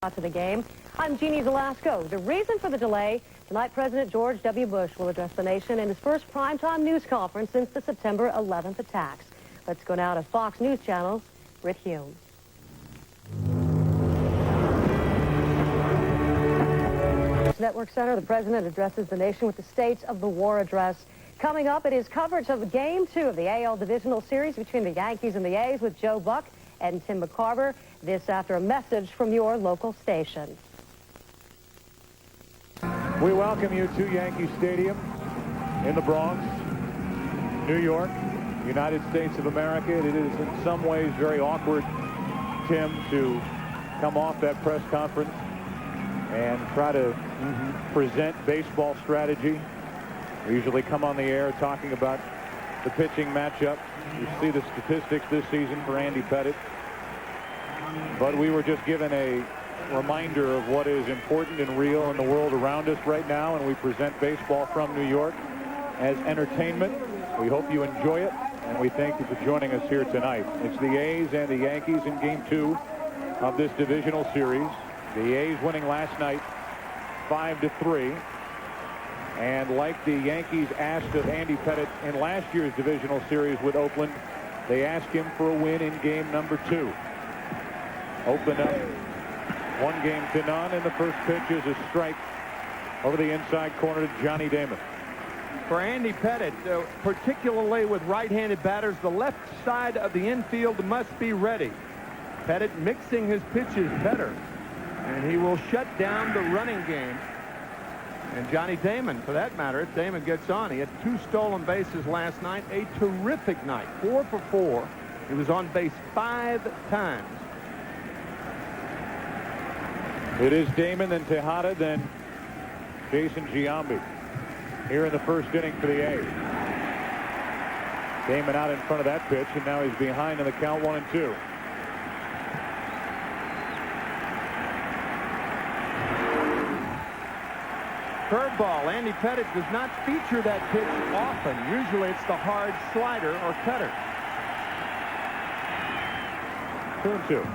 To the game. I'm Jeannie Velasco. The reason for the delay, tonight President George W. Bush will address the nation in his first primetime news conference since the September 11th attacks. Let's go now to Fox News Channel's Britt Hume. Network Center, the president addresses the nation with the States of the War address. Coming up, it is coverage of Game 2 of the AL Divisional Series between the Yankees and the A's with Joe Buck and Tim McCarver. This after a message from your local station. We welcome you to Yankee Stadium in the Bronx, New York, United States of America. It is in some ways very awkward, Tim, to come off that press conference and try to present baseball strategy. We usually come on the air talking about the pitching matchup. You see the statistics this season for Andy Pettitte. But we were just given a reminder of what is important and real in the world around us right now, and we present baseball from New York as entertainment. We hope you enjoy it, and we thank you for joining us here tonight. It's the A's and the Yankees in Game 2 of this divisional series. The A's winning last night 5-3. And like the Yankees asked of Andy Pettitte in last year's divisional series with Oakland, they asked him for a win in game number 2. Oakland up 1-0, and the first pitch is a strike over the inside corner to Johnny Damon. For Andy Pettitte, particularly with right-handed batters, the left side of the infield must be ready. Pettitte mixing his pitches better, and he will shut down the running game. And Johnny Damon, for that matter, if Damon gets on, he had 2 stolen bases last night, a terrific night, 4 for 4. He was on base 5 times. It is Damon, then Tejada, then Jason Giambi here in the first inning for the A's. Damon out in front of that pitch, and now he's behind in the count 1-2. Curveball. Andy Pettitte does not feature that pitch often. Usually it's the hard slider or cutter. 2-2.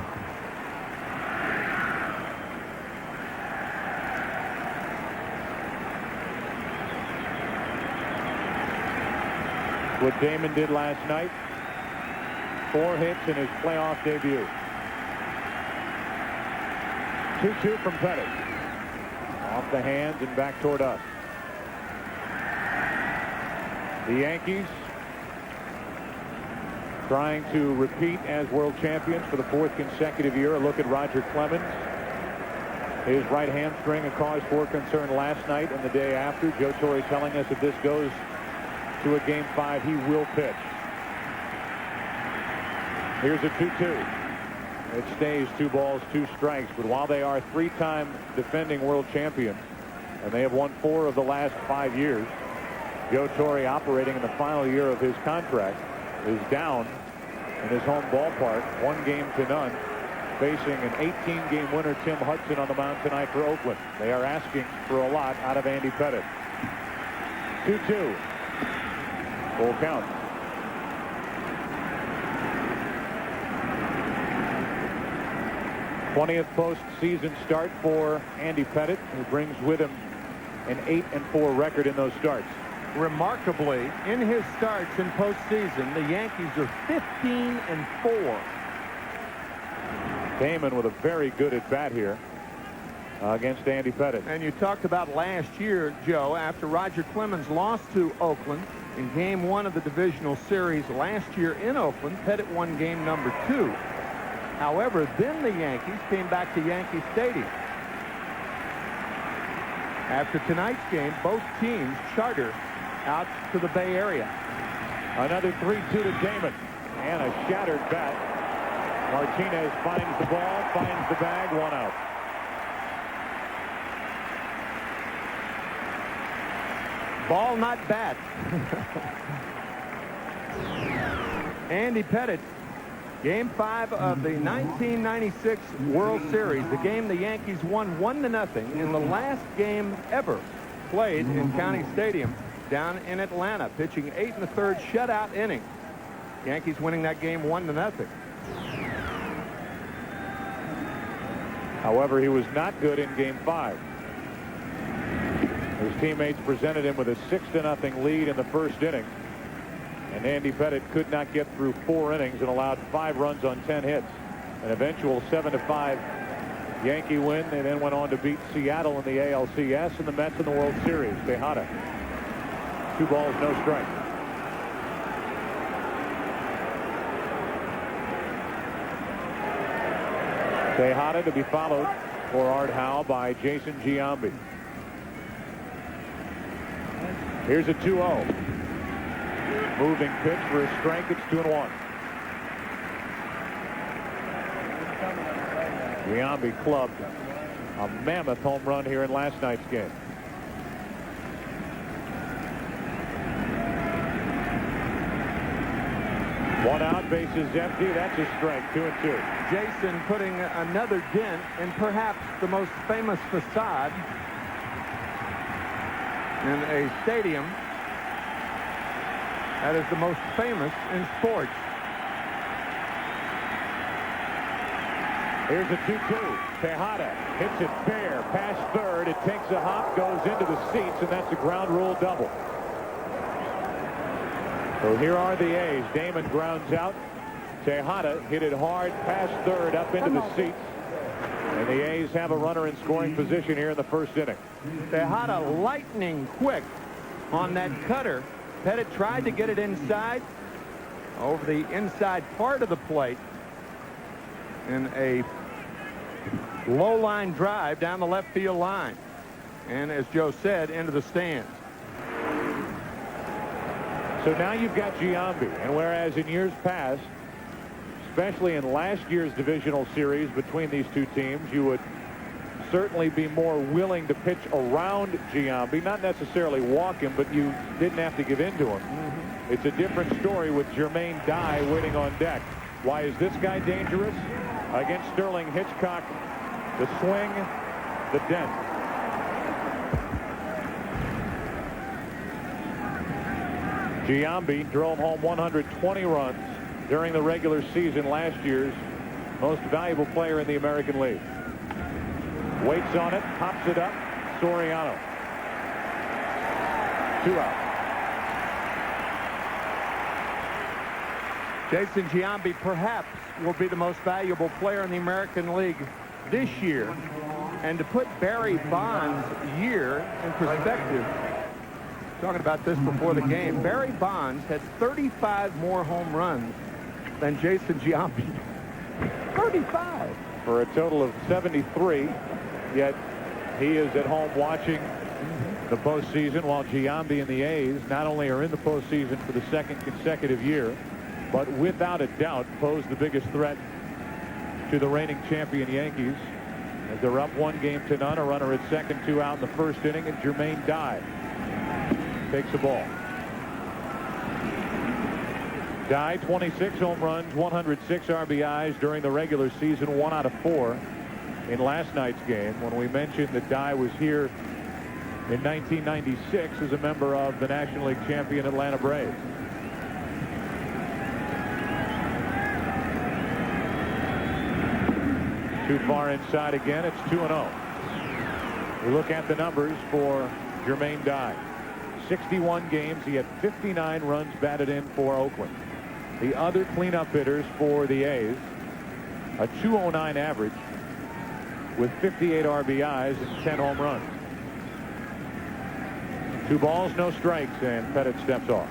What Damon did last night, 4 hits in his playoff debut. 2-2 from Pettitte. Off the hands and back toward us. The Yankees trying to repeat as world champions for the 4th consecutive year. A look at Roger Clemens. His right hamstring a cause for concern last night and the day after. Joe Torre telling us if this goes to a Game 5, he will pitch. Here's a 2-2. It stays 2 balls, 2 strikes. But while they are 3-time defending world champions, and they have won 4 of the last 5 years, Joe Torre, operating in the final year of his contract, is down in his home ballpark, 1-0, facing an 18-game winner, Tim Hudson, on the mound tonight for Oakland. They are asking for a lot out of Andy Pettitte. 2-2. Full count. '20th postseason start for Andy Pettitte, who brings with him an 8-4 record in those starts. Remarkably, in his starts in postseason, the Yankees are 15-4. Damon with a very good at-bat here against Andy Pettitte. And you talked about last year, Joe, after Roger Clemens lost to Oakland in Game 1 of the divisional series last year in Oakland. Pettitte won game number 2. However, then the Yankees came back to Yankee Stadium. After tonight's game, both teams charter out to the Bay Area. Another 3-2 to Damon, and a shattered bat. Martinez finds the ball, finds the bag, 1 out. Ball, not bat. Andy Pettitte, Game 5 of the 1996 World Series, the game the Yankees won 1-0 in the last game ever played in County Stadium down in Atlanta, pitching 8 1/3 shutout inning. Yankees winning that game 1-0. However, he was not good in Game 5. His teammates presented him with a 6-0 lead in the first inning. And Andy Pettitte could not get through 4 innings and allowed 5 runs on 10 hits. An eventual 7-5 Yankee win. They then went on to beat Seattle in the ALCS and the Mets in the World Series. Tejada. 2 balls, no strikes. Tejada to be followed for Art Howe by Jason Giambi. Here's a 2-0. Moving pitch for a strike. It's 2-1. Giambi clubbed a mammoth home run here in last night's game. One out, bases empty. That's a strike. 2-2. Jason putting another dent in perhaps the most famous facade in a stadium that is the most famous in sports. Here's a 2-2. Tejada hits it fair past third. It takes a hop, goes into the seats, and that's a ground rule double. So here are the A's. Damon grounds out. Tejada hit it hard past third up into the seats. And the A's have a runner in scoring position here in the first inning. Tejada lightning quick on that cutter. Pettitte tried to get it inside over the inside part of the plate in a low line drive down the left field line. And as Joe said, into the stands. So now you've got Giambi, and whereas in years past, especially in last year's divisional series between these two teams, you would certainly be more willing to pitch around Giambi, not necessarily walk him, but you didn't have to give in to him. It's a different story with Jermaine Dye waiting on deck. Why is this guy dangerous? Against Sterling Hitchcock, the swing, the dent. Giambi drove home 120 runs during the regular season, last year's most valuable player in the American League. Waits on it, pops it up. Soriano. 2 out. Jason Giambi perhaps will be the most valuable player in the American League this year. And to put Barry Bonds' year in perspective, talking about this before the game, Barry Bonds had 35 more home runs than Jason Giambi. 35. For a total of 73, yet he is at home watching the postseason, while Giambi and the A's not only are in the postseason for the second consecutive year, but without a doubt pose the biggest threat to the reigning champion Yankees, as they're up 1-0 a runner at second, 2 out in the first inning, and Jermaine Dye takes the ball. Dye, 26 home runs, 106 RBIs during the regular season, 1 out of 4 in last night's game. When we mentioned that Dye was here in 1996 as a member of the National League champion Atlanta Braves. Too far inside again. It's 2-0. We look at the numbers for Jermaine Dye. 61 games. He had 59 runs batted in for Oakland. The other cleanup hitters for the A's, a 209 average with 58 RBIs and 10 home runs. 2 balls, no strikes, and Pettitte steps off.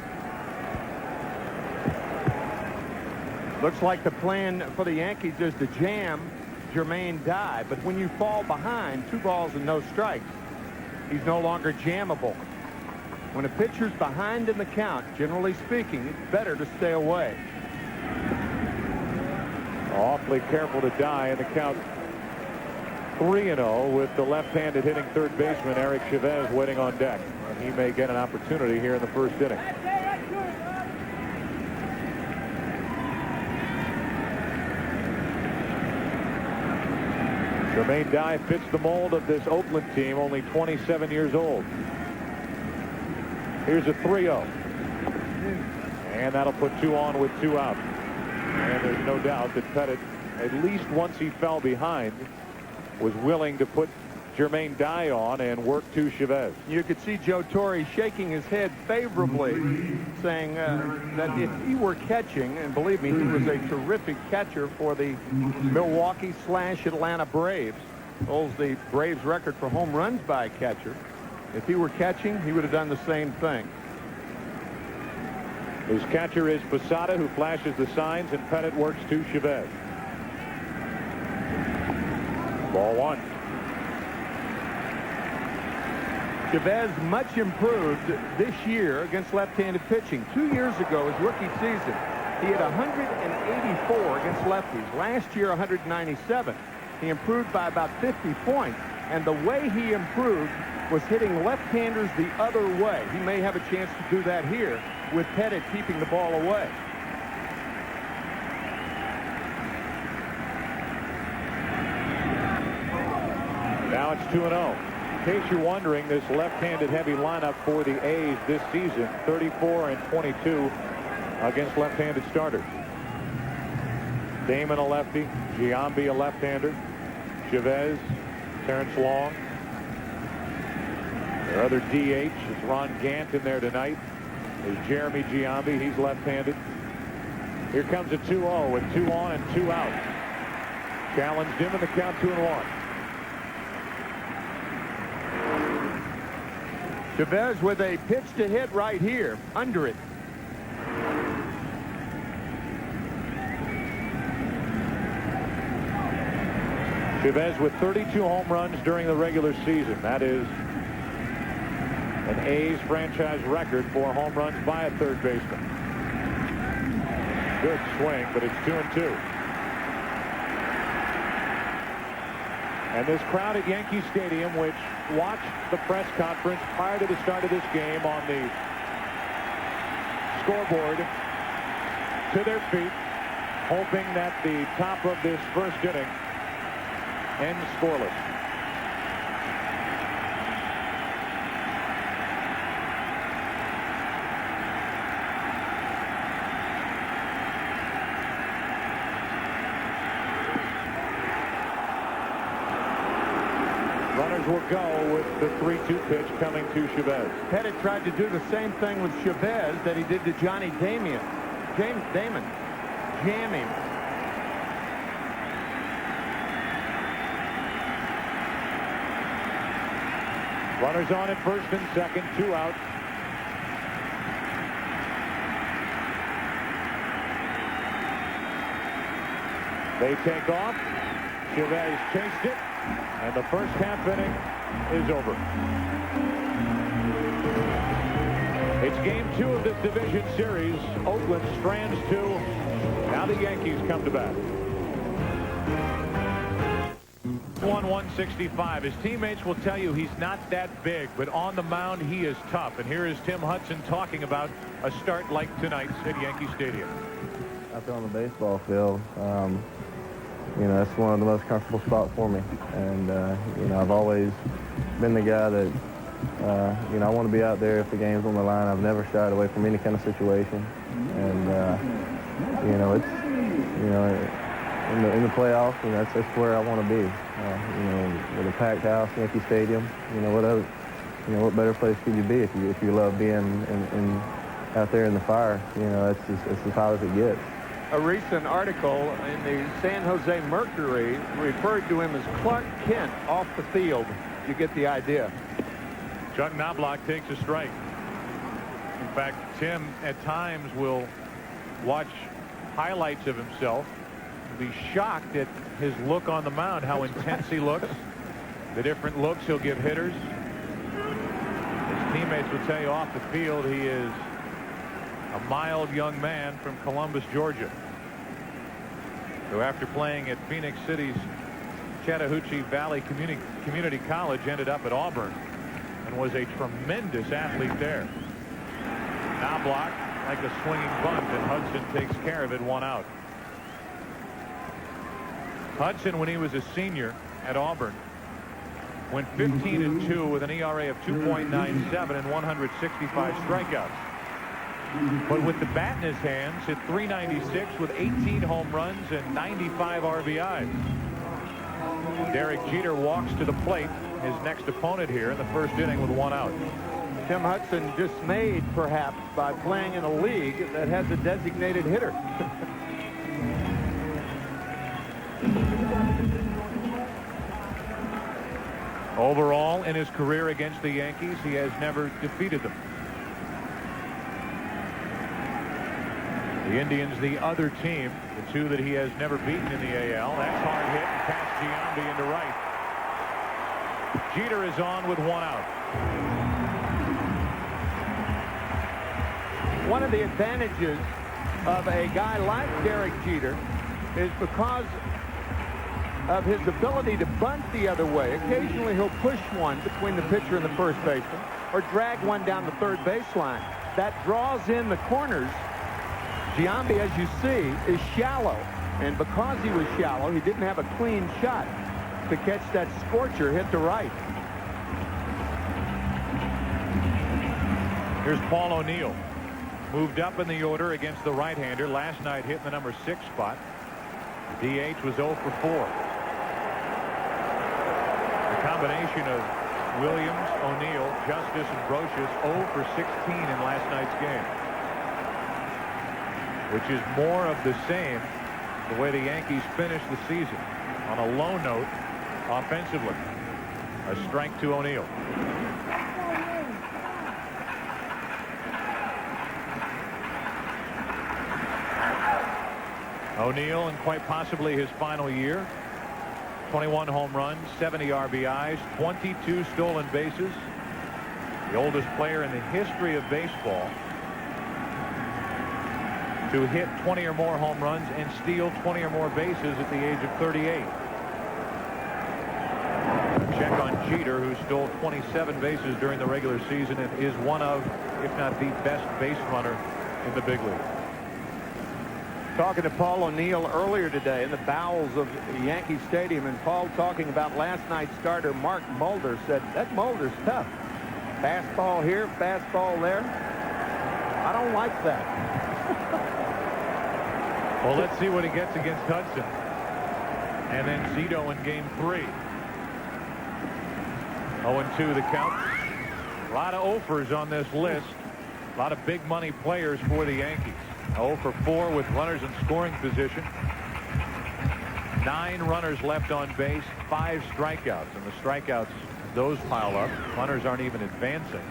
Looks like the plan for the Yankees is to jam Jermaine Dye, but when you fall behind 2 balls and no strikes, he's no longer jammable. When a pitcher's behind in the count, generally speaking, it's better to stay away. Awfully careful to Dye in the count 3-0 with the left-handed hitting third baseman Eric Chavez waiting on deck. And he may get an opportunity here in the first inning. Jermaine Dye fits the mold of this Oakland team, only 27 years old. Here's a 3-0. And that'll put 2 on with 2 out. And there's no doubt that Pettitte, at least once he fell behind, was willing to put Jermaine Dye on and work to Chavez. You could see Joe Torre shaking his head favorably, saying that if he were catching, and believe me, he was a terrific catcher for the Milwaukee/Atlanta Braves. Holds the Braves record for home runs by a catcher. If he were catching, he would have done the same thing. His catcher is Posada, who flashes the signs, and Pettit works to Chavez. Ball one. Chavez much improved this year against left-handed pitching. 2 years ago, his rookie season, he had 184 against lefties. Last year, 197. He improved by about 50 points. And the way he improved was hitting left-handers the other way. He may have a chance to do that here with Pettit keeping the ball away. Now it's 2-0. In case you're wondering, this left-handed heavy lineup for the A's this season, 34 and 22 against left-handed starters. Damon a lefty, Giambi a left-hander, Chavez, Terrence Long. Their other DH is Ron Gant in there tonight. There's Jeremy Giambi, he's left-handed. Here comes a 2-0 with 2 on and 2 out. Challenged him in the count 2-1. Chavez with a pitch to hit right here, under it. Chavez with 32 home runs during the regular season. That is an A's franchise record for home runs by a third baseman. Good swing, but it's 2-2. And this crowd at Yankee Stadium, which watched the press conference prior to the start of this game on the scoreboard, to their feet, hoping that the top of this first inning ends scoreless. Runners will go with the 3-2 pitch coming to Chavez. Pettit tried to do the same thing with Chavez that he did to Johnny Damon. Jam him. Runners on at first and second, 2 out. They take off. Chavez chased it, and the first half inning is over. It's game 2 of this division series. Oakland strands 2. Now the Yankees come to bat. 165. His teammates will tell you he's not that big, but on the mound he is tough. And here is Tim Hudson talking about a start like tonight's at Yankee Stadium. Out there on the baseball field, you know, that's one of the most comfortable spots for me. And, you know, I've always been the guy that, you know, I want to be out there if the game's on the line. I've never shied away from any kind of situation. And, you know, it's, you know, in the playoffs, and that's where I want to be. You know, with a packed house, Yankee Stadium. You know, what better place could you be if you love being out there in the fire? You know, it's as hot as it gets. A recent article in the San Jose Mercury referred to him as Clark Kent off the field. You get the idea. Chuck Knobloch takes a strike. In fact, Tim at times will watch highlights of himself, be shocked at his look on the mound, how intense he looks, the different looks he'll give hitters. His teammates will tell you off the field he is a mild young man from Columbus, Georgia, who after playing at Phoenix City's Chattahoochee Valley Community College ended up at Auburn and was a tremendous athlete there. Knobloch like a swinging bunt, and Hudson takes care of it, 1 out. Hudson, when he was a senior at Auburn, went 15-2 with an ERA of 2.97 and 165 strikeouts. But with the bat in his hands, hit .396 with 18 home runs and 95 RBIs. Derek Jeter walks to the plate, his next opponent here in the first inning with 1 out. Tim Hudson dismayed, perhaps, by playing in a league that has a designated hitter. Overall, in his career against the Yankees, he has never defeated them. The Indians, the other team, the two that he has never beaten in the AL. That's hard hit and past Giambi into right. Jeter is on with 1 out. One of the advantages of a guy like Derek Jeter is because of his ability to bunt the other way. Occasionally he'll push one between the pitcher and the first baseman or drag one down the third baseline. That draws in the corners. Giambi, as you see, is shallow. And because he was shallow, he didn't have a clean shot to catch that scorcher hit to right. Here's Paul O'Neill. Moved up in the order against the right-hander. Last night hit in the number 6 spot. DH was 0 for 4. The combination of Williams, O'Neill, Justice, and Brocious 0 for 16 in last night's game, which is more of the same the way the Yankees finished the season, on a low note offensively. A strike to O'Neill. O'Neill, in quite possibly his final year, 21 home runs, 70 RBIs, 22 stolen bases. The oldest player in the history of baseball to hit 20 or more home runs and steal 20 or more bases at the age of 38. A check on Jeter, who stole 27 bases during the regular season and is one of, if not the best base runner in the big league. Talking to Paul O'Neill earlier today in the bowels of Yankee Stadium, and Paul talking about last night's starter Mark Mulder, said that Mulder's tough. Fastball here, fastball there. I don't like that. Well, let's see what he gets against Hudson. And then Zito in game 3. 0-2 the count. A lot of offers on this list. A lot of big money players for the Yankees. 0 for 4 with runners in scoring position. 9 runners left on base, 5 strikeouts. And the strikeouts, those pile up. Runners aren't even advancing.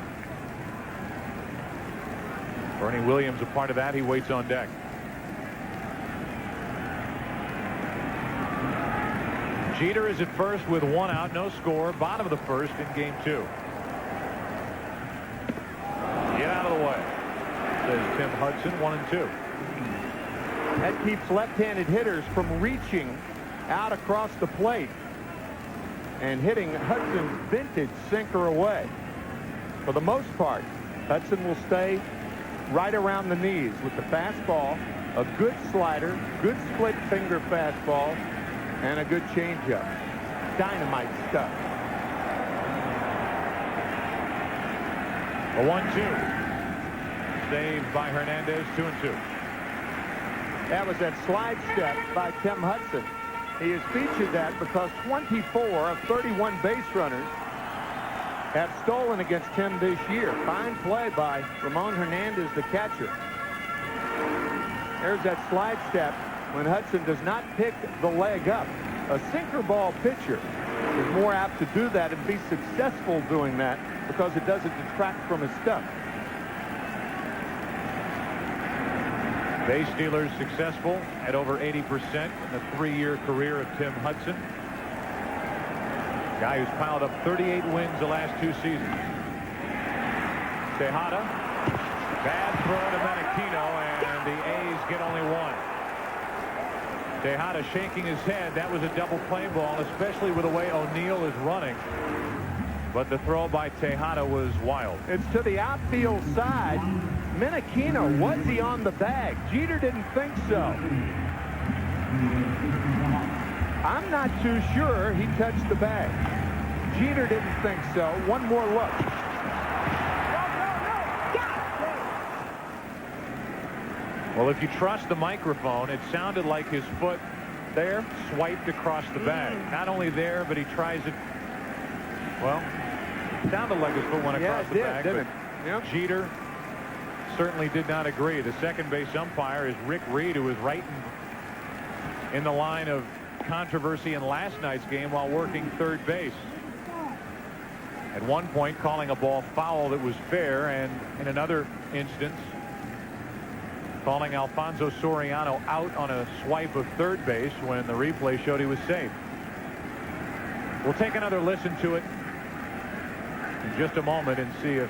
Bernie Williams a part of that. He waits on deck. Jeter is at first with 1 out, no score, bottom of the first in game 2. Get out of the way, says Tim Hudson. 1-2. That keeps left-handed hitters from reaching out across the plate and hitting Hudson's vintage sinker away. For the most part, Hudson will stay right around the knees with the fastball, a good slider, good split finger fastball, and a good changeup. Dynamite stuff. A 1-2. Saved by Hernandez. 2-2. That was that slide step by Tim Hudson. He has featured that because 24 of 31 base runners have stolen against Tim this year. Fine play by Ramon Hernandez, the catcher. There's that slide step when Hudson does not pick the leg up. A sinker ball pitcher is more apt to do that and be successful doing that because it doesn't detract from his stuff. Base stealers successful at over 80% in the 3-year career of Tim Hudson. Guy who's piled up 38 wins the last 2 seasons. Tejada. Bad throw to Menachino, and the A's get only 1. Tejada shaking his head. That was a double play ball, especially with the way O'Neill is running. But the throw by Tejada was wild. It's to the outfield side. Menachino, was he on the bag? Jeter didn't think so. I'm not too sure he touched the bag. Jeter didn't think so. One more look. Well, if you trust the microphone, it sounded like his foot There. Swiped across the bag. Not only there, but he tries it. Well, it sounded like his foot went across the bag. Didn't but it? Yep. Jeter certainly did not agree. The second base umpire is Rick Reed, who was right in the line of controversy in last night's game while working third base. At one point calling a ball foul that was fair, and in another instance calling Alfonso Soriano out on a swipe of third base when the replay showed he was safe. We'll take another listen to it in just a moment and see if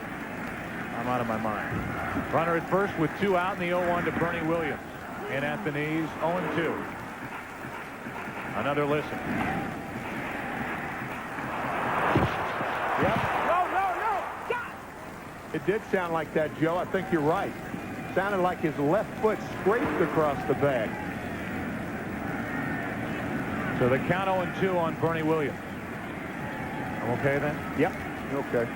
I'm out of my mind. Runner at first with 2 out, in the 0-1 to Bernie Williams. In at the knees, 0-2. Another listen. Yep. No. God. It did sound like that, Joe. I think you're right. Sounded like his left foot scraped across the bag. So the count 0-2 on Bernie Williams. I'm okay then? Yep. Okay.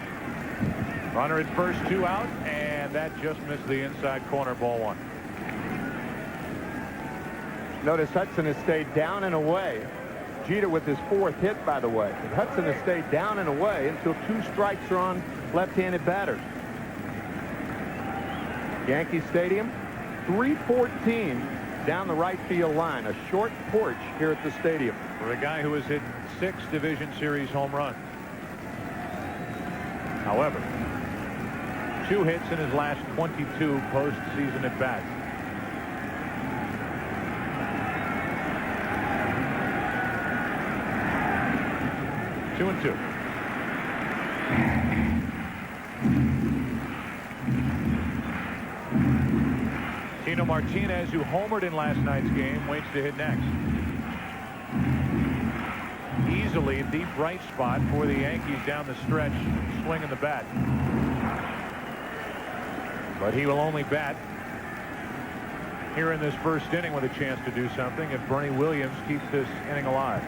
Runner at first, 2 out, and that just missed the inside corner, ball 1. Notice Hudson has stayed down and away. Jeter with his 4th hit, by the way. Hudson has stayed down and away until 2 strikes are on left-handed batters. Yankee Stadium, 314 down the right field line. A short porch here at the stadium. For a guy who has hit 6 Division Series home runs. However, 2 hits in his last 22 postseason at bats. Two and 2. Tino Martinez, who homered in last night's game, waits to hit next. Easily the bright spot for the Yankees down the stretch, swinging the bat. But he will only bat here in this first inning with a chance to do something if Bernie Williams keeps this inning alive.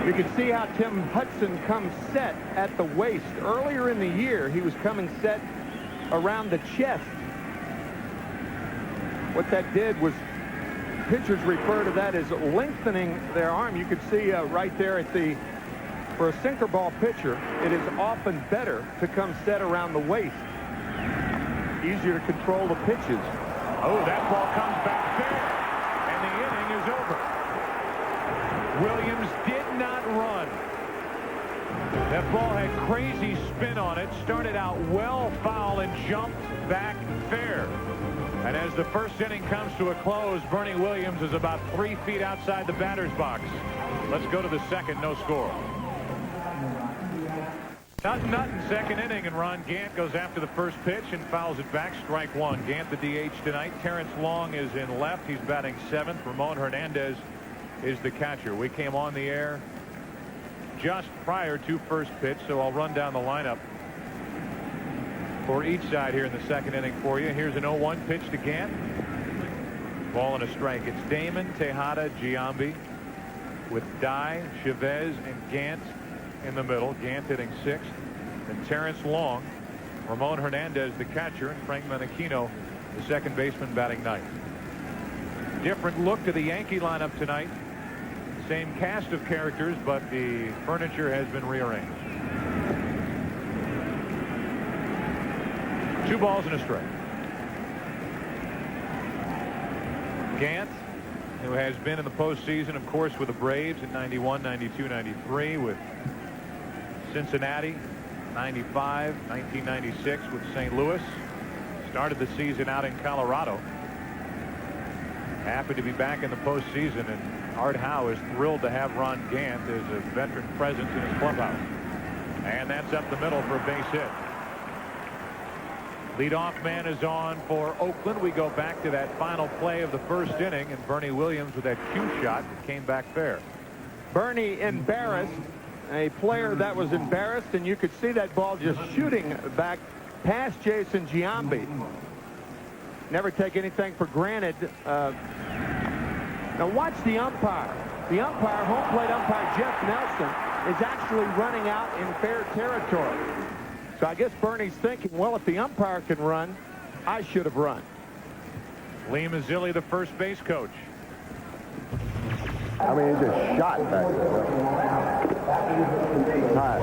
You can see how Tim Hudson comes set at the waist. Earlier in the year, he was coming set around the chest. What that did was, pitchers refer to that as lengthening their arm. You can see right there at the, for a sinker ball pitcher, it is often better to come set around the waist. Easier to control the pitches. Oh, that ball comes back there, and the inning is over. Williams did not run. That ball had crazy spin on it, started out well foul and jumped back fair. And as the first inning comes to a close, Bernie Williams is about 3 feet outside the batter's box. Let's go to the second, no score. Nothing, second inning, and Ron Gant goes after the first pitch and fouls it back, strike 1. Gant the DH tonight. Terrence Long is in left. He's batting 7th. Ramon Hernandez is the catcher. We came on the air just prior to first pitch, so I'll run down the lineup for each side here in the second inning for you. Here's an 0-1 pitch to Gant. Ball and a strike. It's Damon, Tejada, Giambi with Dye, Chavez, and Gant in the middle. Gant hitting 6th. And Terrence Long, Ramon Hernandez the catcher, and Frank Menachino the second baseman batting 9th. Different look to the Yankee lineup tonight. Same cast of characters, but the furniture has been rearranged. 2 balls and a strike. Gant, who has been in the postseason, of course, with the Braves in 91, 92, 93, with Cincinnati, 95, 1996 with St. Louis. Started the season out in Colorado. Happy to be back in the postseason, and Art Howe is thrilled to have Ron Gant as a veteran presence in his clubhouse. And that's up the middle for a base hit. Leadoff man is on for Oakland. We go back to that final play of the first inning, and Bernie Williams with that cue shot that came back fair. Bernie embarrassed, a player that was embarrassed, and you could see that ball just shooting back past Jason Giambi. never take anything for granted. Now watch the umpire. The umpire, home plate umpire Jeff Nelson, is actually running out in fair territory. So I guess Bernie's thinking, well, if the umpire can run, I should have run. Lee Mazzilli, the first base coach. I mean, it just shot back there. High.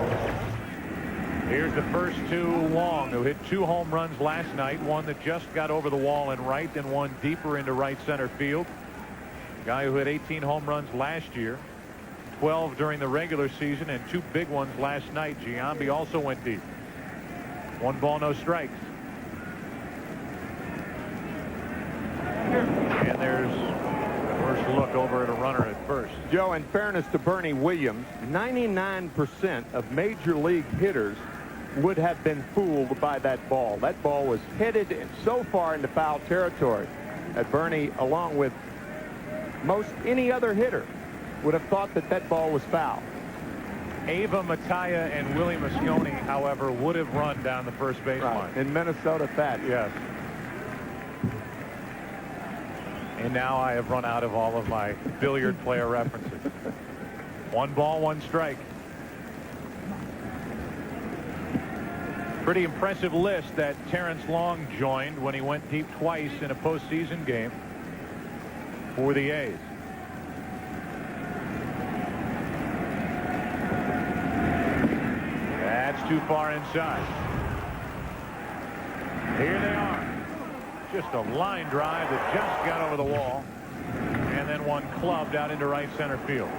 Here's the first two. Long, who hit 2 home runs last night. One that just got over the wall in right, and one deeper into right center field. Guy who hit 18 home runs last year, 12 during the regular season, and 2 big ones last night. Giambi also went deep. 1 ball, no strikes. And there's the first look over at a runner at first. Joe, in fairness to Bernie Williams, 99% of major league hitters would have been fooled by that ball. That ball was headed so far into foul territory that Bernie, along with most any other hitter, would have thought that that ball was foul. Ava Mataya and Willie Mosconi, however, would have run down the first base line. In Minnesota, that. Yes. And now I have run out of all of my billiard player references. 1 ball, 1 strike. Pretty impressive list that Terrence Long joined when he went deep twice in a postseason game for the A's. That's too far inside. Here they are. Just a line drive that just got over the wall, and then one clubbed out into right center field.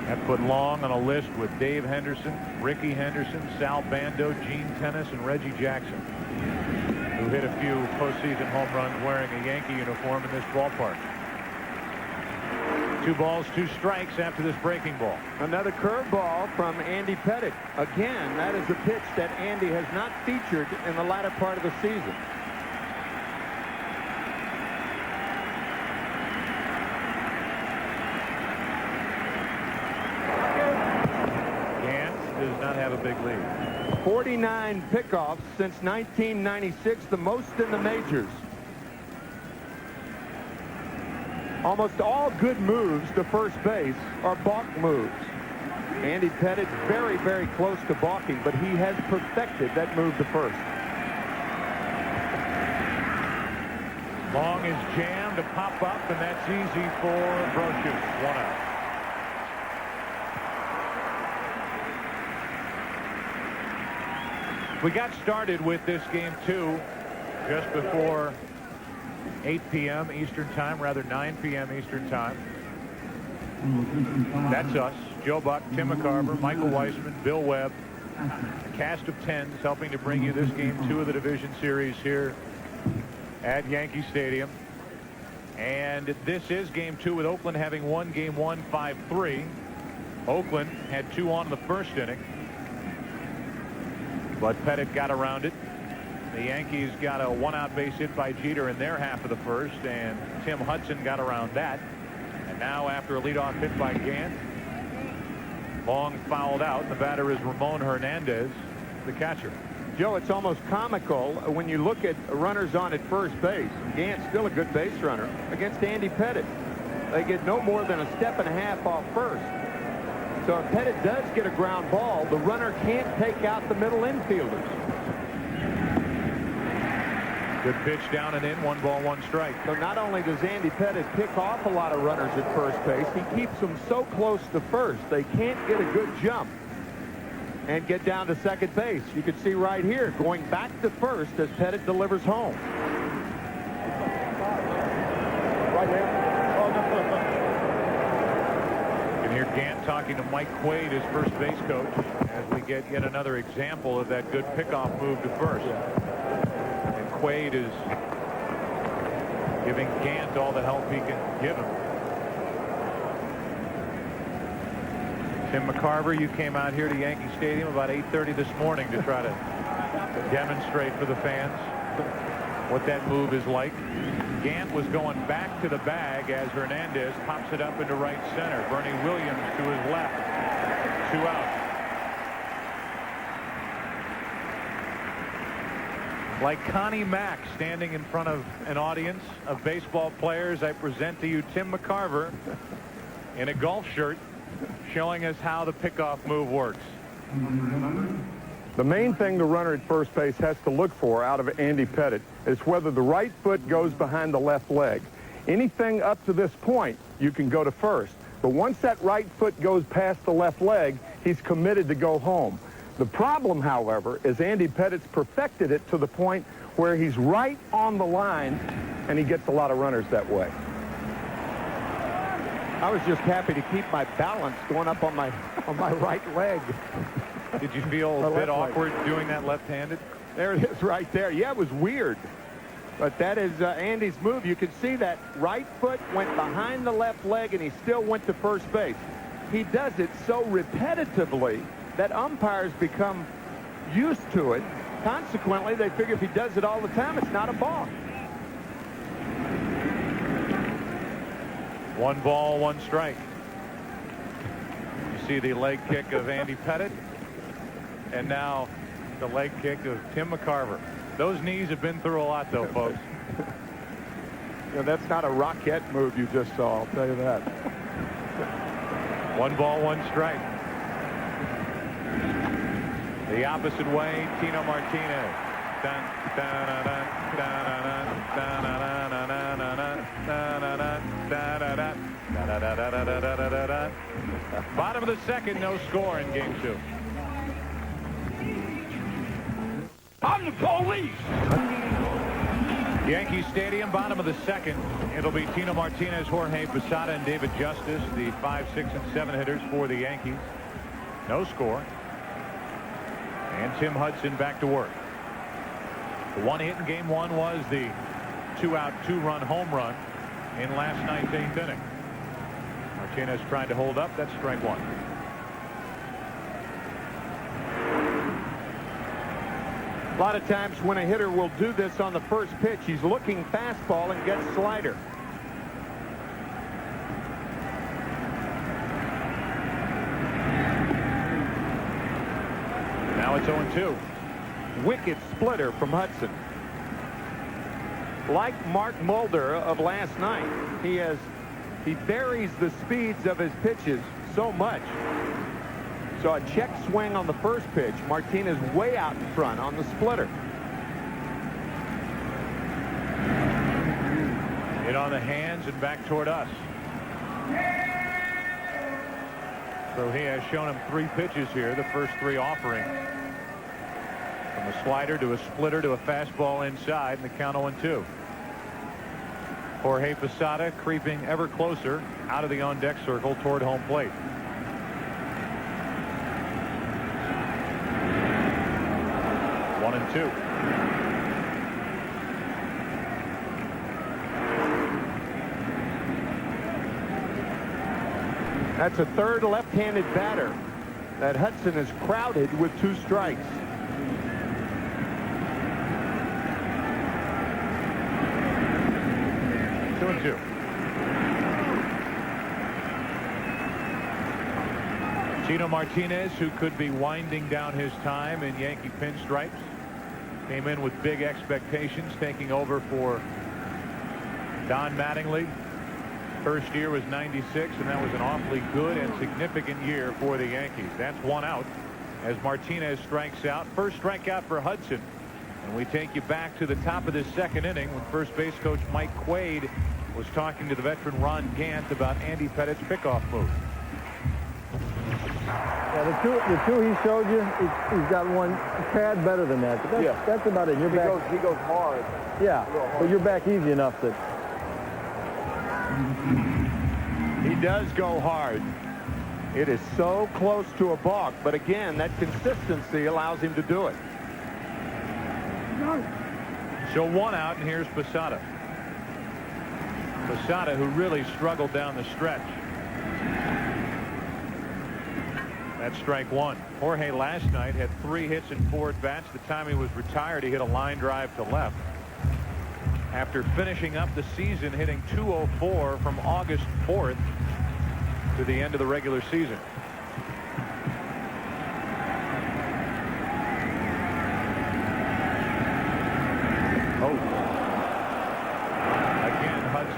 That put Long on a list with Dave Henderson, Ricky Henderson, Sal Bando, Gene Tennis, and Reggie Jackson, who hit a few postseason home runs wearing a Yankee uniform in this ballpark. 2 balls, 2 strikes after this breaking ball. Another curveball from Andy Pettitte. Again, that is a pitch that Andy has not featured in the latter part of the season. Gant does not have a big lead. 49 pickoffs since 1996, the most in the majors. Almost all good moves to first base are balk moves. Andy Pettitte very, very close to balking, but he has perfected that move to first. Long is jammed to pop up, and that's easy for Brochus. 1 out. We got started with this game 2 just before 8 p.m. Eastern time, rather 9 p.m. Eastern time. That's us. Joe Buck, Tim McCarver, Michael Weissman, Bill Webb, a cast of 10s helping to bring you this game 2 of the division series here at Yankee Stadium. And this is game 2 with Oakland having won game 1 5-3. Oakland had 2 on in the first inning, but Pettitte got around it. The Yankees got a 1-out base hit by Jeter in their half of the first, and Tim Hudson got around that. And now, after a leadoff hit by Gant, Long fouled out. The batter is Ramon Hernandez, the catcher. Joe, it's almost comical when you look at runners on at first base. Gant's still a good base runner against Andy Pettitte. They get no more than a step and a half off first. So if Pettitte does get a ground ball, the runner can't take out the middle infielders. Good pitch down and in. 1 ball, 1 strike. So not only does Andy Pettitte pick off a lot of runners at first base, he keeps them so close to first they can't get a good jump and get down to second base. You can see right here going back to first as Pettitte delivers home. Right there. You can hear Gant talking to Mike Quaid, his first base coach, as we get yet another example of that good pickoff move to first. Quaid is giving Gant all the help he can give him. Tim McCarver, you came out here to Yankee Stadium about 8:30 this morning to try to demonstrate for the fans what that move is like. Gant was going back to the bag as Hernandez pops it up into right center. Bernie Williams to his left. 2 out. Like Connie Mack standing in front of an audience of baseball players, I present to you Tim McCarver in a golf shirt showing us how the pickoff move works. The main thing the runner at first base has to look for out of Andy Pettitte is whether the right foot goes behind the left leg. Anything up to this point, you can go to first. But once that right foot goes past the left leg, he's committed to go home. The problem, however, is Andy Pettitte's perfected it to the point where he's right on the line, and he gets a lot of runners that way. I was just happy to keep my balance going up on my right leg. Did you feel a bit awkward doing that left-handed? There it is right there. Yeah, it was weird. But that is Andy's move. You can see that right foot went behind the left leg, and he still went to first base. He does it so repetitively that umpires become used to it. Consequently, they figure if he does it all the time, it's not a balk. 1 ball, 1 strike. You see the leg kick of Andy Pettitte, and now the leg kick of Tim McCarver. Those knees have been through a lot, though, folks. You know, that's not a rocket move you just saw, I'll tell you that. 1 ball, 1 strike. The opposite way, Tino Martinez. Bottom of the second, no score in game 2. I'm the police! Yankee Stadium, bottom of the second. It'll be Tino Martinez, Jorge Posada, and David Justice, the 5, 6, and 7 hitters for the Yankees. No score. And Tim Hudson back to work. The 1 hit in game 1 was the 2-out, 2-run home run in last night's 8th inning. Martinez trying to hold up. That's strike 1. A lot of times when a hitter will do this on the first pitch, he's looking fastball and gets slider. Now it's 0-2. Wicked splitter from Hudson. Like Mark Mulder of last night, he varies the speeds of his pitches so much. So a check swing on the first pitch. Martinez way out in front on the splitter. Hit on the hands and back toward us. So he has shown him 3 pitches here, the first 3 offering. From a slider to a splitter to a fastball inside, and the count 0-2. Jorge Posada creeping ever closer out of the on-deck circle toward home plate. One and 2. That's a third left-handed batter that Hudson is crowded with 2 strikes. Two and 2. Tino Martinez, who could be winding down his time in Yankee pinstripes, came in with big expectations, taking over for Don Mattingly. First year was 96, and that was an awfully good and significant year for the Yankees. That's 1 out as Martinez strikes out. First strikeout for Hudson. And we take you back to the top of this 2nd inning when first base coach Mike Quaid was talking to the veteran Ron Gant about Andy Pettitte's pickoff move. Yeah, the two he showed you, he's got one a tad better than that. But that's about it. He goes hard. Yeah, but you're back easy enough that. He does go hard. It is so close to a balk, but again, that consistency allows him to do it. So 1 out, and here's Posada. Posada, who really struggled down the stretch. That's strike 1. Jorge last night had 3 hits and 4 at-bats. The time he was retired, he hit a line drive to left. After finishing up the season hitting .204 from August 4th to the end of the regular season.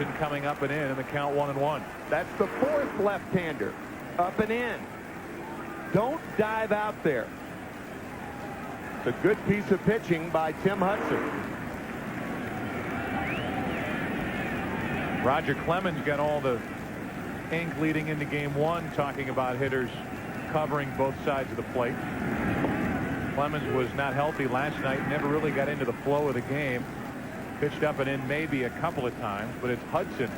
Hudson coming up and in the count 1-1. That's the fourth left-hander. Up and in. Don't dive out there. It's a good piece of pitching by Tim Hudson. Roger Clemens got all the ink leading into game 1 talking about hitters covering both sides of the plate. Clemens was not healthy last night, never really got into the flow of the game. Pitched up and in maybe a couple of times, but it's Hudson,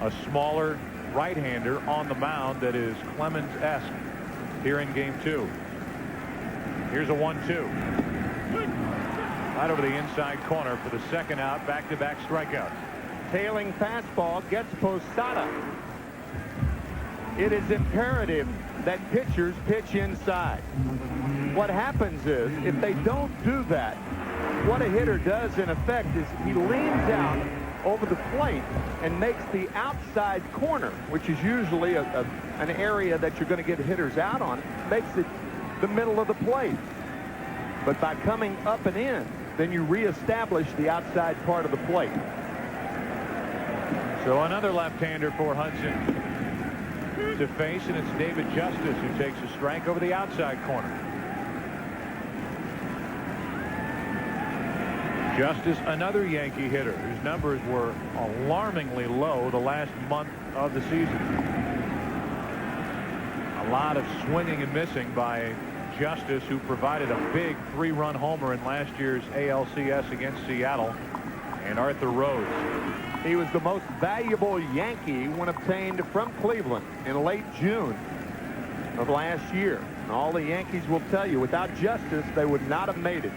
a smaller right-hander on the mound that is Clemens-esque here in game 2. Here's a 1-2. Right over the inside corner for the second out, back-to-back strikeouts. Tailing fastball gets Posada. It is imperative that pitchers pitch inside. What happens is, if they don't do that, what a hitter does in effect is he leans out over the plate and makes the outside corner, which is usually an area that you're going to get hitters out on, makes it the middle of the plate. But by coming up and in, then you reestablish the outside part of the plate. So another left-hander for Hudson to face, and it's David Justice who takes a strike over the outside corner. Justice, another Yankee hitter whose numbers were alarmingly low the last month of the season. A lot of swinging and missing by Justice, who provided a big 3-run homer in last year's ALCS against Seattle and Arthur Rose. He was the most valuable Yankee when obtained from Cleveland in late June of last year. And all the Yankees will tell you, without Justice, they would not have made it.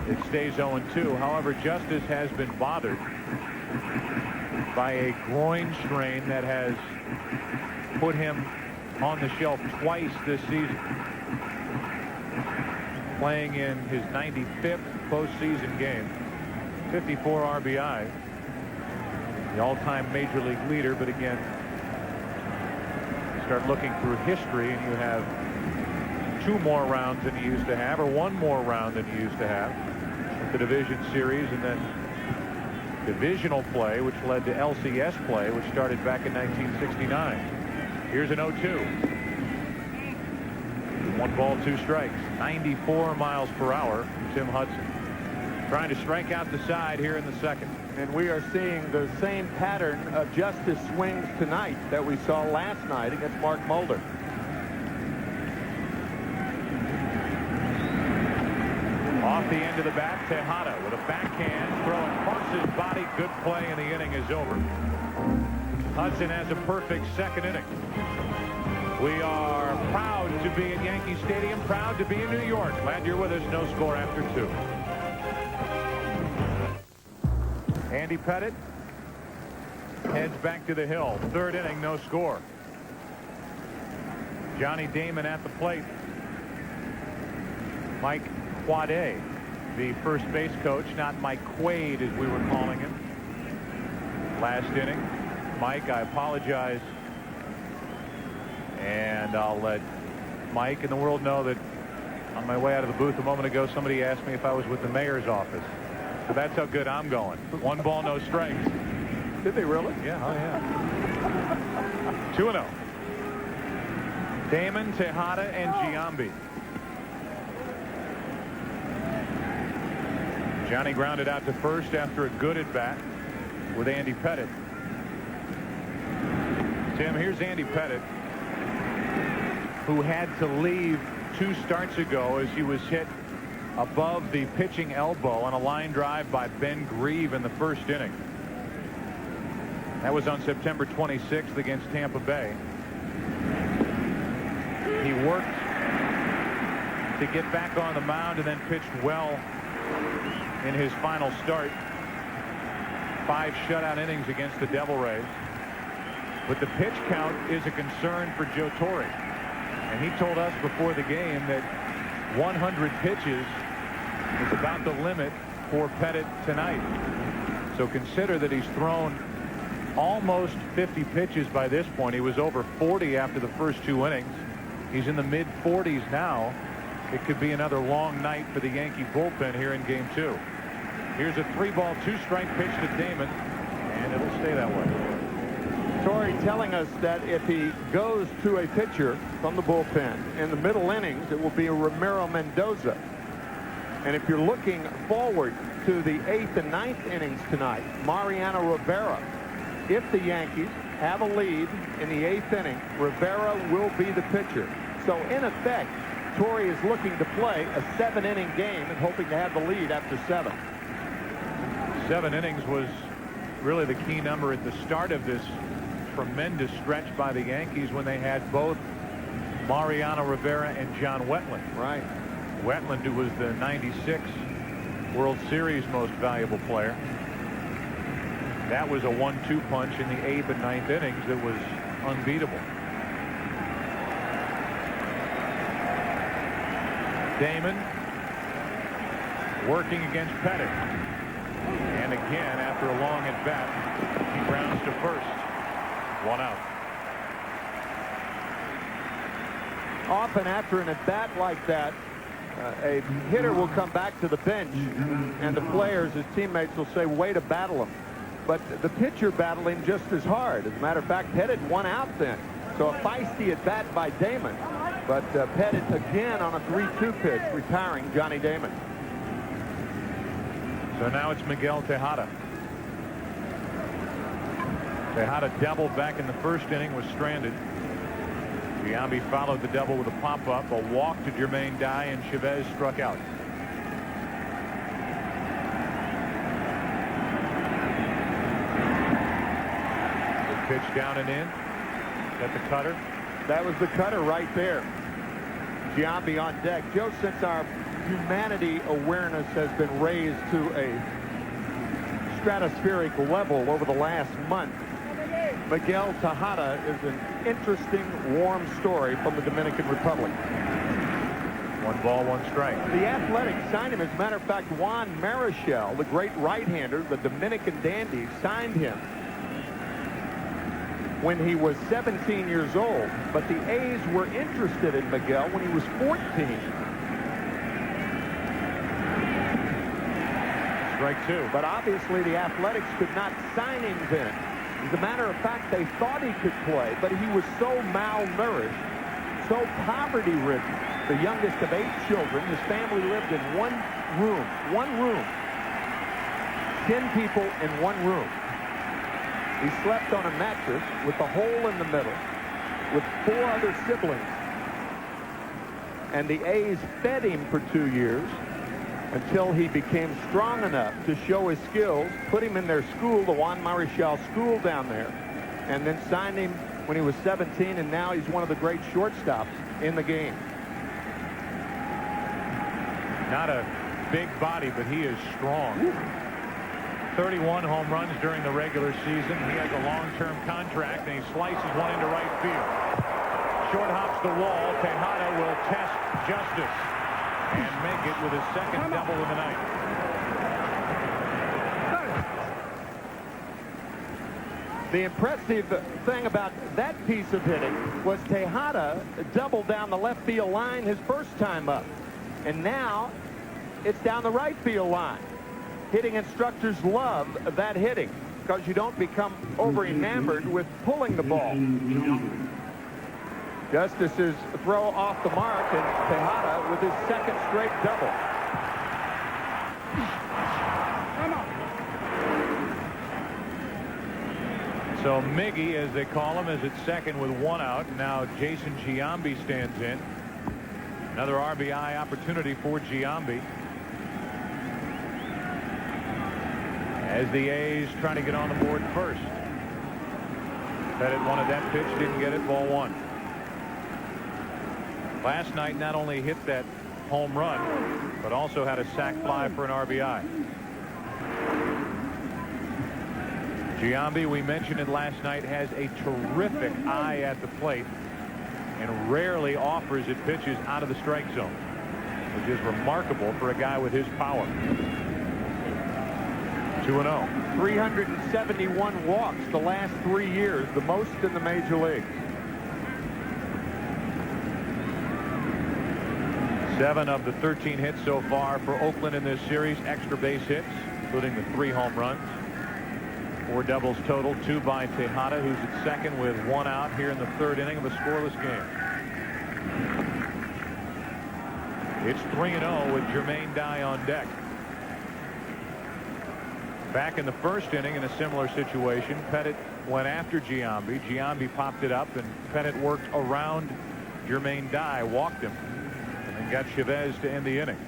It stays 0-2. However, Justice has been bothered by a groin strain that has put him on the shelf twice this season. Playing in his 95th postseason game. 54 RBI. The all-time major league leader, but again, start looking through history and you have 2 more rounds than you used to have, or 1 more round than you used to have. The division series and then divisional play, which led to LCS play, which started back in 1969. Here's an 0-2. 1 ball, 2 strikes. 94 miles per hour from Tim Hudson. Trying to strike out the side here in the second. And we are seeing the same pattern of Justice swings tonight that we saw last night against Mark Mulder. Off the end of the bat, Tejada with a backhand throw across his body. Good play, and the inning is over. Hudson has a perfect second inning. We are proud to be at Yankee Stadium, proud to be in New York. Glad you're with us. No score after 2. Andy Pettit heads back to the hill. 3rd inning, no score. Johnny Damon at the plate. Mike Quade, the first base coach, not Mike Quaid as we were calling him last inning. Mike, I apologize, and I'll let Mike and the world know that on my way out of the booth a moment ago, somebody asked me if I was with the mayor's office. So that's how good I'm going. 1 ball, no strikes. Did they really? Yeah, oh yeah. 2-0. Damon, Tejada, and Giambi. Johnny grounded out to first after a good at bat with Andy Pettit. Tim, here's Andy Pettit, who had to leave 2 starts ago as he was hit above the pitching elbow on a line drive by Ben Grieve in the first inning. That was on September 26th against Tampa Bay. He worked to get back on the mound and then pitched well in his final start. 5 shutout innings against the Devil Rays. But the pitch count is a concern for Joe Torre. And he told us before the game that 100 pitches is about the limit for Pettit tonight. So consider that he's thrown almost 50 pitches by this point. He was over 40 after the first 2 innings. He's in the mid-40s now. It could be another long night for the Yankee bullpen here in game 2. Here's a 3-ball, 2-strike pitch to Damon, and it'll stay that way. Torrey telling us that if he goes to a pitcher from the bullpen in the middle innings, it will be a Ramiro Mendoza. And if you're looking forward to the 8th and 9th innings tonight, Mariano Rivera, if the Yankees have a lead in the 8th inning, Rivera will be the pitcher. So in effect, Torrey is looking to play a 7-inning game and hoping to have the lead after 7. 7 innings was really the key number at the start of this tremendous stretch by the Yankees when they had both Mariano Rivera and John Wetland. Right. Wetland, who was the '96 World Series most valuable player. That was a 1-2 punch in the 8th and 9th innings that was unbeatable. Damon working against Pettit. And again, after a long at bat, he grounds to first. 1 out. Often after an at bat like that, a hitter will come back to the bench, and the players, his teammates, will say, way to battle him. But the pitcher battled him just as hard. As a matter of fact, Pettit 1 out then. So a feisty at bat by Damon. But Pettit again on a 3-2 pitch, retiring Johnny Damon. So now it's Miguel Tejada. Tejada doubled back in the first inning, was stranded. Giambi followed the double with a pop-up, a walk to Jermaine Dye, and Chavez struck out. Good pitch down and in. Got the cutter. That was the cutter right there. Giambi on deck. Joe, since our humanity awareness has been raised to a stratospheric level over the last month, Miguel Tejada is an interesting, warm story from the Dominican Republic. 1 ball, 1 strike. The Athletics signed him. As a matter of fact, Juan Marichal, the great right-hander, the Dominican dandy, signed him when he was 17 years old. But the A's were interested in Miguel when he was 14. Strike 2. But obviously the Athletics could not sign him then. As a matter of fact, they thought he could play, but he was so malnourished, so poverty-ridden. The youngest of 8 children. His family lived in one room. 10 people in one room. He slept on a mattress with a hole in the middle with 4 other siblings. And the A's fed him for 2 years until he became strong enough to show his skills, put him in their school, the Juan Marichal school down there, and then signed him when he was 17, and now he's one of the great shortstops in the game. Not a big body, but he is strong. 31 home runs during the regular season. He has a long-term contract, and he slices one into right field. Short hops the wall. Tejada will test justice and make it with his second double of the night. The impressive thing about that piece of hitting was Tejada doubled down the left field line his first time up. And now it's down the right field line. Hitting instructors love that hitting because you don't become over enamored with pulling the ball. Justice's throw off the mark, and Tejada with his second straight double. So Miggy, as they call him, is at second with 1 out. Now Jason Giambi stands in. Another RBI opportunity for Giambi, as the A's trying to get on the board first. Pettit wanted that pitch, didn't get it, ball 1. Last night not only hit that home run, but also had a sac fly for an RBI. Giambi, we mentioned it last night, has a terrific eye at the plate and rarely offers it pitches out of the strike zone, which is remarkable for a guy with his power. 2-0. 371 walks the last 3 years, the most in the major leagues. 7 of the 13 hits so far for Oakland in this series, extra base hits. including the 3 home runs. 4 doubles total, 2 by Tejada, who's at second with 1 out here in the 3rd inning of a scoreless game. It's 3-0 with Jermaine Dye on deck. Back in the 1st inning in a similar situation, Pettit went after Giambi. Giambi popped it up, and Pettit worked around Jermaine Dye, walked him, and then got Chavez to end the inning.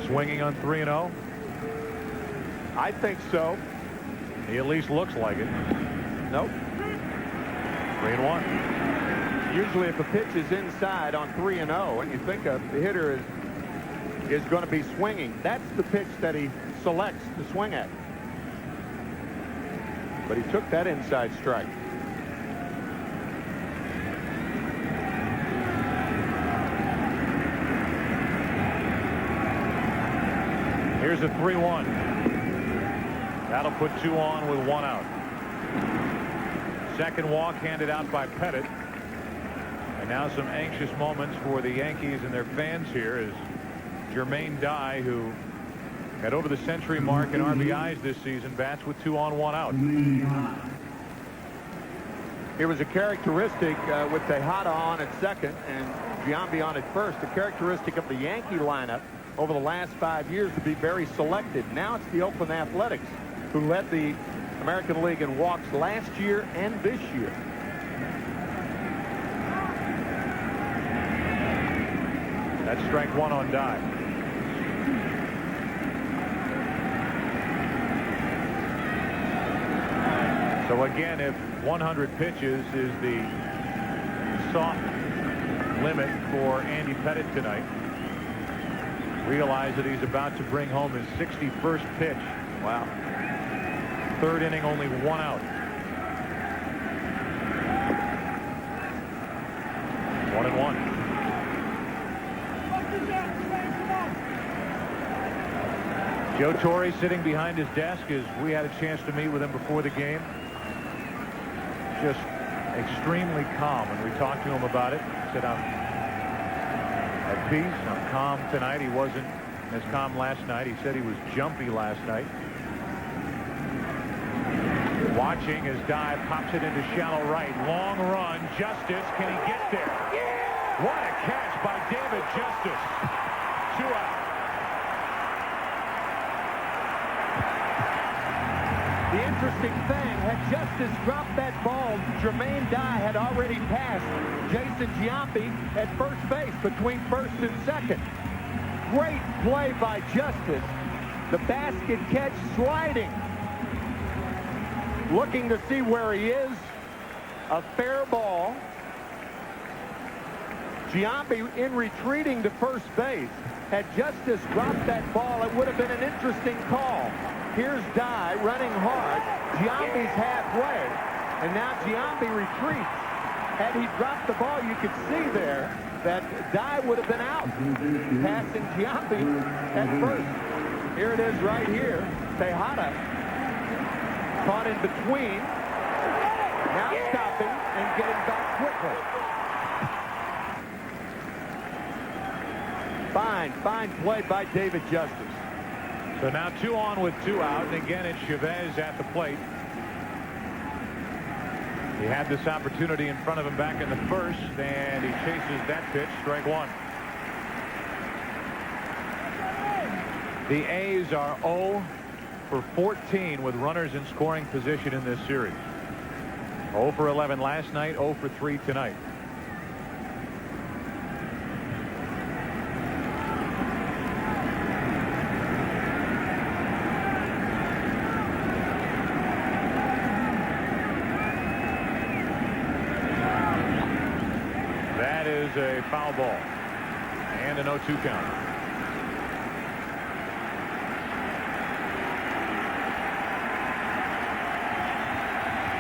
Swinging on 3-0. I think so. He at least looks like it. Nope. 3-1. Usually if a pitch is inside on 3-0 and you think the hitter is going to be swinging, that's the pitch that he selects to swing at. But he took that inside strike. Here's a 3-1. That'll put 2 on with 1 out. Second walk handed out by Pettit. And now some anxious moments for the Yankees and their fans here as Jermaine Dye, who got over the century mark in RBIs this season, bats with 2 on, 1 out. It was a characteristic with Tejada on at second and Giambi on at first. The characteristic of the Yankee lineup over the last 5 years to be very selected. Now it's the Oakland Athletics who led the American League in walks last year and this year. That's strike 1 on Dye. So again, if 100 pitches is the soft limit for Andy Pettit tonight, realize that he's about to bring home his 61st pitch. Wow. 3rd inning, only 1 out. 1-1. Joe Torre sitting behind his desk as we had a chance to meet with him before the game. Just extremely calm, and we talked to him about it. He said, I'm at peace, I'm calm tonight. He wasn't as calm last night. He said he was jumpy last night. Watching as Dye pops it into shallow right. Long run. Justice. Can he get there? Yeah! What a catch by David Justice. 2 out. The interesting thing, had Justice dropped that ball, Jermaine Dye had already passed Jason Giambi at first base between first and second. Great play by Justice. The basket catch, sliding. Looking to see where he is. A fair ball. Giambi in retreating to first base. Had Justice dropped that ball, it would have been an interesting call. Here's Dye running hard. Giambi's halfway. And now Giambi retreats. Had he dropped the ball, you could see there that Dye would have been out. Passing Giambi at first. Here it is right here. Tejada caught in between. Now stopping and getting back quickly. Fine play by David Justice. So now 2 on with 2 out, and again it's Chavez at the plate. He had this opportunity in front of him back in the 1st, and he chases that pitch, strike 1. The A's are 0 for 14 with runners in scoring position in this series. 0 for 11 last night, 0 for 3 tonight. That is a foul ball and an 0-2 count.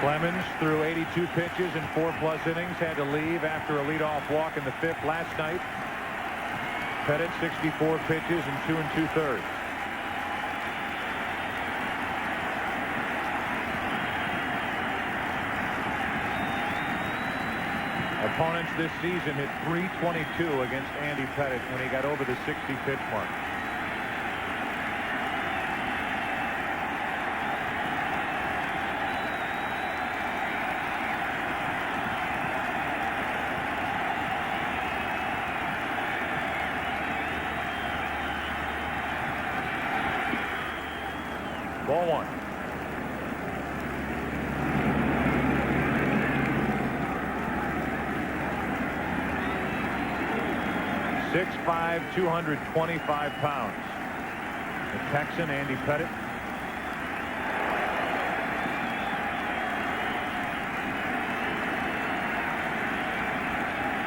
Clemens threw 82 pitches in 4+ innings, had to leave after a leadoff walk in the 5th last night. Pettit 64 pitches in 2 2/3. Opponents this season hit .322 against Andy Pettit when he got over the 60 pitch mark. Ball one. 6'5", 225 pounds. The Texan, Andy Pettit.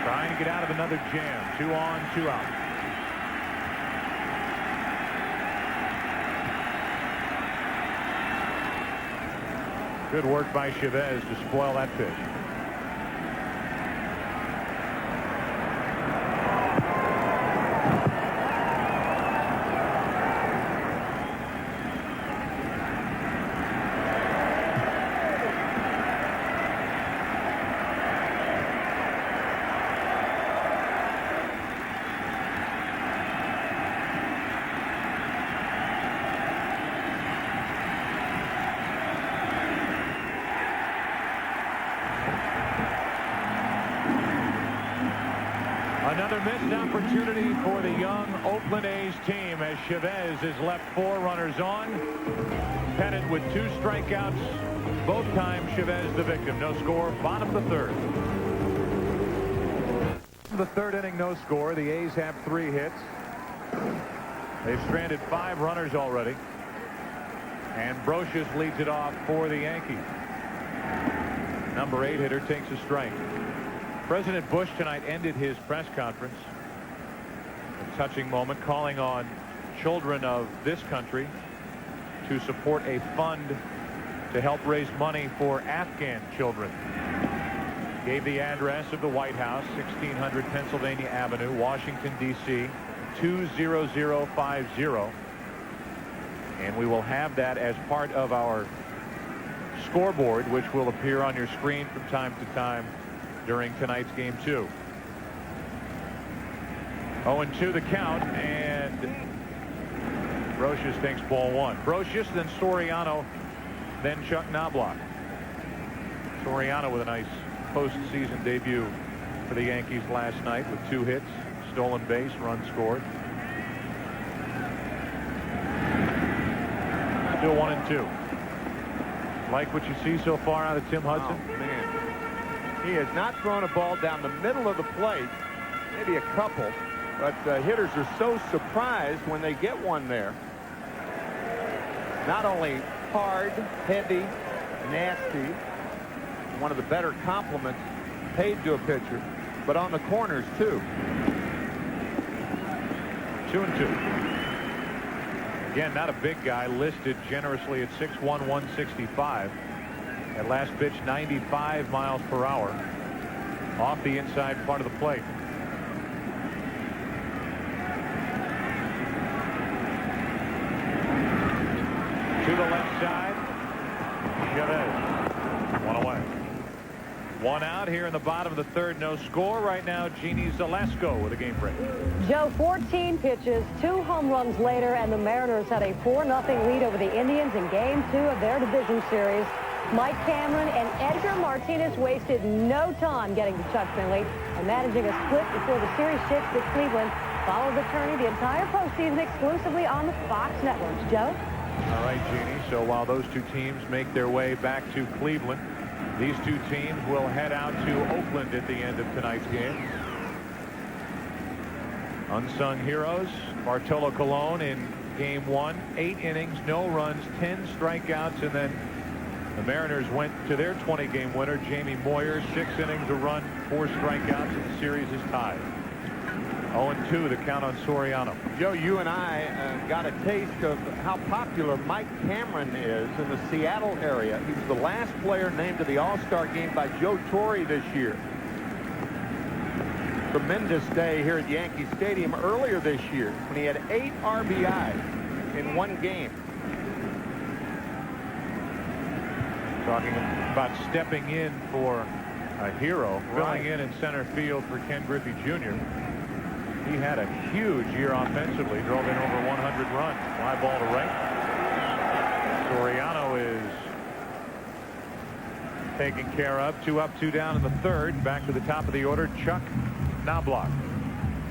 Trying to get out of another jam. 2 on, 2 out. Good work by Chavez to spoil that pitch. Another missed opportunity for the young Oakland A's team as Chavez has left 4 runners on. Pettit with 2 strikeouts. Both times Chavez the victim. No score. Bottom of the 3rd. The 3rd inning, no score. The A's have 3 hits. They've stranded 5 runners already. And Brocious leads it off for the Yankees. Number 8 hitter takes a strike. President Bush tonight ended his press conference, a touching moment, calling on children of this country to support a fund to help raise money for Afghan children. Gave the address of the White House, 1600 Pennsylvania Avenue, Washington, D.C., 20050. And we will have that as part of our scoreboard, which will appear on your screen from time to time during tonight's game 2. 0-2 the count, and Brocious takes ball 1. Brocious, then Soriano, then Chuck Knobloch. Soriano with a nice postseason debut for the Yankees last night with 2 hits, stolen base, run scored. Still 1-2. Like what you see so far out of Tim Hudson? Oh, man. He has not thrown a ball down the middle of the plate, maybe a couple, but hitters are so surprised when they get one there. Not only hard, heavy, nasty, one of the better compliments paid to a pitcher, but on the corners too. 2-2. Again, not a big guy, listed generously at 6'1", 165. At last pitch, 95 miles per hour off the inside part of the plate. To the left side, Chavez. 1 away. 1 out here in the bottom of the 3rd. No score right now. Jeannie Zalesko with a game break. Joe, 14 pitches, 2 home runs later, and the Mariners had a 4-0 lead over the Indians in Game 2 of their division series. Mike Cameron and Edgar Martinez wasted no time getting to Chuck Finley and managing a split before the series shifts to Cleveland. Follow the tourney the entire postseason exclusively on the Fox networks. Joe? All right, Jeannie. So while those 2 teams make their way back to Cleveland, these 2 teams will head out to Oakland at the end of tonight's game. Unsung heroes, Bartolo Colon in Game 1, 8 innings, no runs, 10 strikeouts, and then the Mariners went to their 20-game winner, Jamie Moyer, 6 innings, a run, 4 strikeouts, and the series is tied. 0-2 the count on Soriano. Joe, you and I got a taste of how popular Mike Cameron is in the Seattle area. He was the last player named to the All-Star game by Joe Torre this year. Tremendous day here at Yankee Stadium earlier this year when he had 8 RBIs in 1 game. Talking about stepping in for a hero, filling in center field for Ken Griffey Jr. He had a huge year offensively, drove in over 100 runs. Fly ball to right. Soriano is taken care of. 2 up, 2 down in the 3rd. Back to the top of the order, Chuck Knobloch.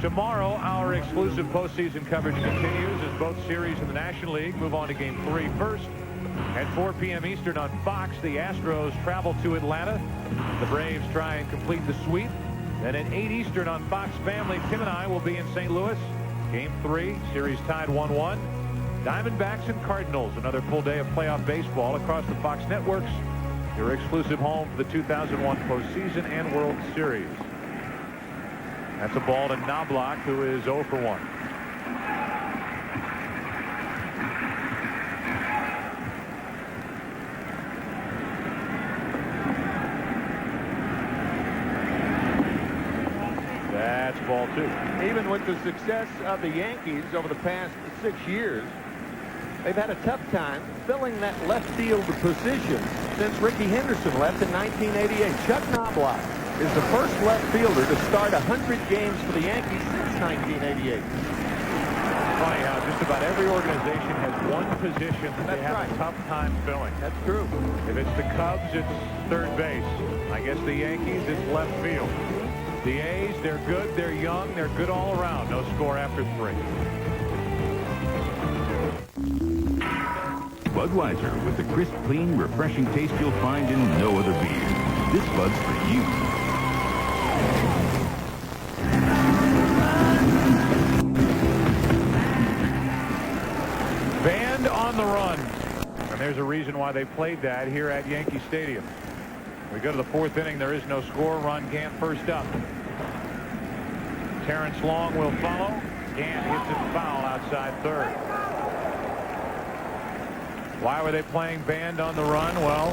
Tomorrow, our exclusive postseason coverage continues as both series in the National League move on to Game 3 first. At 4 p.m. Eastern on Fox, the Astros travel to Atlanta. The Braves try and complete the sweep. Then at 8 Eastern on Fox Family, Tim and I will be in St. Louis. Game 3, series tied 1-1. Diamondbacks and Cardinals, another full day of playoff baseball across the Fox networks. Your exclusive home for the 2001 postseason and World Series. That's a ball to Knobloch, who is 0 for 1. That's ball 2. Even with the success of the Yankees over the past 6 years, they've had a tough time filling that left field position since Ricky Henderson left in 1988. Chuck Knobloch is the first left fielder to start 100 games for the Yankees since 1988. Funny how just about every organization has one position that they have a tough time filling. That's true. If it's the Cubs, it's third base. I guess the Yankees, it's left field. The A's, they're good, they're young, they're good all around. No score after 3. Budweiser, with the crisp, clean, refreshing taste you'll find in no other beer. This Bud's for you. Band on the run. And there's a reason why they played that here at Yankee Stadium. We go to the 4th inning. There is no score. Ron Gant first up. Terrence Long will follow. Gant hits it foul outside third. Why were they playing Band on the Run? Well,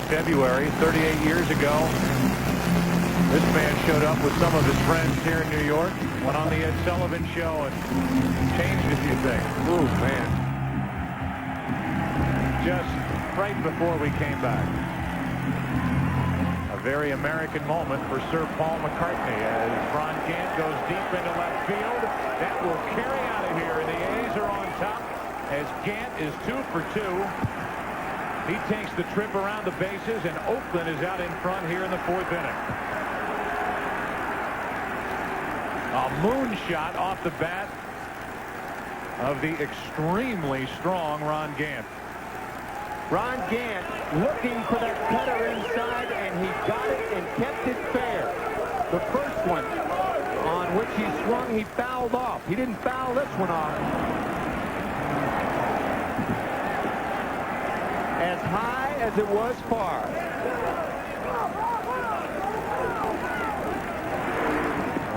February, 38 years ago, this man showed up with some of his friends here in New York, went on the Ed Sullivan Show and changed a few things. Ooh, man. Just right before we came back. A very American moment for Sir Paul McCartney as Ron Gant goes deep into left field. That will carry out of here, and the A's are on top as Gant is 2 for 2. He takes the trip around the bases, and Oakland is out in front here in the 4th inning. A moonshot off the bat of the extremely strong Ron Gant. Ron Gant looking for that cutter inside, and he got it and kept it fair. The first one on which he swung, he fouled off. He didn't foul this one off. As high as it was far.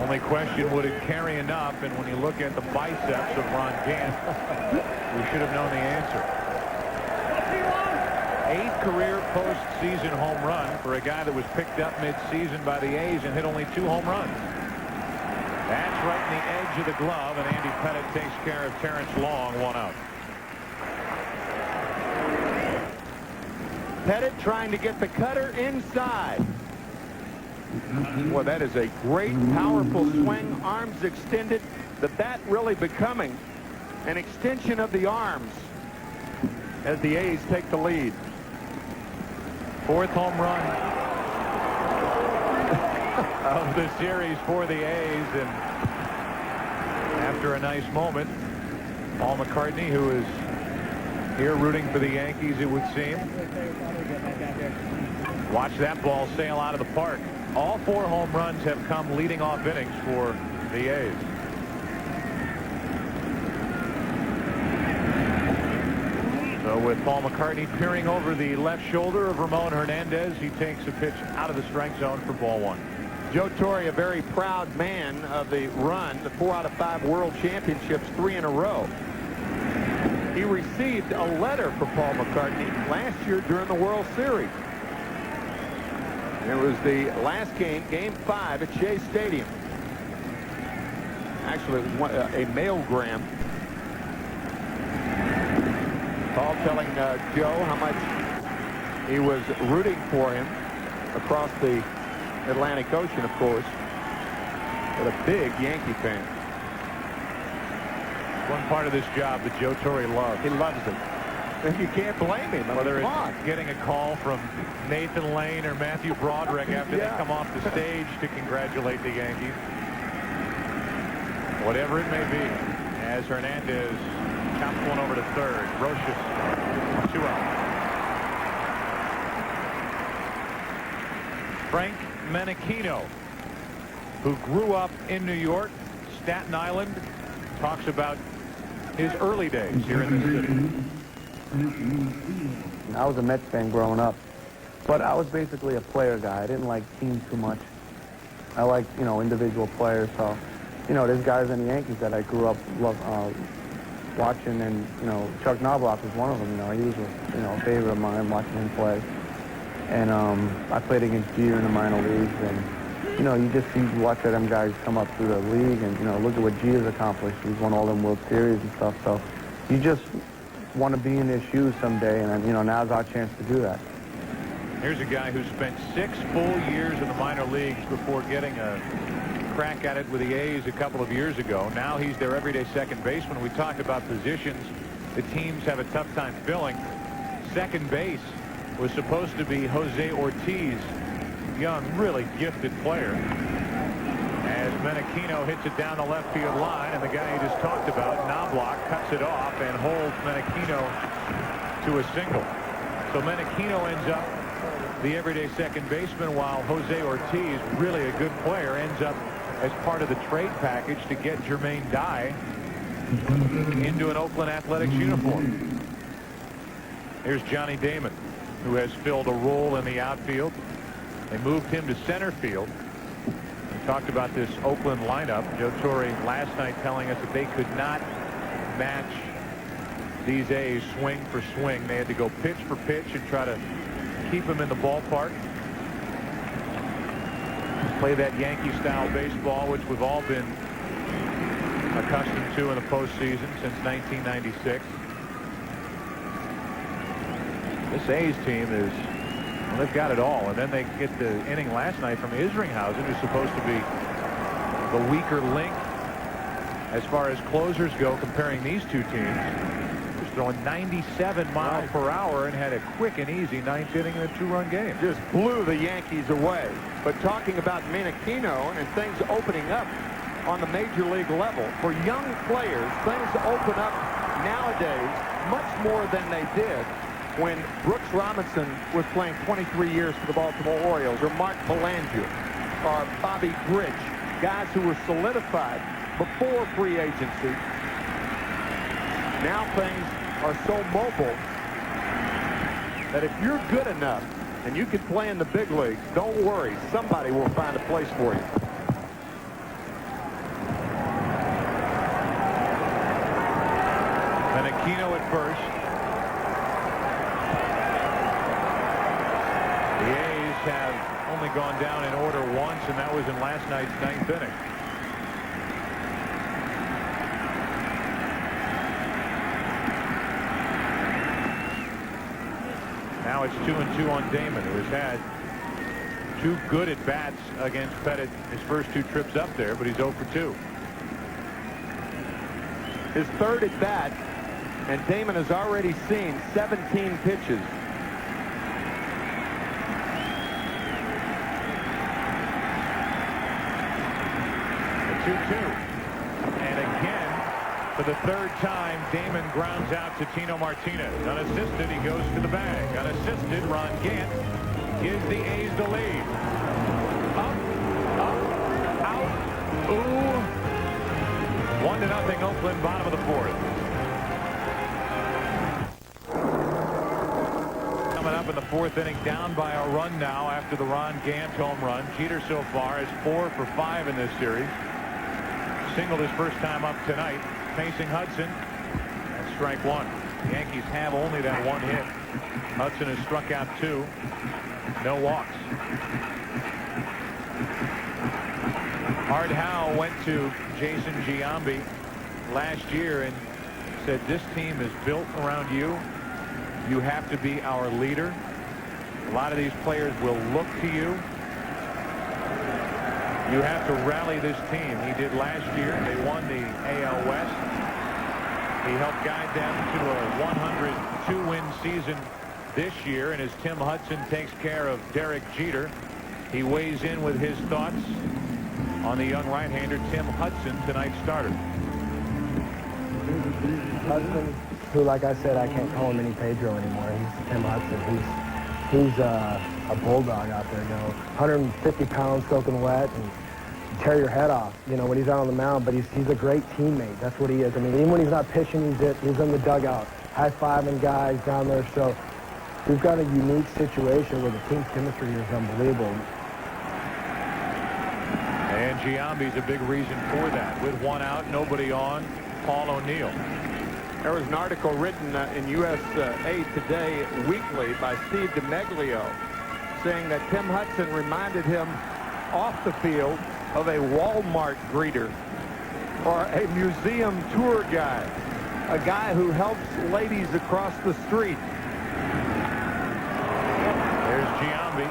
Only question, would it carry enough? And when you look at the biceps of Ron Gant, we should have known the answer. 8th career postseason home run for a guy that was picked up mid-season by the A's and hit only 2 home runs. That's right in the edge of the glove, and Andy Pettit takes care of Terrence Long, 1 out. Pettit trying to get the cutter inside. Boy, that is a great, powerful swing. Arms extended. The bat really becoming an extension of the arms as the A's take the lead. 4th home run of the series for the A's, and after a nice moment, Paul McCartney, who is here rooting for the Yankees, it would seem. Watch that ball sail out of the park. All 4 home runs have come leading off innings for the A's. So with Paul McCartney peering over the left shoulder of Ramon Hernandez, he takes a pitch out of the strike zone for ball 1. Joe Torre, a very proud man of the run, the 4 out of 5 world championships, 3 in a row. He received a letter from Paul McCartney last year during the World Series. It was the last game, Game 5 at Shea Stadium. Actually, it was a mailgram. Paul telling Joe how much he was rooting for him across the Atlantic Ocean, of course, but a big Yankee fan. One part of this job that Joe Torre loves. He loves it. And you can't blame him. Whether it's getting a call from Nathan Lane or Matthew Broderick after they come off the stage to congratulate the Yankees. whatever it may be, as Hernandez chops one over to third. Roches 2 out. Frank Menachino, who grew up in New York, Staten Island, talks about his early days here in the city. I was a Mets fan growing up, but I was basically a player guy. I didn't like teams too much. I liked, individual players. So, there's guys in the Yankees that I grew up watching, and, Chuck Knobloch was one of them. He was a favorite of mine, watching him play. And I played against Jeter in the minor leagues, and, you watch them guys come up through the league, and, look at what Jeter's accomplished. He's won all them World Series and stuff. So you just want to be in their shoes someday, and, now's our chance to do that. Here's a guy who spent 6 full years in the minor leagues before getting a crack at it with the A's a couple of years ago. Now he's their everyday second baseman. We talked about positions the teams have a tough time filling. Second base was supposed to be Jose Ortiz, young, really gifted player. As Menachino hits it down the left field line, and the guy you just talked about, Knobloch, cuts it off and holds Menachino to a single. So Menachino ends up the everyday second baseman, while Jose Ortiz, really a good player, ends up as part of the trade package to get Jermaine Dye into an Oakland Athletics uniform. Here's Johnny Damon, who has filled a role in the outfield. They moved him to center field. We talked about this Oakland lineup. Joe Torre last night telling us that they could not match these A's swing for swing. They had to go pitch for pitch and try to keep him in the ballpark. Play that Yankee-style baseball, which we've all been accustomed to in the postseason since 1996. This A's team is, well, they've got it all. And then they get the inning last night from Isringhausen, who's supposed to be the weaker link as far as closers go, comparing these two teams. Throwing 97 miles per hour and had a quick and easy 9th inning in a 2-run game. Just blew the Yankees away. But talking about Menachino and things opening up on the major league level, for young players, things open up nowadays much more than they did when Brooks Robinson was playing 23 years for the Baltimore Orioles, or Mark Belanger, or Bobby Grich, guys who were solidified before free agency. Now things are so mobile that if you're good enough and you can play in the big leagues, don't worry, somebody will find a place for you. Menachino at first. The A's have only gone down in order once, and that was in last night's 9th inning. Now it's 2-2 on Damon, who has had 2 good at-bats against Pettit his first 2 trips up there, but he's 0 for 2. His third at-bat, and Damon has already seen 17 pitches. The 2-2. And again, for the 3rd time, Damon grounds out to Tino Martinez. Unassisted, he goes to the bag. Unassisted, Ron Gant gives the A's the lead. Up, out. Ooh. 1-0 Oakland, bottom of the 4th. Coming up in the 4th inning, down by a run now after the Ron Gant home run. Jeter so far is 4 for 5 in this series. Singled his first time up tonight. Facing Hudson. That's strike 1. The Yankees have only that 1 hit. Hudson has struck out 2. No walks. Art Howe went to Jason Giambi last year and said, this team is built around you. You have to be our leader. A lot of these players will look to you. You have to rally this team. He did last year. They won the AL West. He helped guide them to a 102-win season this year. And as Tim Hudson takes care of Derek Jeter, he weighs in with his thoughts. on the young right-hander Tim Hudson, tonight's starter. Hudson, who, like I said, I can't call him any Pedro anymore. He's Tim Hudson. He's a bulldog out there, 150 pounds soaking wet and tear your head off, when he's out on the mound. But he's a great teammate. That's what he is. I mean, even when he's not pitching, he's in the dugout, high-fiving guys down there. So we've got a unique situation where the team chemistry is unbelievable. And Giambi's a big reason for that. With one out, nobody on, Paul O'Neill. There was an article written in USA Today Weekly by Steve DiMeglio saying that Tim Hudson reminded him off the field of a Walmart greeter or a museum tour guide, a guy who helps ladies across the street. There's Giambi.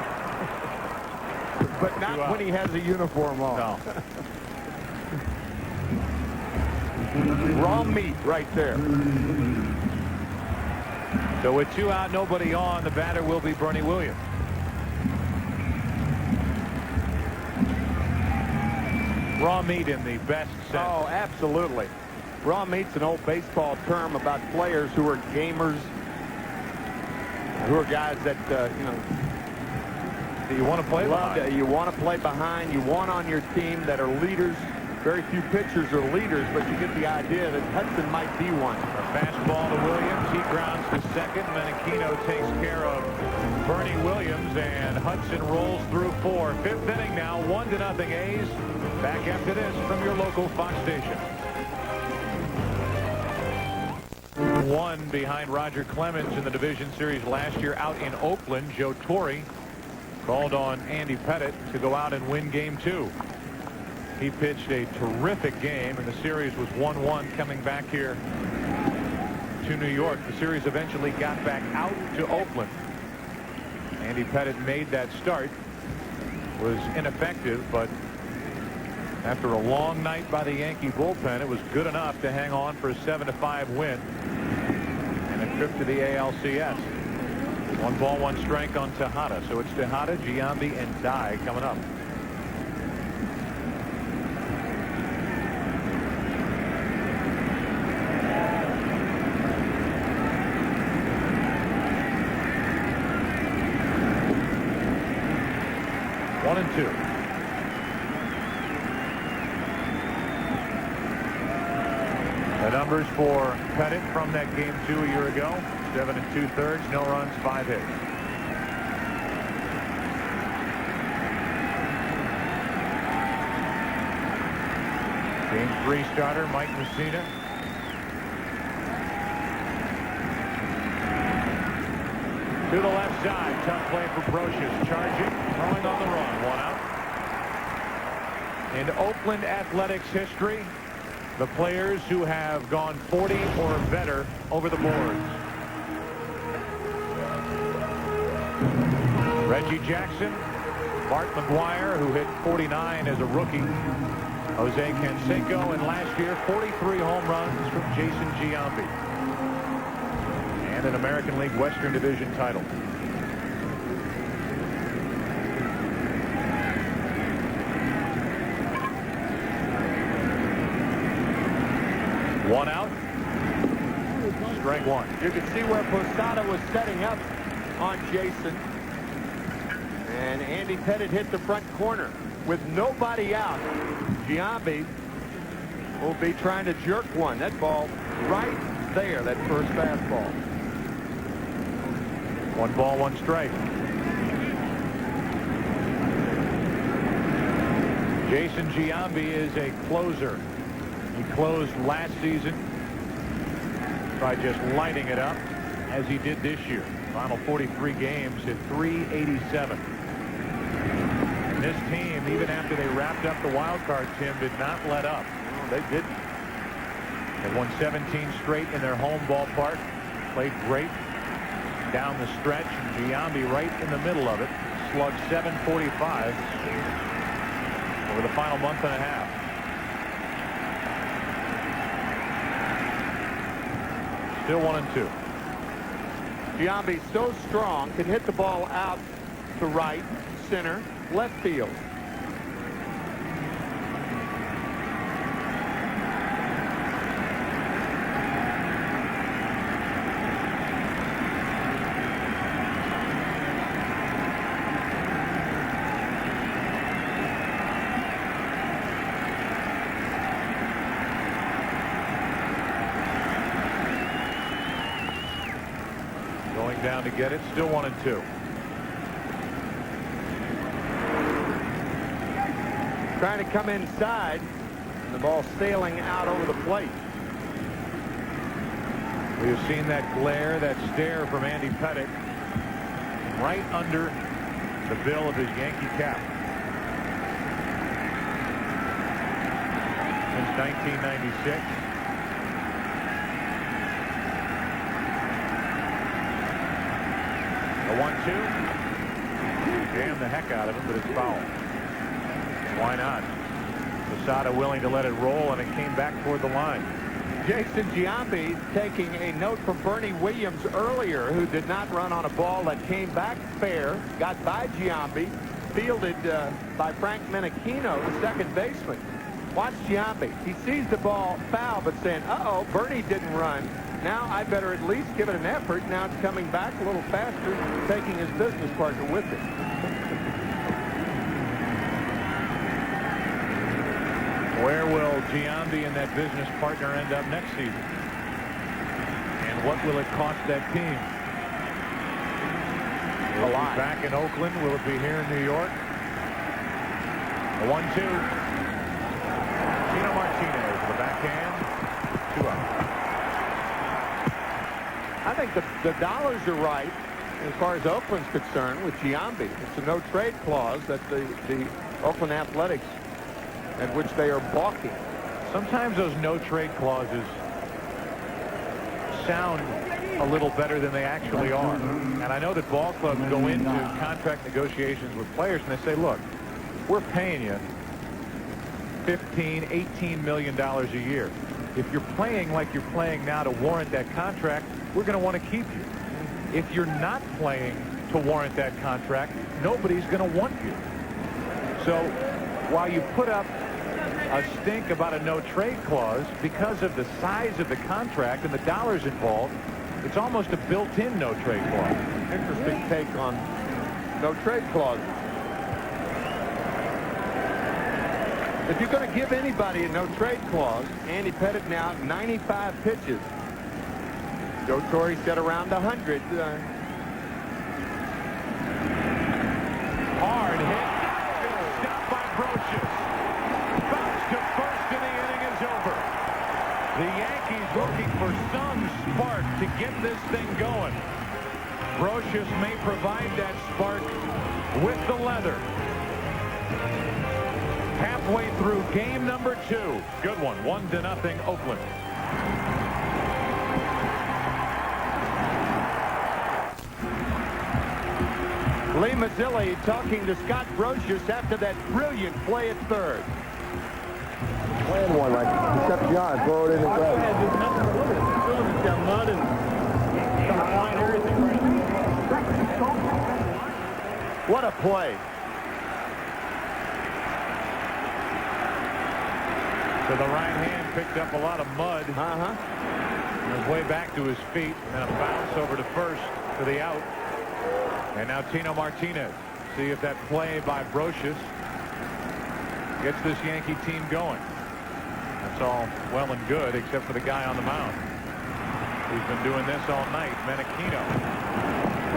But not when he has a uniform on. No. Raw meat right there. So with 2 out, nobody on, the batter will be Bernie Williams. Raw meat in the best sense. Oh, absolutely. Raw meat's an old baseball term about players who are gamers, who are guys that, you want to play behind. You want to play behind. You want on your team that are leaders. Very few pitchers are leaders, but you get the idea that Hudson might be one. A fastball to Williams. He grounds to second. Menachino takes care of Bernie Williams, and Hudson rolls through 4. 5th inning now, 1-0 A's. Back after this from your local Fox station. 1 behind Roger Clemens in the division series last year out in Oakland. Joe Torre called on Andy Pettit to go out and win game 2. He pitched a terrific game, and the series was 1-1 coming back here to New York. The series eventually got back out to Oakland. Andy Pettit made that start, was ineffective, but after a long night by the Yankee bullpen, it was good enough to hang on for a 7-5 win and a trip to the ALCS. 1 ball, 1 strike on Tejada. So it's Tejada, Giambi, and Dye coming up. One and 2. The numbers for Pettit from that game 2 a year ago: 7 2/3, no runs, 5 hits. Game 3 starter Mike Mussina. To the left side, tough play for Brocious, charging, throwing on the run, 1 out. In Oakland Athletics history, the players who have gone 40 or better over the boards: Reggie Jackson, Bart McGuire, who hit 49 as a rookie, Jose Canseco, and last year 43 home runs from Jason Giambi, and an American League Western Division title. One out. Strike 1. You can see where Posada was setting up on Jason. And Andy Pettit hit the front corner with nobody out. Giambi will be trying to jerk one. That ball right there, that first fastball. 1 ball, 1 strike. Jason Giambi is a closer. He closed last season by just lighting it up, as he did this year. Final 43 games, hit .387. And this team, even after they wrapped up the wild card, Tim, did not let up. No, they didn't. They won 17 straight in their home ballpark. Played great down the stretch, and Giambi right in the middle of it. Slugged .745 over the final month and a half. Still 1 and 2. Giambi's so strong, can hit the ball out to right, center, left field. going down to get it. Still 1-2. Trying to come inside, and the ball sailing out over the plate. We have seen that glare, that stare from Andy Pettitte right under the bill of his Yankee cap. Since 1996. A 1-2. Jammed the heck out of him, but it's foul. Why not? Posada willing to let it roll, and it came back toward the line. Jason Giambi taking a note from Bernie Williams earlier, who did not run on a ball that came back fair, got by Giambi, fielded by Frank Menachino, the second baseman. Watch Giambi. He sees the ball foul, but saying, uh-oh, Bernie didn't run. Now I better at least give it an effort. Now it's coming back a little faster, taking his business partner with it. Where will Giambi and that business partner end up next season? And what will it cost that team? Will it be back in Oakland? Will it be here in New York? A 1-2. Tino Martinez, the backhand. 2 out. I think the dollars are right as far as Oakland's concerned with Giambi. It's a no-trade clause that the Oakland Athletics, at which they are balking. Sometimes those no-trade clauses sound a little better than they actually are. And I know that ball clubs go into contract negotiations with players and they say, look, we're paying you $15, $18 million a year. If you're playing like you're playing now to warrant that contract, we're going to want to keep you. If you're not playing to warrant that contract, nobody's going to want you. So while you put up a stink about a no-trade clause, because of the size of the contract and the dollars involved, it's almost a built-in no-trade clause. Interesting take on no-trade clauses. If you're going to give anybody a no-trade clause, Andy Pettitte now 95 pitches. Joe Torre said around 100. Hard hit. Stopped by Brocious. Bounce to first and the inning is over. The Yankees looking for some spark to get this thing going. Brocious may provide that spark with the leather. Halfway through game number 2. Good one. 1-0 Oakland. Lee Mazzilli talking to Scott Brocious after that brilliant play at third. Playing one like Deception, throw it in his glove. What a play. So the right hand picked up a lot of mud. On his way back to his feet, and a bounce over to first for the out. And now Tino Martinez. See if that play by Brocious gets this Yankee team going. That's all well and good, except for the guy on the mound. He's been doing this all night. Menachino.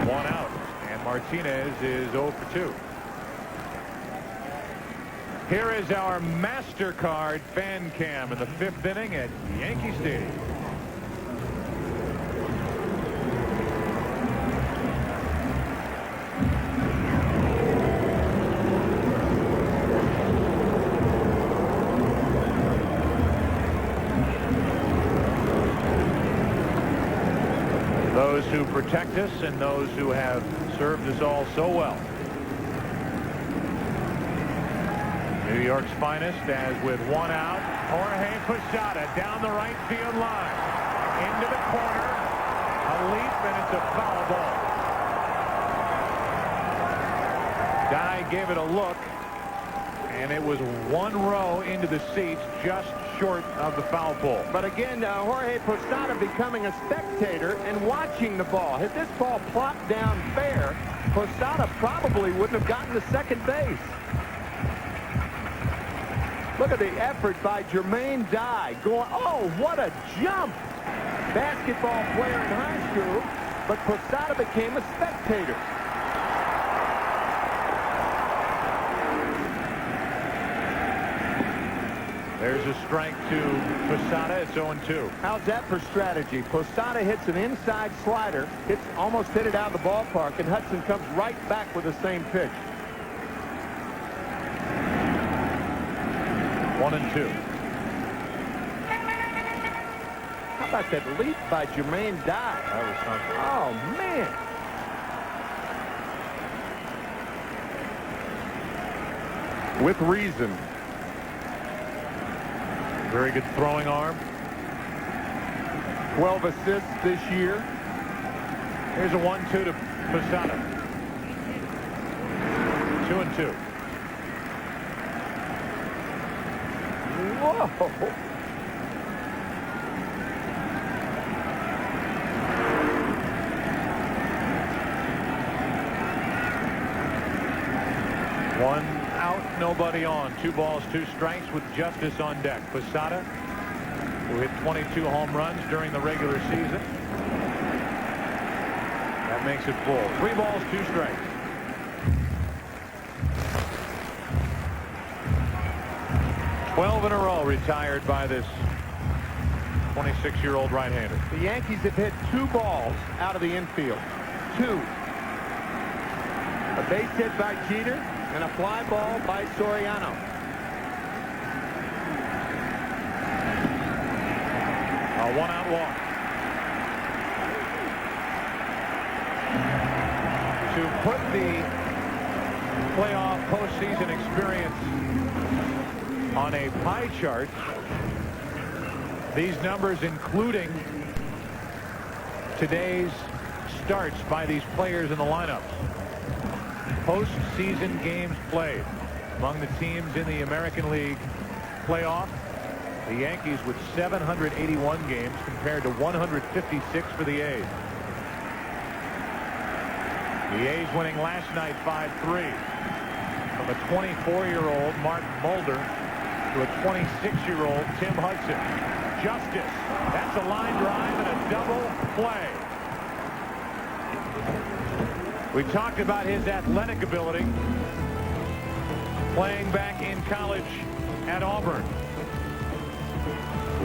1 out. And Martinez is 0 for 2. Here is our MasterCard fan cam in the 5th inning at Yankee Stadium. Those who protect us and those who have served us all so well. New York's finest, as with 1 out, Jorge Posada down the right field line. Into the corner. A leap, and it's a foul ball. Guy gave it a look, and it was 1 row into the seats, just short of the foul ball. But again, Jorge Posada becoming a spectator and watching the ball. Had this ball plopped down fair, Posada probably wouldn't have gotten to second base. Look at the effort by Jermaine Dye going, oh, what a jump. Basketball player in high school but Posada became a spectator. There's a strike to Posada. It's 0-2. How's that for strategy? Posada hits an inside slider, almost hit it out of the ballpark, and Hudson comes right back with the same pitch. 1-2. How about that leap by Jermaine Dye? That was something. Oh, man. With reason. Very good throwing arm. 12 assists this year. Here's a 1-2 to Posada. 2-2. Whoa. One out, nobody on. 2 balls, 2 strikes with Justice on deck. Posada, who hit 22 home runs during the regular season. That makes it full. 3 balls, 2 strikes. In a row retired by this 26-year-old right-hander. The Yankees have hit 2 balls out of the infield. 2. A base hit by Jeter and a fly ball by Soriano. A 1-out walk. To put the playoff postseason experience on a pie chart, these numbers including today's starts by these players in the lineups. Postseason games played among the teams in the American League playoff. The Yankees with 781 games compared to 156 for the A's. The A's winning last night 5-3 from a 24-year-old Mark Mulder to a 26-year-old Tim Hudson. Justice. That's a line drive and a double play. We talked about his athletic ability playing back in college at Auburn.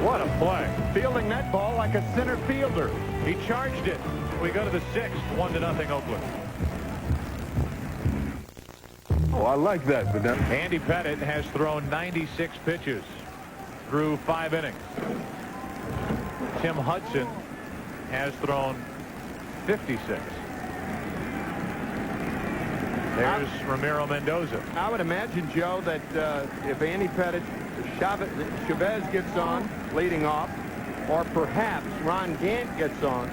What a play. Fielding that ball like a center fielder. He charged it. We go to the 6th, 1-0 Oakland. Oh, I like that, but then Andy Pettitte has thrown 96 pitches through 5 innings. Tim Hudson has thrown 56. There's Ramiro Mendoza. I would imagine, Joe, that if Andy Pettitte, Chavez gets on leading off, or perhaps Ron Gant gets on,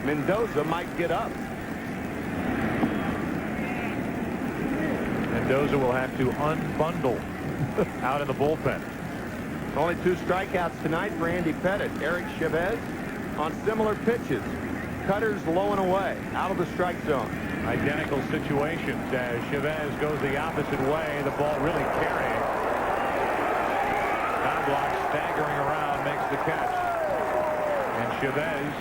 Mendoza might get up. Mendoza will have to unbundle out in the bullpen. Only 2 strikeouts tonight for Andy Pettitte. Eric Chavez on similar pitches. Cutters low and away, out of the strike zone. Identical situations as Chavez goes the opposite way. The ball really carrying. Knobloch staggering around makes the catch. And Chavez,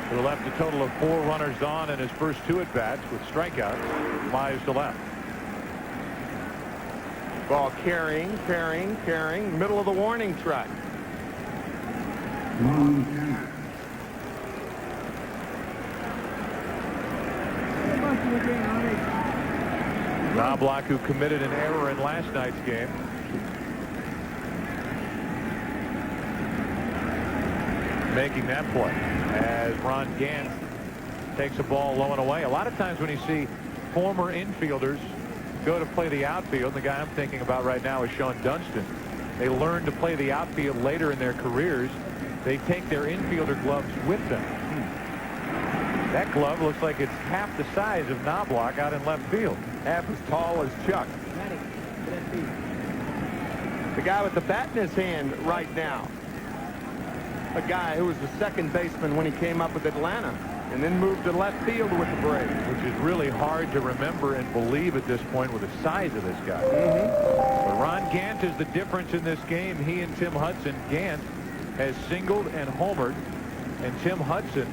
who left a total of 4 runners on in his first 2 at-bats with strikeouts, flies to left. Ball carrying, middle of the warning track. Knobloch, who committed an error in last night's game. Making that play as Ron Gant takes a ball low and away. A lot of times when you see former infielders go to play the outfield, the guy I'm thinking about right now is Sean Dunston. They learn to play the outfield later in their careers. They take their infielder gloves with them. That glove looks like it's half the size of Knobloch out in left field. Half as tall as Chuck. The guy with the bat in his hand right now. A guy who was the second baseman when he came up with Atlanta and then moved to left field with the Braves. Which is really hard to remember and believe at this point with the size of this guy. But Ron Gant is the difference in this game. He and Tim Hudson. Gant has singled and homered, and Tim Hudson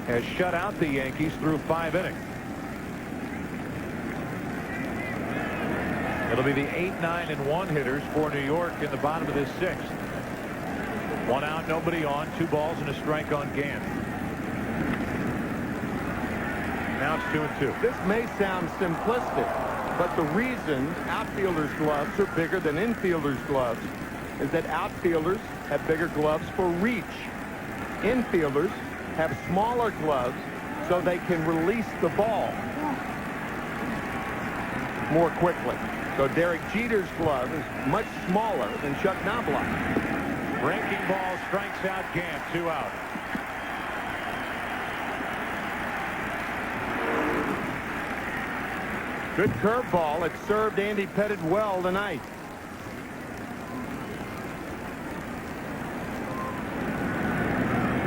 has shut out the Yankees through 5 innings. It'll be the 8, 9, and 1 hitters for New York in the bottom of this 6th. 1 out, nobody on, 2 balls and a strike on Gant. Now it's 2 and 2. This may sound simplistic, but the reason outfielders' gloves are bigger than infielders' gloves is that outfielders have bigger gloves for reach. Infielders have smaller gloves so they can release the ball more quickly. So Derek Jeter's glove is much smaller than Chuck Knobloch's. Breaking ball strikes out Gant, 2 out. Good curveball. It served Andy Pettitte well tonight.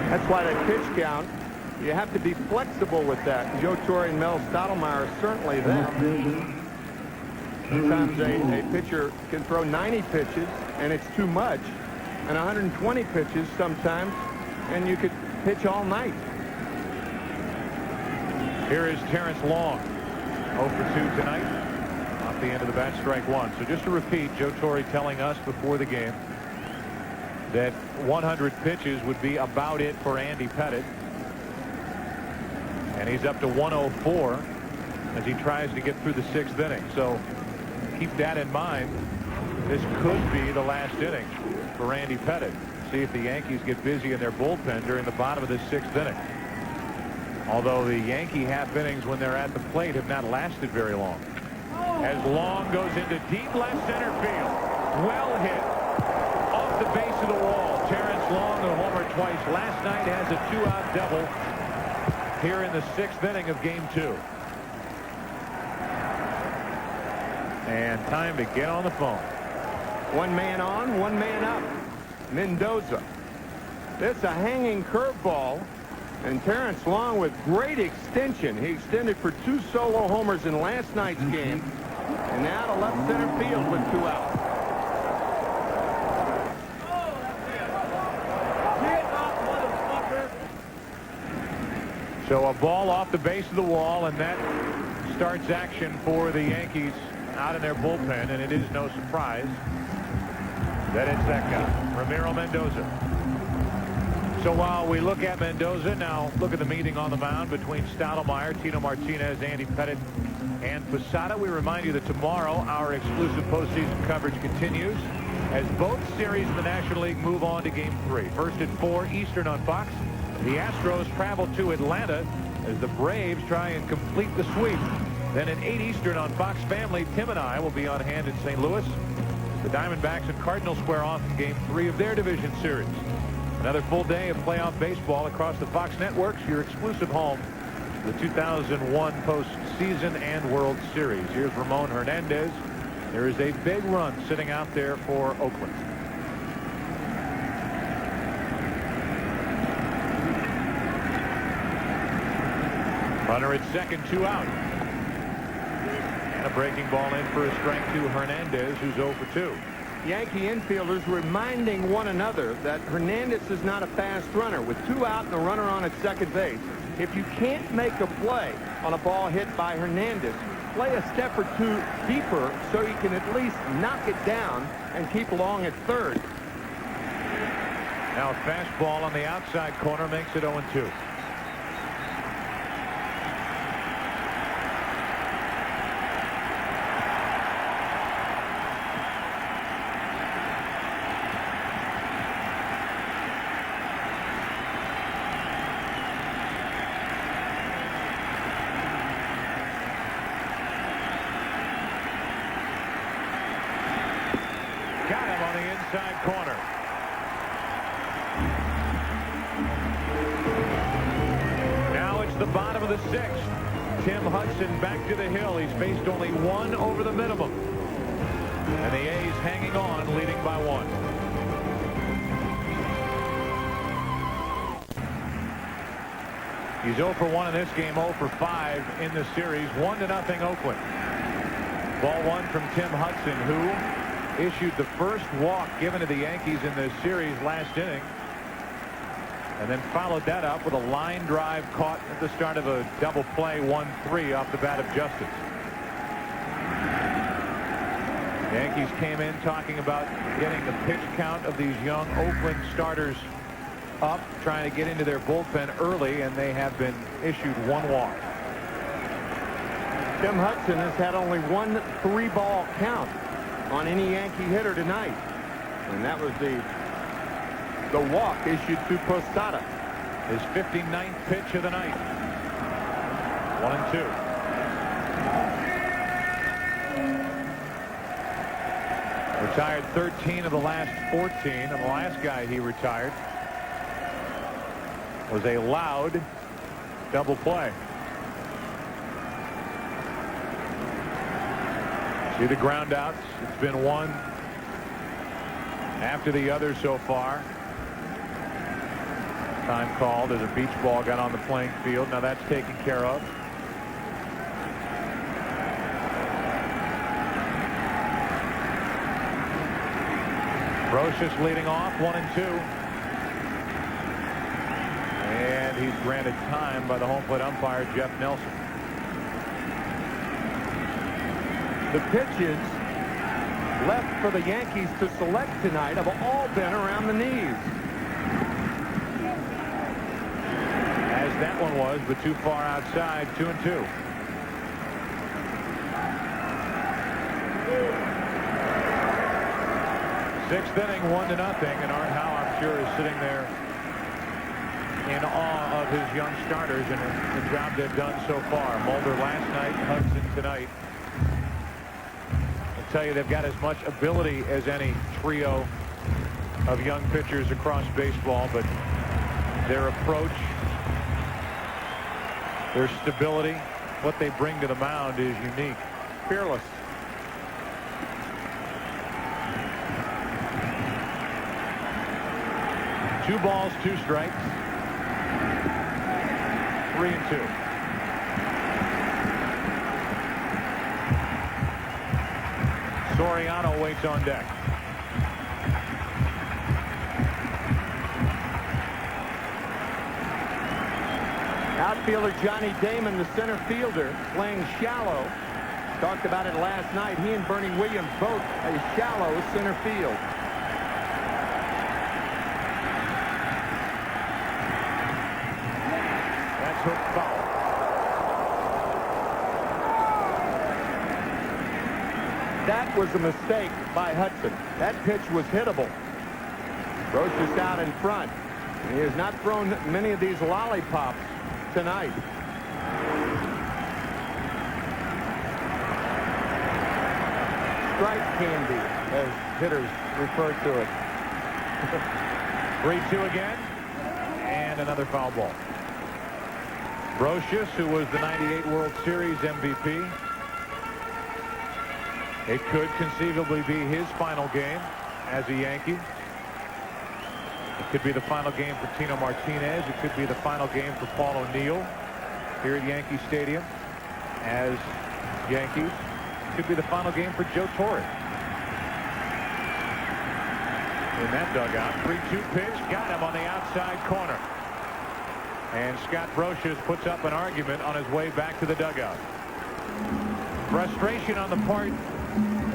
That's why that pitch count, you have to be flexible with that. Joe Torre and Mel Stottlemyre are certainly that. Sometimes a pitcher can throw 90 pitches and it's too much, and 120 pitches sometimes, and you could pitch all night. Here is Terrence Long, 0 for 2 tonight, off the end of the bat, strike 1. So just to repeat, Joe Torre telling us before the game that 100 pitches would be about it for Andy Pettitte, and he's up to 104 as he tries to get through the 6th inning. So keep that in mind. This could be the last inning for Randy Pettitte. See if the Yankees get busy in their bullpen during the bottom of this 6th inning. Although the Yankee half innings when they're at the plate have not lasted very long. As Long goes into deep left center field. Well hit off the base of the wall. Terrence Long, a homer twice last night, has a 2-out double here in the 6th inning of game 2. And time to get on the phone. 1 man on, 1 man up. Mendoza. It's a hanging curveball, and Terrence Long with great extension. He extended for 2 solo homers in last night's game, and now to left center field with 2 outs. So a ball off the base of the wall, and that starts action for the Yankees out in their bullpen, and it is no surprise that it's that guy, Ramiro Mendoza. So while we look at Mendoza, now look at the meeting on the mound between Stottlemyre, Tino Martinez, Andy Pettitte, and Posada. We remind you that tomorrow our exclusive postseason coverage continues as both series in the National League move on to Game 3. First at 4 Eastern on Fox. The Astros travel to Atlanta as the Braves try and complete the sweep. Then at 8 Eastern on Fox Family, Tim and I will be on hand in St. Louis. The Diamondbacks and Cardinals square off in Game 3 of their division series. Another full day of playoff baseball across the Fox networks, your exclusive home, the 2001 postseason and World Series. Here's Ramon Hernandez. There is a big run sitting out there for Oakland. Runner at second, 2 out. And a breaking ball in for a strike to Hernandez, who's 0 for 2. Yankee infielders reminding one another that Hernandez is not a fast runner. With 2 out and a runner on at second base, if you can't make a play on a ball hit by Hernandez, play a step or 2 deeper so you can at least knock it down and keep Long at third. Now a fastball on the outside corner makes it 0-2. Inside corner. Now it's the bottom of the 6th. Tim Hudson back to the hill. He's faced only 1 over the minimum. And the A's hanging on, leading by 1. He's 0 for 1 in this game, 0 for 5 in the series. 1-0 Oakland. Ball 1 from Tim Hudson, who issued the first walk given to the Yankees in the series last inning. and then followed that up with a line drive caught at the start of a double play, 1-3 off the bat of Justice. Yankees came in talking about getting the pitch count of these young Oakland starters up, trying to get into their bullpen early, and they have been issued one walk. Tim Hudson has had only one 3-ball count on any Yankee hitter tonight, and that was the walk issued to Posada. His 59th pitch of the night. 1-2. Retired 13 of the last 14, and the last guy he retired was a loud double play. See the ground outs. It's been one after the other so far. Time called as a beach ball got on the playing field. Now that's taken care of. Brocious leading off, 1-2. And he's granted time by the home plate umpire, Jeff Nelson. The pitches left for the Yankees to select tonight have all been around the knees. As that one was, but too far outside, 2-2. Sixth inning, 1-0, and Art Howe, I'm sure, is sitting there in awe of his young starters and the job they've done so far. Mulder last night, Hudson tonight. I'll tell you, they've got as much ability as any trio of young pitchers across baseball, but their approach, their stability, what they bring to the mound is unique. Fearless. Two balls, two strikes. 3-2. Soriano waits on deck. Outfielder Johnny Damon, the center fielder, playing shallow. Talked about it last night. He and Bernie Williams both a shallow center field. That's hook foul. That was a mistake by Hudson. That pitch was hittable. Brocious out in front. He has not thrown many of these lollipops tonight. Strike candy, as hitters refer to it. 3-2 again, and another foul ball. Brocious, who was the '98 World Series MVP. It could conceivably be his final game as a Yankee. It could be the final game for Tino Martinez. It could be the final game for Paul O'Neill here at Yankee Stadium as Yankees. It could be the final game for Joe Torre. In that dugout, 3-2 pitch, got him on the outside corner. And Scott Brocious puts up an argument on his way back to the dugout. Frustration on the part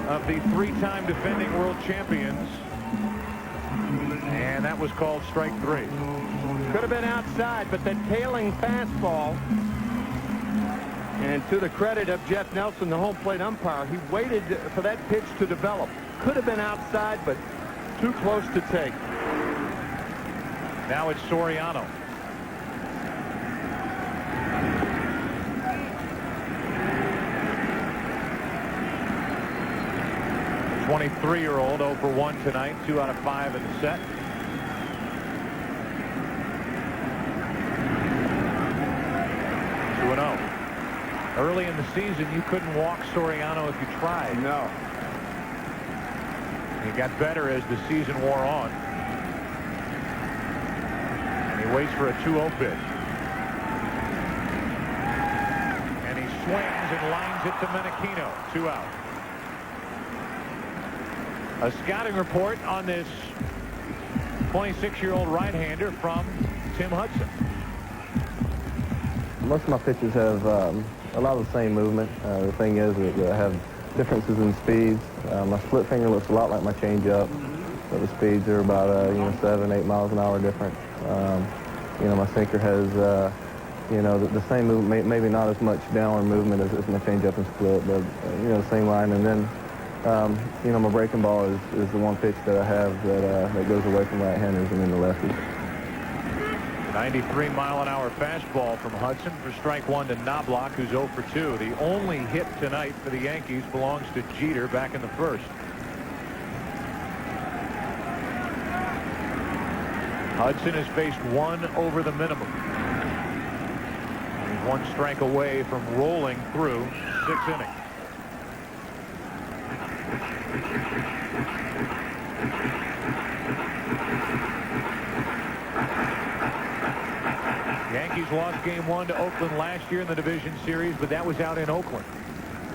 of the three-time defending world champions. And that was called strike 3. Could have been outside, but that tailing fastball. And to the credit of Jeff Nelson, the home plate umpire, he waited for that pitch to develop. Could have been outside, but too close to take. Now it's Soriano. The 23-year-old 0 for 1 tonight, 2 out of 5 in the set. Early in the season, you couldn't walk Soriano if you tried. No. He got better as the season wore on. And he waits for a 2-0 pitch. And he swings and lines it to Menachino. 2 out. A scouting report on this 26-year-old right-hander from Tim Hudson. Most of my pitches have a lot of the same movement. The thing is that I have differences in speeds. My split finger looks a lot like my changeup, but the speeds are about 7-8 miles an hour different. My sinker has the same movement, maybe not as much downward movement as my changeup and split, but the same line. And then my breaking ball is the one pitch that I have that goes away from right-handers and into lefties. 93-mile-an-hour fastball from Hudson for strike one to Knobloch, who's 0 for 2. The only hit tonight for the Yankees belongs to Jeter back in the first. Hudson has faced one over the minimum. He's 1 strike away from rolling through 6 innings. Yankees lost game 1 to Oakland last year in the division series, but that was out in Oakland.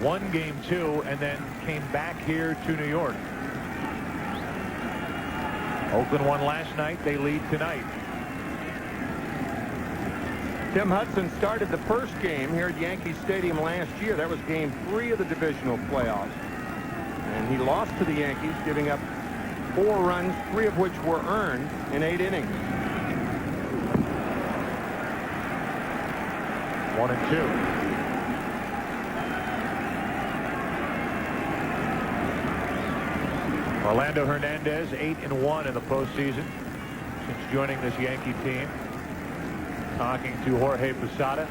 Won game 2 and then came back here to New York. Oakland won last night. They lead tonight. Tim Hudson started the first game here at Yankee Stadium last year. That was game 3 of the divisional playoffs. And he lost to the Yankees, giving up 4 runs, 3 of which were earned in 8 innings. 1 and 2. Orlando Hernandez 8-1 in the postseason since joining this Yankee team. Talking to Jorge Posada.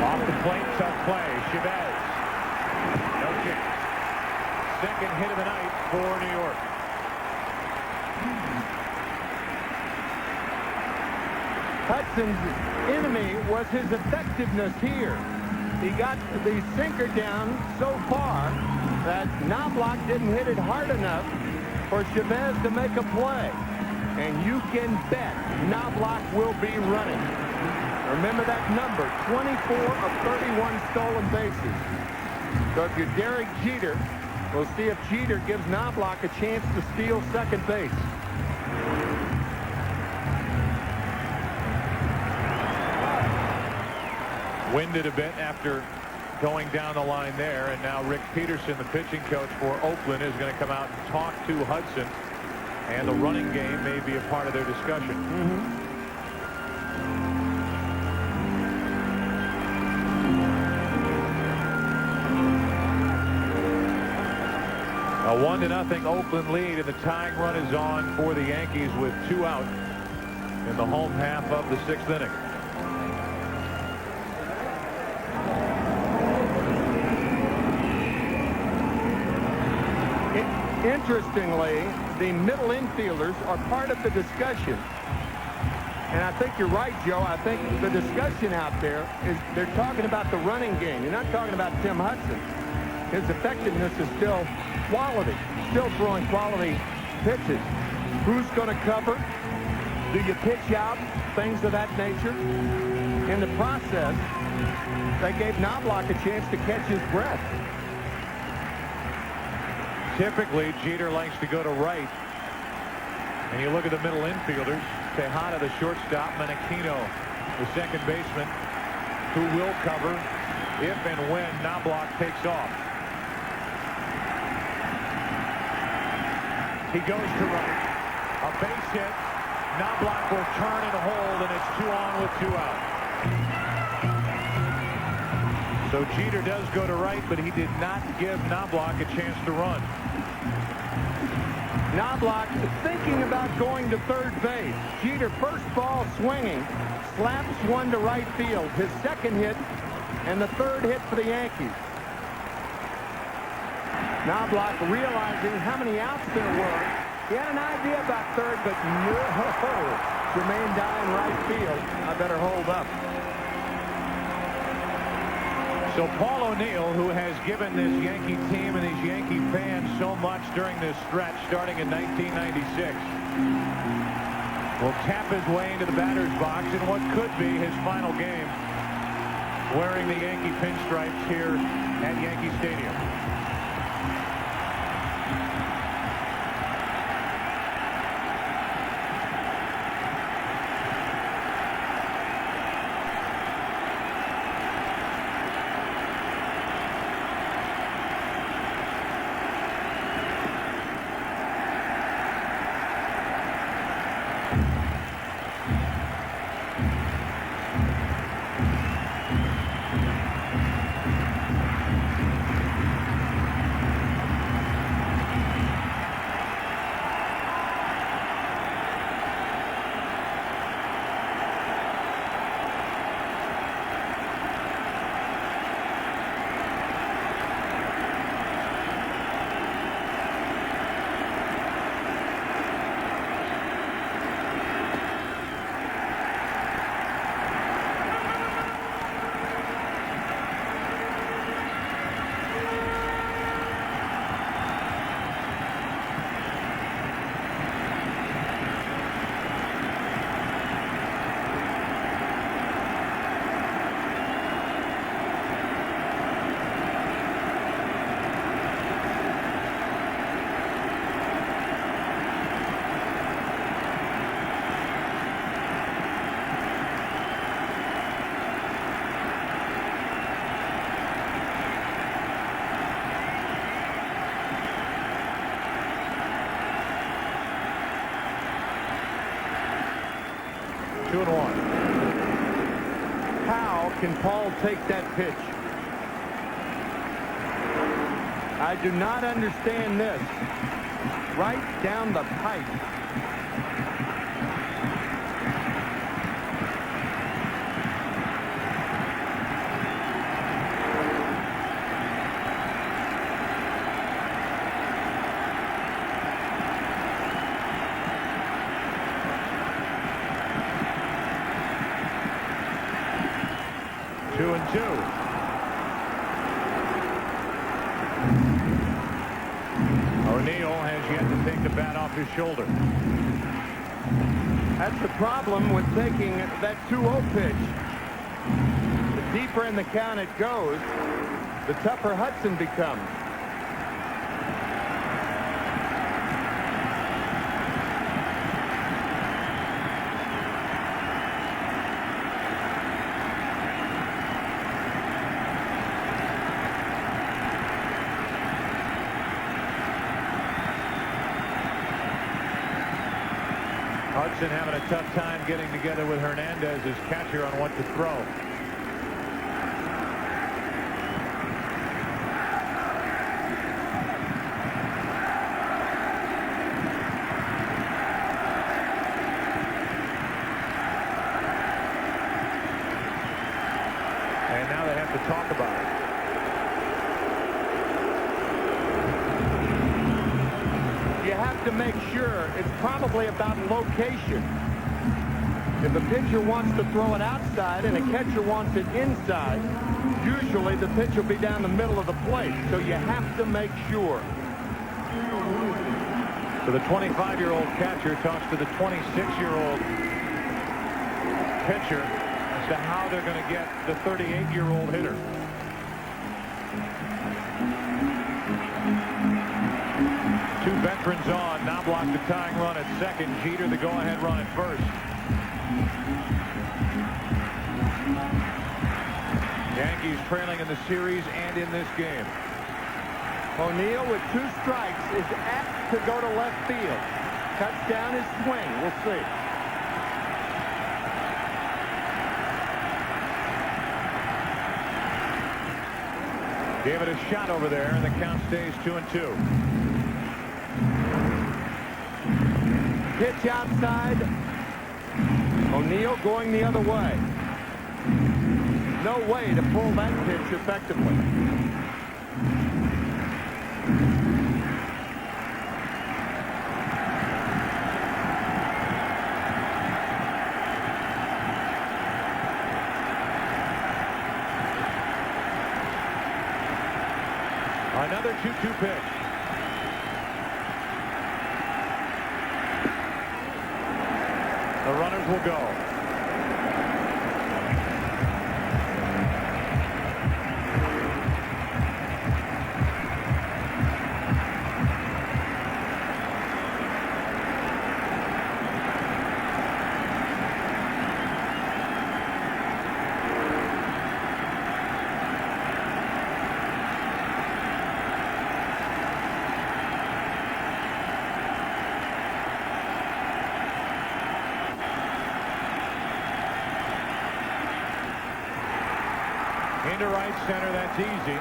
Off the plate, tough play. Chavez. No kick. Second hit of the night for New York. Hudson's enemy was his effectiveness here. He got the sinker down so far that Knobloch didn't hit it hard enough for Chavez to make a play. And you can bet Knobloch will be running. Remember that number, 24 of 31 stolen bases. So if you're Derek Jeter, we'll see if Jeter gives Knobloch a chance to steal second base. Winded a bit after going down the line there, and now Rick Peterson, the pitching coach for Oakland, is going to come out and talk to Hudson, and the running game may be a part of their discussion. A 1-0 Oakland lead, and the tying run is on for the Yankees with 2 out in the home half of the 6th inning. Interestingly, the middle infielders are part of the discussion. And I think you're right, Joe. I think the discussion out there is they're talking about the running game. You're not talking about Tim Hudson. His effectiveness is still quality, still throwing quality pitches. Who's going to cover? Do you pitch out? Things of that nature. In the process, they gave Knobloch a chance to catch his breath. Typically, Jeter likes to go to right. And you look at the middle infielders, Tejada, the shortstop, Menechino, the second baseman, who will cover if and when Knobloch takes off. He goes to right. A base hit. Knobloch will turn and hold, and it's 2 on with 2 out. So Jeter does go to right, but he did not give Knobloch a chance to run. Knobloch thinking about going to third base. Jeter, first ball swinging, slaps one to right field. His second hit and the third hit for the Yankees. Knobloch realizing how many outs there were. He had an idea about third, but no. Jermaine Dye in right field. I better hold up. So Paul O'Neill, who has given this Yankee team and these Yankee fans so much during this stretch, starting in 1996, will tap his way into the batter's box in what could be his final game, wearing the Yankee pinstripes here at Yankee Stadium. 2-1. How can Paul take that pitch? I do not understand this. Right down the pipe. Two and two. O'Neill has yet to take the bat off his shoulder. That's the problem with taking that 2-0 pitch. The deeper in the count it goes, the tougher Hudson becomes. Hudson having a tough time getting together with Hernandez as catcher on what to throw. And now they have to talk about it. You have to make sure it's probably about location. If a pitcher wants to throw it outside and a catcher wants it inside, usually the pitch will be down the middle of the plate. So you have to make sure. So the 25-year-old catcher talks to the 26-year-old pitcher as to how they're going to get the 38-year-old hitter. Two veterans on. Knobloch the tying run at second. Jeter the go-ahead run at first. Yankees trailing in the series and in this game. O'Neill with 2 strikes is apt to go to left field. Cuts down his swing. We'll see. Gave it a shot over there, and the count stays 2-2. Pitch outside. O'Neill going the other way. No way to pull that pitch effectively. Another 2-2 pitch. The runners will go. Into right center, that's easy.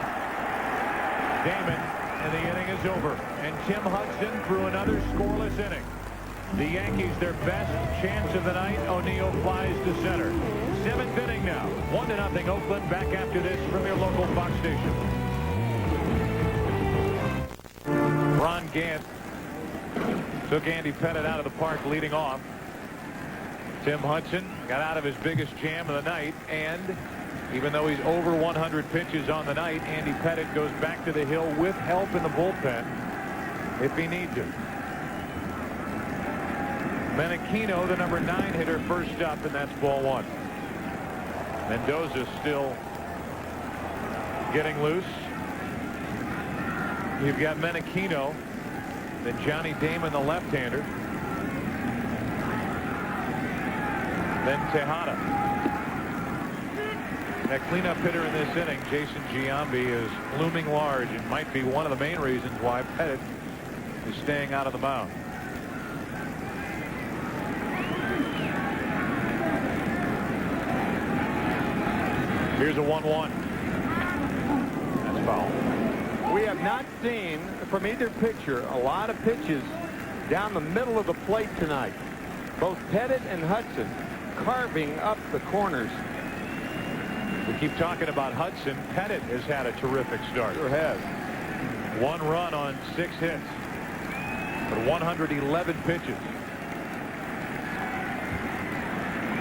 Damon, and the inning is over. And Tim Hudson threw another scoreless inning. The Yankees, their best chance of the night. O'Neill flies to center. 7th inning now. 1-0 Oakland. Back after this from your local Fox station. Ron Gant took Andy Pettit out of the park leading off. Tim Hudson got out of his biggest jam of the night, and even though he's over 100 pitches on the night, Andy Pettit goes back to the hill with help in the bullpen if he needs it. Menachino, the number 9 hitter, first up, and that's ball 1. Mendoza still getting loose. You've got Menachino, then Johnny Damon, the left-hander, then Tejada. That cleanup hitter in this inning, Jason Giambi, is looming large and might be one of the main reasons why Pettit is staying out of the mound. Here's a 1-1. That's foul. We have not seen from either pitcher a lot of pitches down the middle of the plate tonight. Both Pettit and Hudson carving up the corners. We keep talking about Hudson. Pettit has had a terrific start. Sure has. 1 run on 6 hits. But 111 pitches.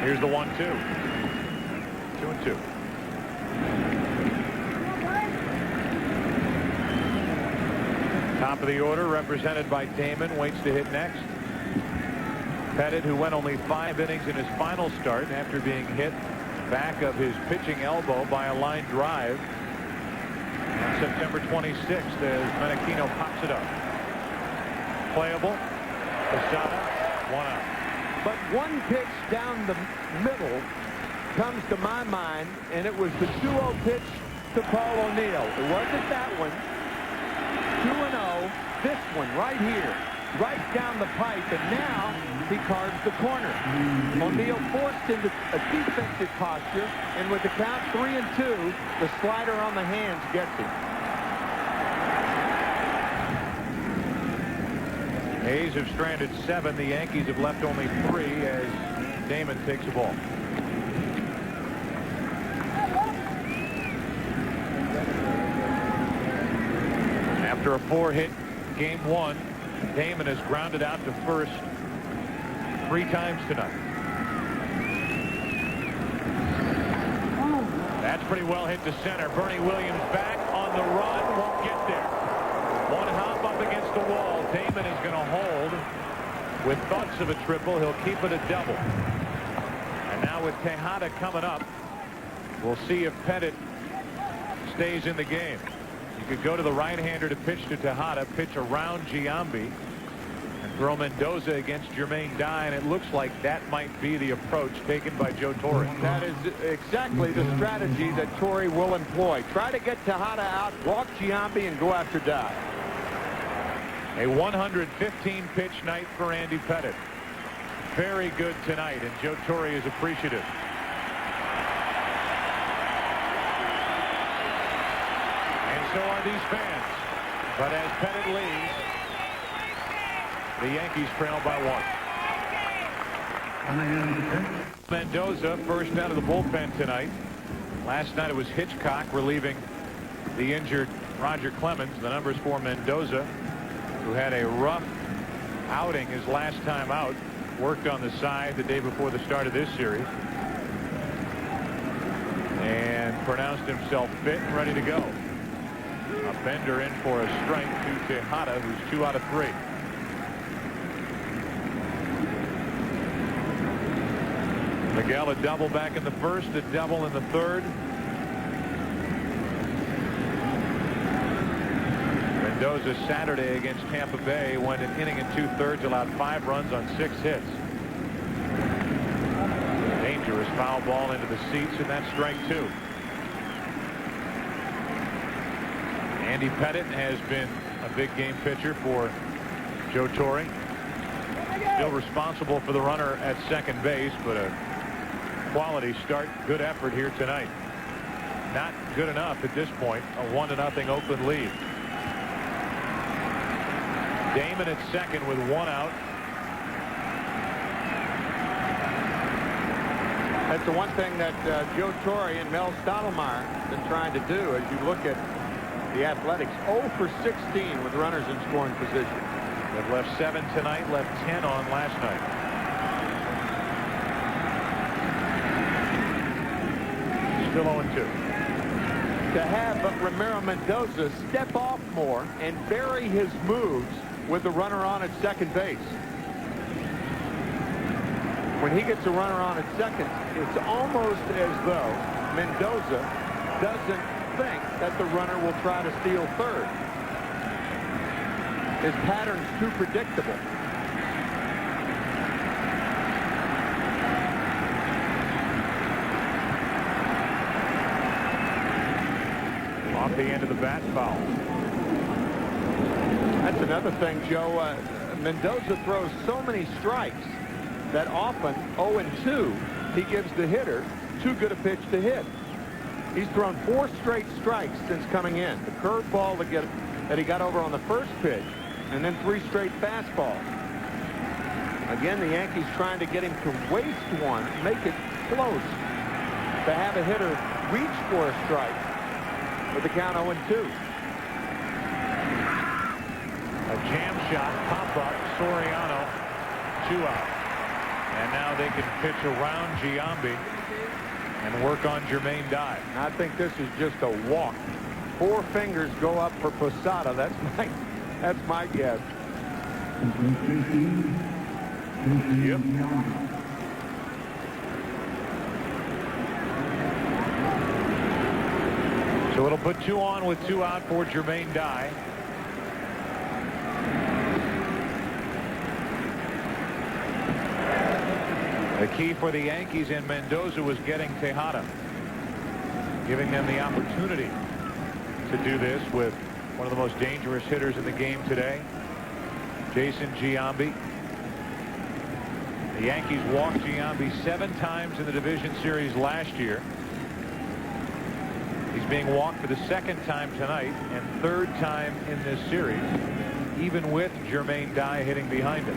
Here's the 1-2. 2-2. Top of the order represented by Damon, waits to hit next. Pettit, who went only 5 innings in his final start after being hit back of his pitching elbow by a line drive on September 26th as Menachino pops it up. Playable. Posada, 1 out. But one pitch down the middle comes to my mind, and it was the 2-0 pitch to Paul O'Neill. It wasn't that one. 2-0. This one right here, right down the pipe, and now he carves the corner. O'Neill forced into a defensive posture, and with the count 3-2, the slider on the hands gets him. A's have stranded 7. The Yankees have left only 3 as Damon takes the ball. After a 4-hit game 1, Damon has grounded out to first 3 times tonight. That's pretty well hit to center. Bernie Williams back on the run, won't get there. One hop up against the wall. Damon is going to hold with thoughts of a triple. He'll keep it a double. And now with Tejada coming up, we'll see if Pettit stays in the game. You could go to the right-hander to pitch to Tejada, pitch around Giambi, and throw Mendoza against Jermaine Dye, and it looks like that might be the approach taken by Joe Torre. That is exactly the strategy that Torre will employ. Try to get Tejada out, walk Giambi, and go after Dye. A 115-pitch night for Andy Pettit. Very good tonight, and Joe Torre is appreciative. And so are these fans. But as Pettit leaves, the Yankees trail by 1. Mendoza first out of the bullpen tonight. Last night it was Hitchcock relieving the injured Roger Clemens. The numbers for Mendoza, who had a rough outing his last time out, worked on the side the day before the start of this series, and pronounced himself fit and ready to go. A bender in for a strike to Tejada, who's 2 out of 3. Miguel a double back in the first, a double in the third. Mendoza Saturday against Tampa Bay went an inning and 2/3, allowed 5 runs on 6 hits. Dangerous foul ball into the seats, and that's strike 2. Andy Pettit has been a big game pitcher for Joe Torre. Still responsible for the runner at second base, but a quality start, good effort here tonight. Not good enough at this point. A 1-0 Oakland lead. Damon at second with 1 out. That's the one thing that Joe Torre and Mel Stottlemyre have been trying to do as you look at the Athletics. 0 for 16 with runners in scoring position. They've left 7 tonight, left 10 on last night. Still 0-2. To have Ramiro Mendoza step off more and vary his moves with the runner on at second base. When he gets a runner on at second, it's almost as though Mendoza doesn't think that the runner will try to steal third. His pattern's too predictable. Off the end of the bat, foul. That's another thing, Joe. Mendoza throws so many strikes that often 0-2 he gives the hitter too good a pitch to hit. He's thrown 4 straight strikes since coming in. The curveball that he got over on the first pitch, and then 3 straight fastballs. Again, the Yankees trying to get him to waste one, make it close, to have a hitter reach for a strike with the count 0-2. A jam shot, pop-up, Soriano, 2 out. And now they can pitch around Giambi and work on Jermaine Dye. I think this is just a walk. 4 fingers go up for Posada. That's my guess. Yep. So it'll put 2 on with 2 out for Jermaine Dye. The key for the Yankees in Mendoza was getting Tejada, giving them the opportunity to do this with one of the most dangerous hitters in the game today, Jason Giambi. The Yankees walked Giambi 7 times in the division series last year. He's being walked for the 2nd time tonight and 3rd time in this series, even with Jermaine Dye hitting behind him.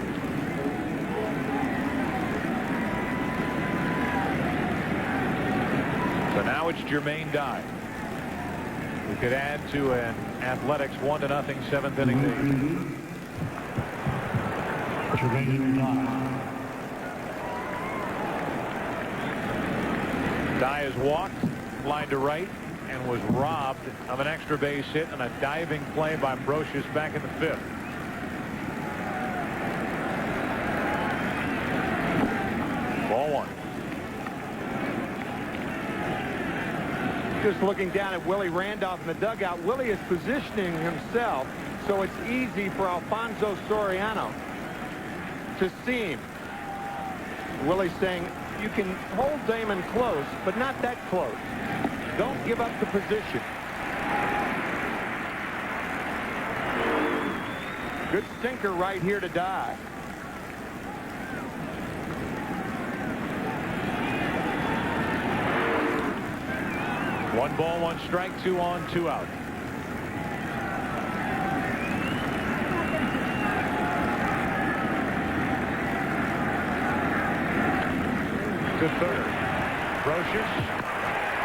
So now it's Jermaine Dye, who could add to an Athletics 1-0 7th inning lead. Jermaine Dye. Dye is walked, line to right, and was robbed of an extra base hit and a diving play by Brocious back in the 5th. Ball 1. Just looking down at Willie Randolph in the dugout. Willie is positioning himself so it's easy for Alfonso Soriano to see him. Willie's saying, you can hold Damon close, but not that close. Don't give up the position. Good sinker right here to Dye. One ball, 1 strike, 2 on, 2 out. To 3rd. Brocious.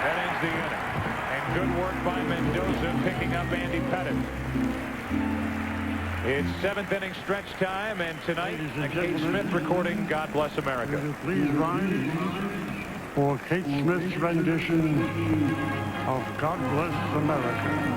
That ends the inning. And good work by Mendoza picking up Andy Pettit. It's 7th inning stretch time, and tonight Kate Smith recording God Bless America. Please rise for Kate Smith's rendition of God Bless America.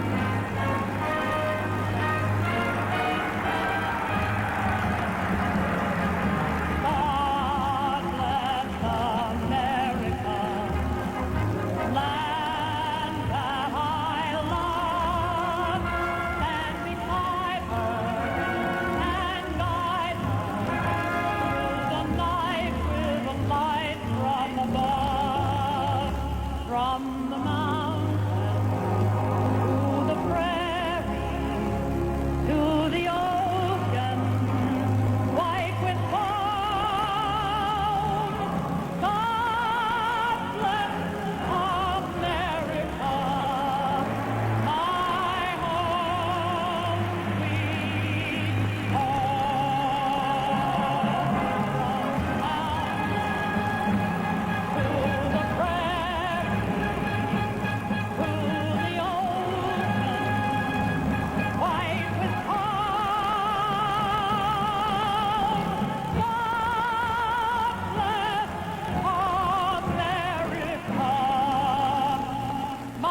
From the mountain to the prairie to the ocean, white with foam. God bless America, my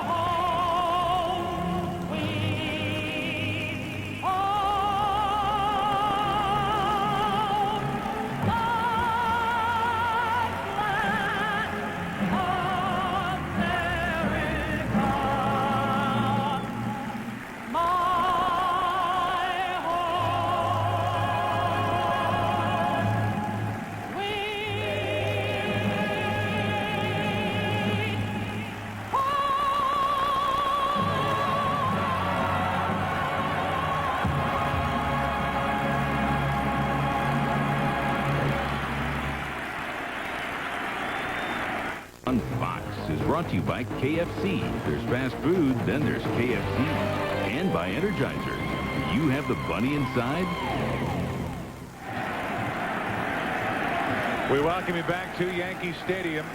home sweet On Fox is brought to you by KFC. There's fast food, then there's KFC. And by Energizer. You have the bunny inside? We welcome you back to Yankee Stadium.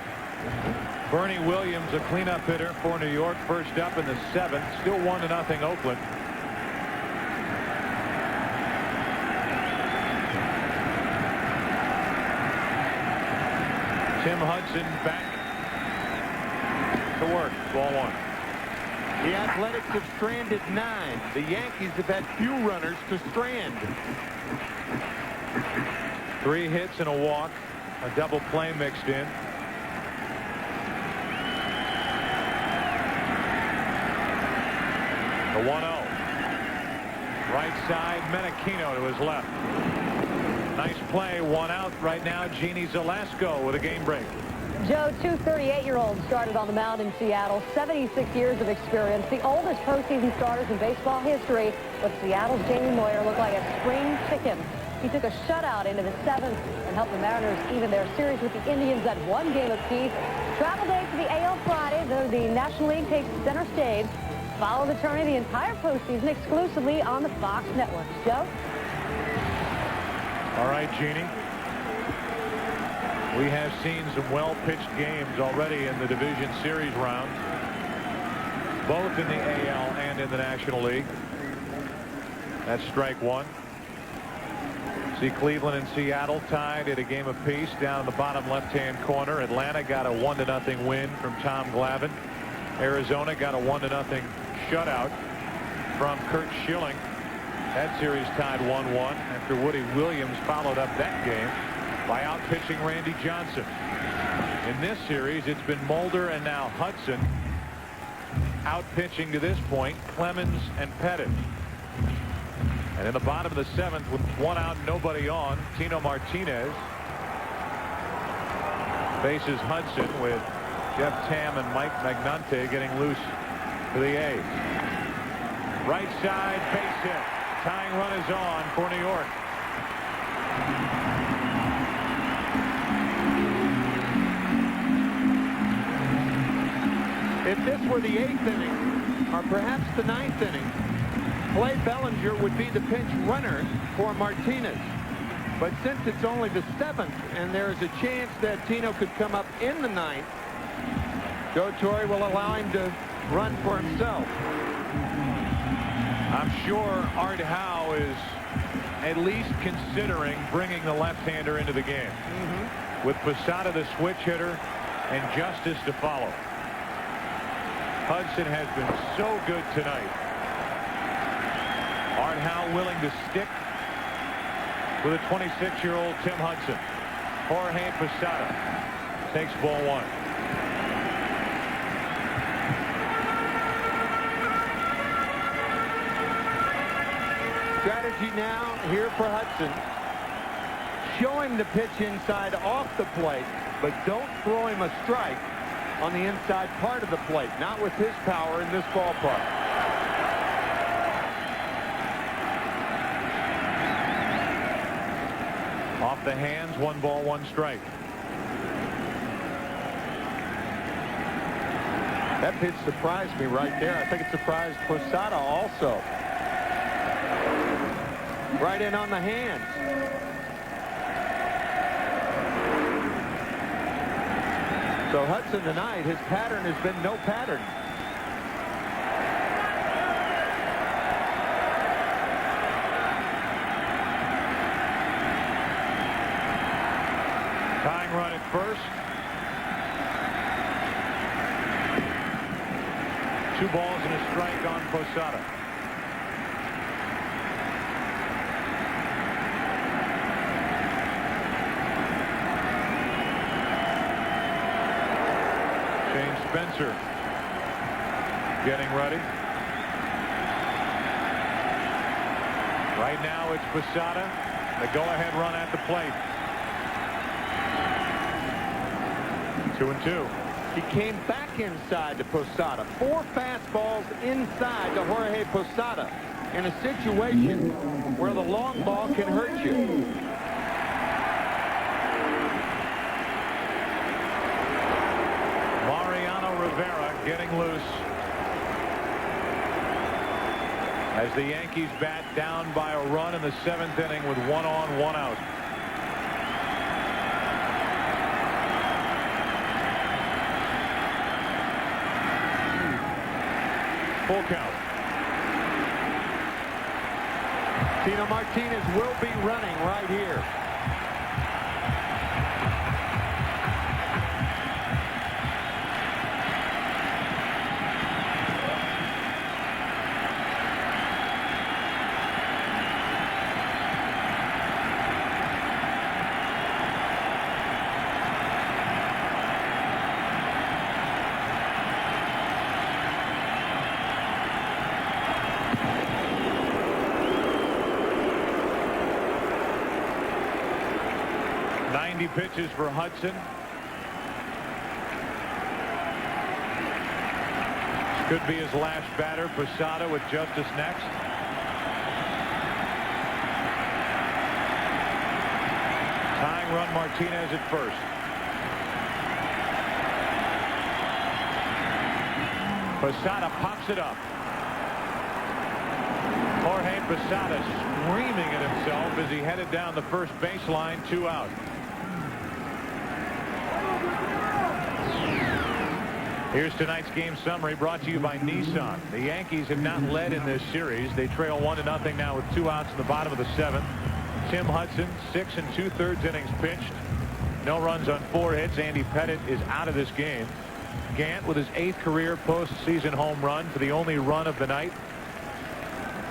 Bernie Williams, a cleanup hitter for New York, first up in the 7th. Still 1-0 Oakland. Tim Hudson back to work. Ball 1. The Athletics have stranded 9. The Yankees have had few runners to strand. 3 hits and a walk. A double play mixed in. The 1-0. Right side, Menachino to his left. Nice play, 1 out right now. Jeannie Zalasko with a game break. Joe, 2 38-year-olds started on the mound in Seattle. 76 years of experience. The oldest postseason starters in baseball history. But Seattle's Jamie Moyer looked like a spring chicken. He took a shutout into the 7th and helped the Mariners even their series with the Indians at 1 game apiece. Travel day for the AL Friday, though the National League takes center stage. Follow the tourney the entire postseason exclusively on the Fox networks. Joe? All right, Jeannie. We have seen some well-pitched games already in the division series round, both in the AL and in the National League. That's strike 1. See Cleveland and Seattle tied at a game apiece down in the bottom left-hand corner. Atlanta got a 1-0 win from Tom Glavine. Arizona got a 1-0 shutout from Kurt Schilling. That series tied 1-1 after Woody Williams followed up that game by outpitching Randy Johnson. In this series, it's been Mulder and now Hudson outpitching to this point Clemens and Pettit. And in the bottom of the 7th with 1 out, nobody on, Tino Martinez faces Hudson with Jeff Tam and Mike Magnante getting loose for the A's. Right side base hit. Tying run is on for New York. If this were the 8th inning, or perhaps the 9th inning, Clay Bellinger would be the pinch runner for Martinez. But since it's only the 7th, and there's a chance that Tino could come up in the 9th, Joe Torre will allow him to run for himself. I'm sure Art Howe is at least considering bringing the left-hander into the game. With Posada the switch hitter and Justice to follow. Hudson has been so good tonight. Art Howe willing to stick with a 26-year-old Tim Hudson. Jorge Posada takes ball 1. Strategy now here for Hudson. Show him the pitch inside off the plate, but don't throw him a strike on the inside part of the plate. Not with his power in this ballpark. Off the hands, 1 ball, 1 strike. That pitch surprised me right there. I think it surprised Posada also. Right in on the hands. So Hudson tonight, his pattern has been no pattern. Tying run at first. 2 balls and a strike on Posada. Spencer getting ready. Right now it's Posada. The go-ahead run at the plate. 2-2. He came back inside to Posada. 4 fastballs inside to Jorge Posada in a situation where the long ball can hurt you. getting loose as the Yankees bat down by a run in the 7th inning with 1 on, 1 out. Full count. Tino Martinez will be running right here. Pitches for Hudson. This could be his last batter. Posada with Justice next. Tying run, Martinez at first. Posada pops it up. Jorge Posada screaming at himself as he headed down the first baseline. 2 out. Here's tonight's game summary brought to you by Nissan. The Yankees have not led in this series. They trail 1-0 now with 2 outs in the bottom of the 7th. Tim Hudson, 6 2/3 innings pitched. No runs on 4 hits. Andy Pettitte is out of this game. Gant with his 8th career postseason home run for the only run of the night.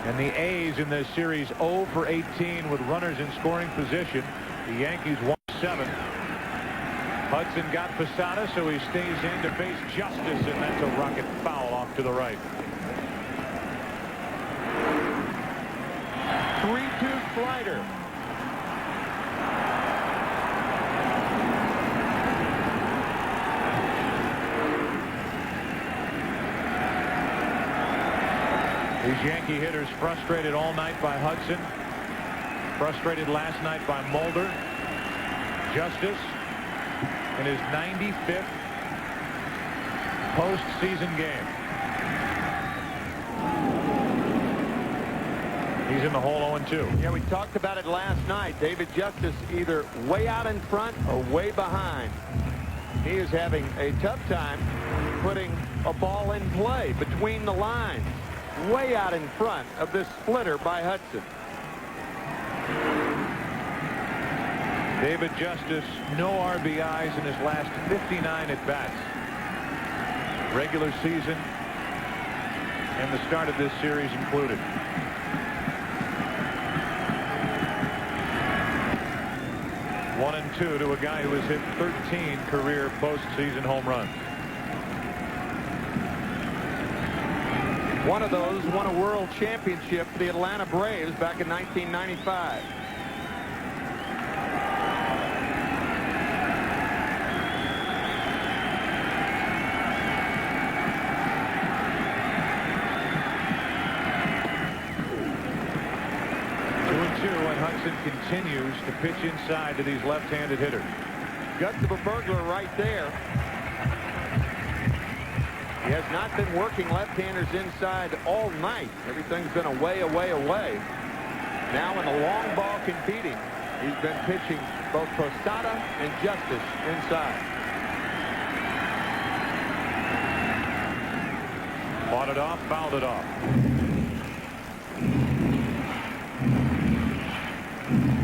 And the A's in this series 0 for 18 with runners in scoring position. The Yankees won 7. Hudson got Posada, so he stays in to face Justice, and that's a rocket foul off to the right. 3-2 slider. These Yankee hitters frustrated all night by Hudson. Frustrated last night by Mulder. Justice in his 95th postseason game. He's in the hole 0-2. Yeah, we talked about it last night. David Justice either way out in front or way behind. He is having a tough time putting a ball in play between the lines. Way out in front of this splitter by Hudson. David Justice, no RBIs in his last 59 at-bats. Regular season and the start of this series included. One and 2 to a guy who has hit 13 career postseason home runs. One of those won a world championship for the Atlanta Braves back in 1995. Continues to pitch inside to these left-handed hitters. Guts of a burglar right there. He has not been working left-handers inside all night. Everything's been away, away, away. Now when the long ball can beat him, he's been pitching both Posada and Justice inside. Fought it off, fouled it off.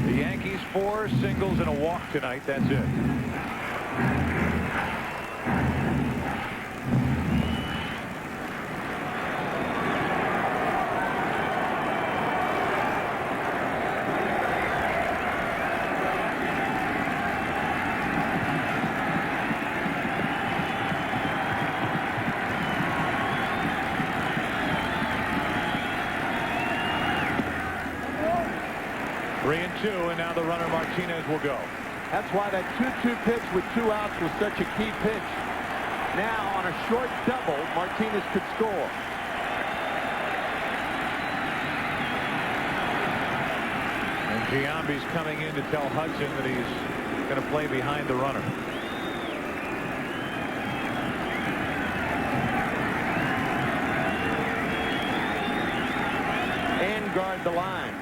The Yankees 4 singles and a walk tonight. That's it. And now the runner Martinez will go. That's why that 2-2 pitch with 2 outs was such a key pitch. Now on a short double, Martinez could score. And Giambi's coming in to tell Hudson that he's going to play behind the runner. guard the line.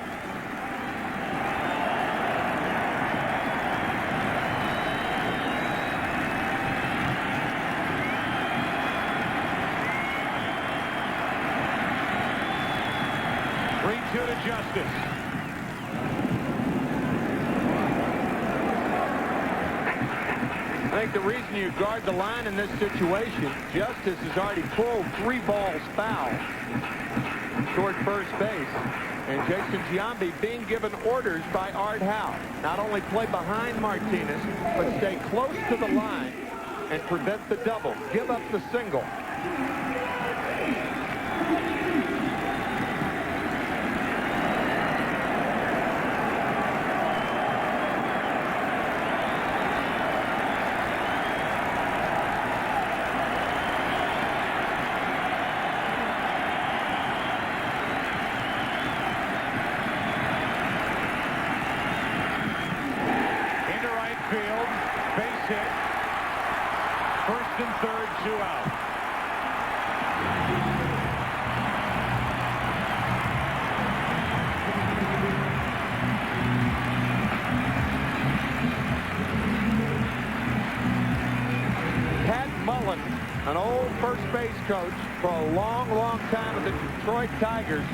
To Justice. I think the reason you guard the line in this situation, Justice has already pulled 3 balls foul toward first base. And Jason Giambi being given orders by Art Howe. Not only play behind Martinez, but stay close to the line and prevent the double. Give up the single. First and third, 2 out. Pat Mullen, an old first base coach for a long, long time with the Detroit Tigers,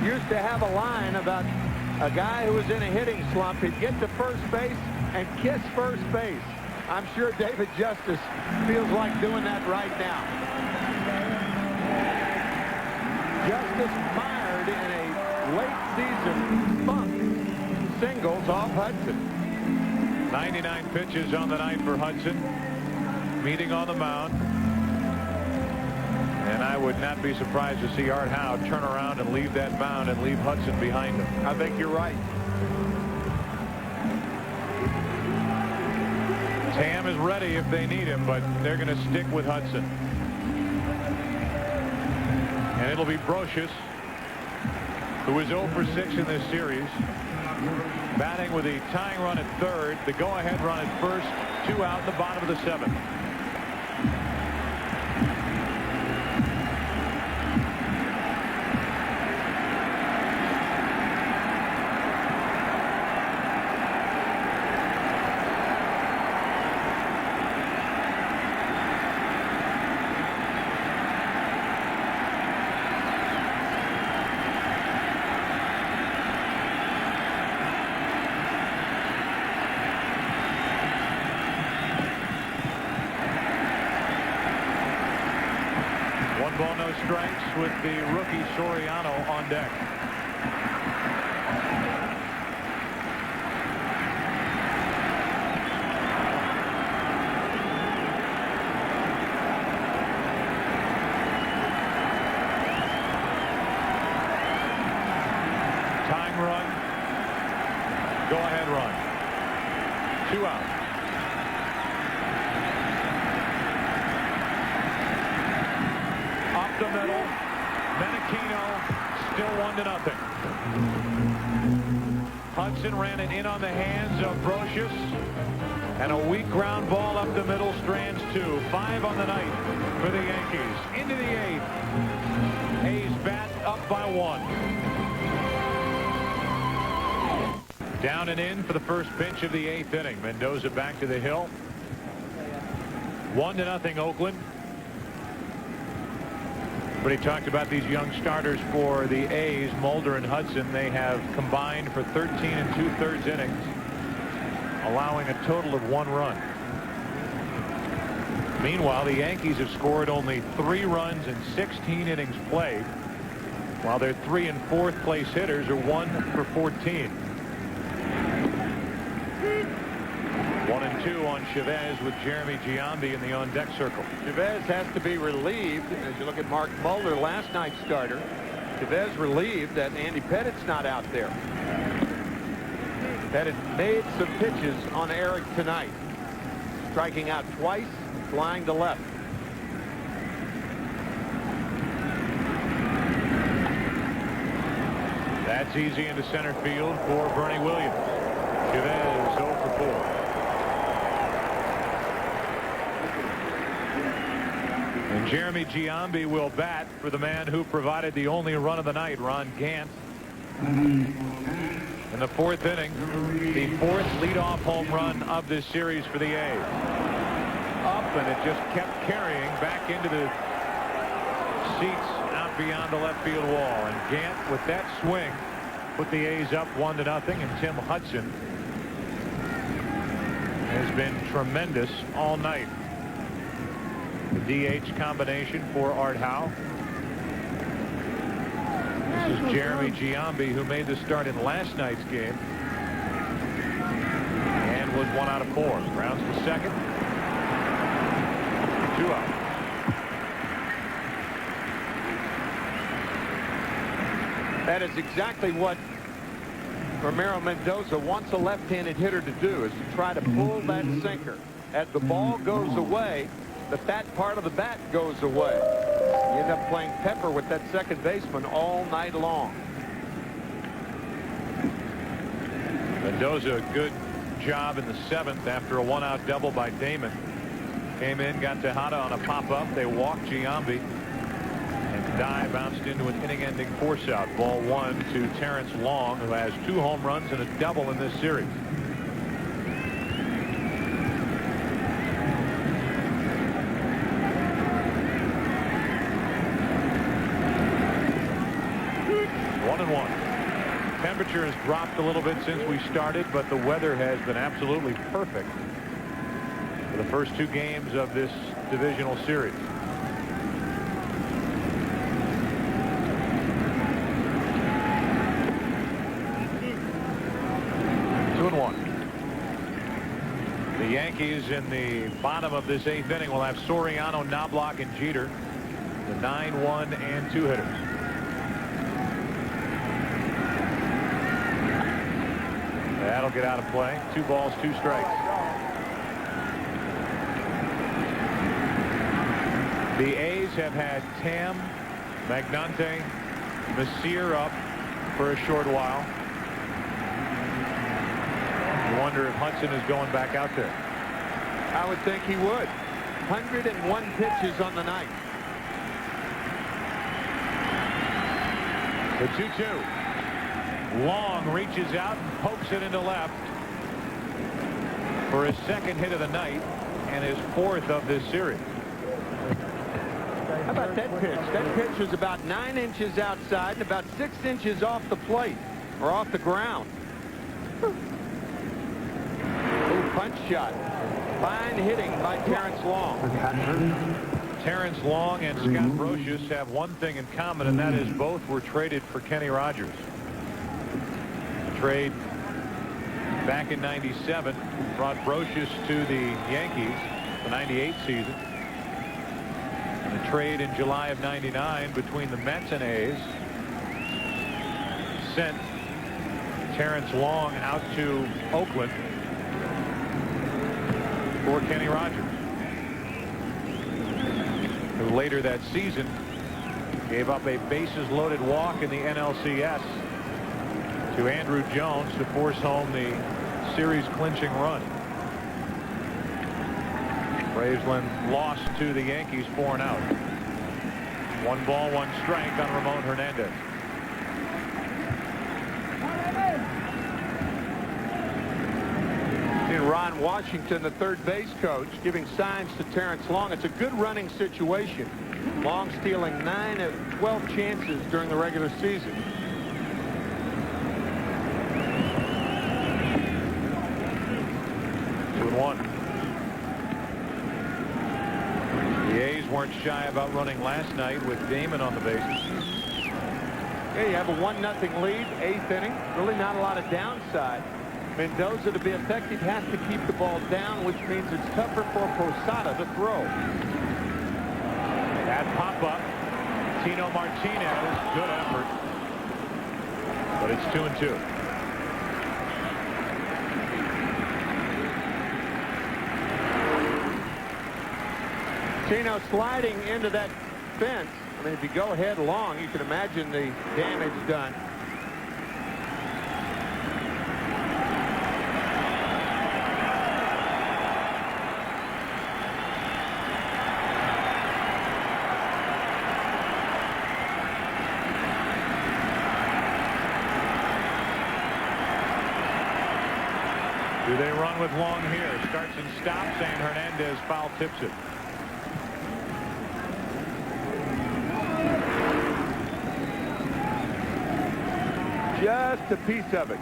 used to have a line about a guy who was in a hitting slump. He'd get to first base and kiss first base. I'm sure David Justice feels like doing that right now. Justice mired in a late season funk. Singles off Hudson. 99 pitches on the night for Hudson. Meeting on the mound. And I would not be surprised to see Art Howe turn around and leave that mound and leave Hudson behind him. I think you're right. Tam is ready if they need him, but they're going to stick with Hudson. And it'll be Brocious, who is 0 for 6 in this series, batting with the tying run at third, the go-ahead run at first, 2 out in the bottom of the 7th. Ball, no strikes with the rookie Soriano on deck. Tying run. Go ahead run. 2 out. The middle. Menachino still 1-0. Hudson ran it in on the hands of Brocious, and a weak ground ball up the middle, strands 2. 5 on the night for the Yankees. Into the 8th. A's bat up by 1. Down and in for the first pitch of the 8th inning. Mendoza back to the hill. 1-0 Oakland. But he talked about these young starters for the A's, Mulder and Hudson. They have combined for 13 2/3 innings, allowing a total of 1 run. Meanwhile, the Yankees have scored only 3 runs in 16 innings played, while their 3 and 4th place hitters are 1 for 14. 1 and 2 on Chavez with Jeremy Giambi in the on-deck circle. Chavez has to be relieved. As you look at Mark Mulder, last night's starter, Chavez relieved that Andy Pettit's not out there. Pettit made some pitches on Eric tonight, striking out twice, flying to left. That's easy into center field for Bernie Williams. Chavez 0 for 4. And Jeremy Giambi will bat for the man who provided the only run of the night, Ron Gant. In the fourth inning, the fourth leadoff home run of this series for the A's. Up, and it just kept carrying back into the seats out beyond the left field wall. And Gant, with that swing, put the A's up 1-0. And Tim Hudson has been tremendous all night. The DH combination for Art Howe. This is Jeremy Giambi, who made the start in last night's game and was 1 out of 4. Rounds to second. 2 out. That is exactly what Ramiro Mendoza wants a left-handed hitter to do, is to try to pull that sinker. As the ball goes away, the fat part of the bat goes away. You end up playing pepper with that second baseman all night long. Mendoza, a good job in the 7th after a 1-out double by Damon. Came in, got Tejada on a pop-up. They walked Giambi. And Dye bounced into an inning-ending force-out. Ball 1 to Terrence Long, who has 2 home runs and a double in this series. Temperature has dropped a little bit since we started, but the weather has been absolutely perfect for the first 2 games of this divisional series. Two and one. The Yankees in the bottom of this 8th inning will have Soriano, Knobloch, and Jeter, the 9, 1, and 2 hitters. That'll get out of play. 2 balls, 2 strikes. The A's have had Tam, Magnante, Messier up for a short while. You wonder if Hudson is going back out there. I would think he would. 101 pitches on the night. The 2-2. Long reaches out and pokes it into left for his 2nd hit of the night and his 4th of this series. How about that pitch? That pitch was about 9 inches outside and about 6 inches off the plate or off the ground. Little punch shot. Fine hitting by Terrence Long. Terrence Long and Scott Brocious have one thing in common, and that is both were traded for Kenny Rogers. Trade back in '97 brought Brocious to the Yankees, the '98 season. And the trade in July of '99 between the Mets and A's sent Terrence Long out to Oakland for Kenny Rogers, who later that season gave up a bases-loaded walk in the NLCS to Andrew Jones to force home the series-clinching run. Braves lost to the Yankees 4 out. 1 ball, 1 strike on Ramon Hernandez. And Ron Washington, the third base coach, giving signs to Terrence Long. It's a good running situation. Long stealing 9 of 12 chances during the regular season. The A's weren't shy about running last night with Damon on the bases. Yeah, you have a 1-0 lead, 8th inning. Really not a lot of downside. Mendoza, to be effective, has to keep the ball down, which means it's tougher for Posada to throw. That pop-up, Tino Martinez, good effort. But it's 2-2. Tino sliding into that fence. I mean, if you go headlong, you can imagine the damage done. Do they run with long here? Starts and stops, and Hernandez foul tips it. Just a piece of it.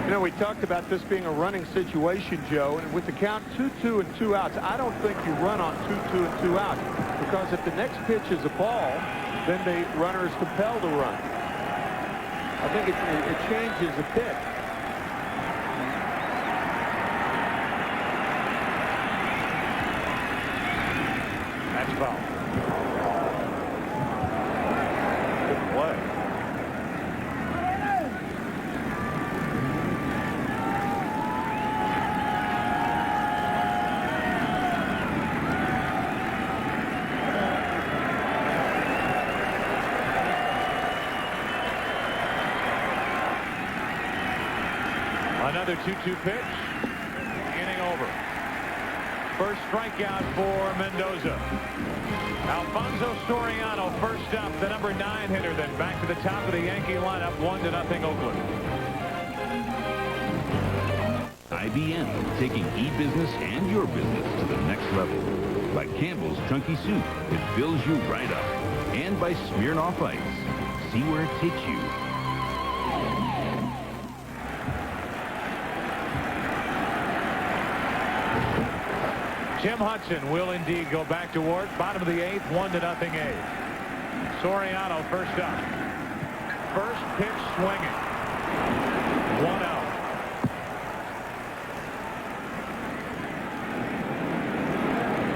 You know, we talked about this being a running situation, Joe, and with the count 2-2 and 2 outs, I don't think you run on 2-2 and 2 outs, because if the next pitch is a ball, then the runner is compelled to run. I think it changes the pitch. That's foul. Good play. Another 2-2 pitch. Inning over. First strikeout for Mendoza. Alfonso Soriano first up, the number 9 hitter, then back to the top of the Yankee lineup, 1-0 Oakland. IBM, taking e-business and your business to the next level. By Campbell's Chunky Soup, it fills you right up. And by Smirnoff Ice, see where it takes you. Jim Hudson will indeed go back to work. Bottom of the 8th, 1-0 A's. Soriano first up. First pitch swinging. 1 out.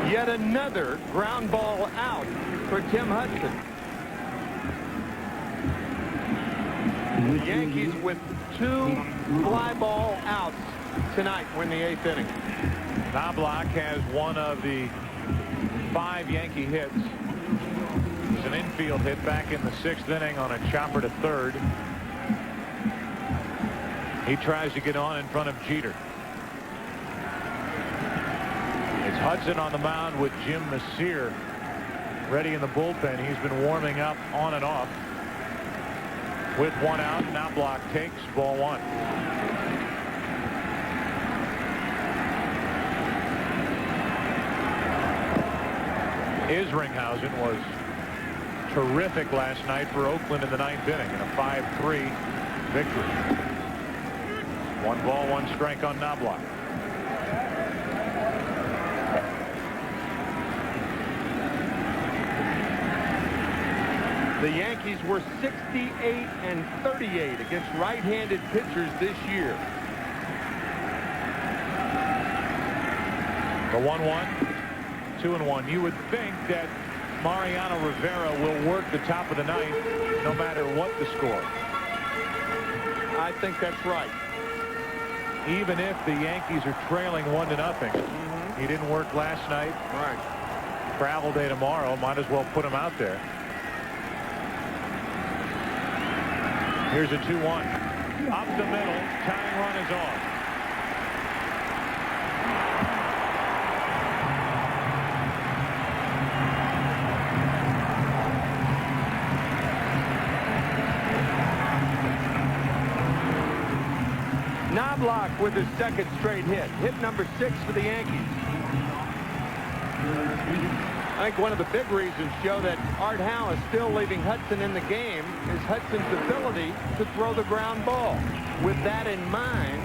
Yet another ground ball out for Tim Hudson. The Yankees with 2 fly ball outs tonight win the 8th inning. Knobloch has one of the 5 Yankee hits. It's an infield hit back in the 6th inning on a chopper to third. He tries to get on in front of Jeter. It's Hudson on the mound with Jim Messier ready in the bullpen. He's been warming up on and off. With 1 out, Knobloch takes ball 1. Isringhausen was terrific last night for Oakland in the 9th inning in a 5-3 victory. 1 ball, 1 strike on Knobloch. The Yankees were 68-38 against right-handed pitchers this year. The 1-1. 2-1. You would think that Mariano Rivera will work the top of the 9th no matter what the score. I think that's right. Even if the Yankees are trailing 1-0. He didn't work last night. Right. Travel day tomorrow. Might as well put him out there. Here's a 2-1. Up the middle. Tying run is off. Knobloch with his 2nd straight hit. Hit number 6 for the Yankees. I think one of the big reasons, Joe, that Art Howe is still leaving Hudson in the game is Hudson's ability to throw the ground ball. With that in mind,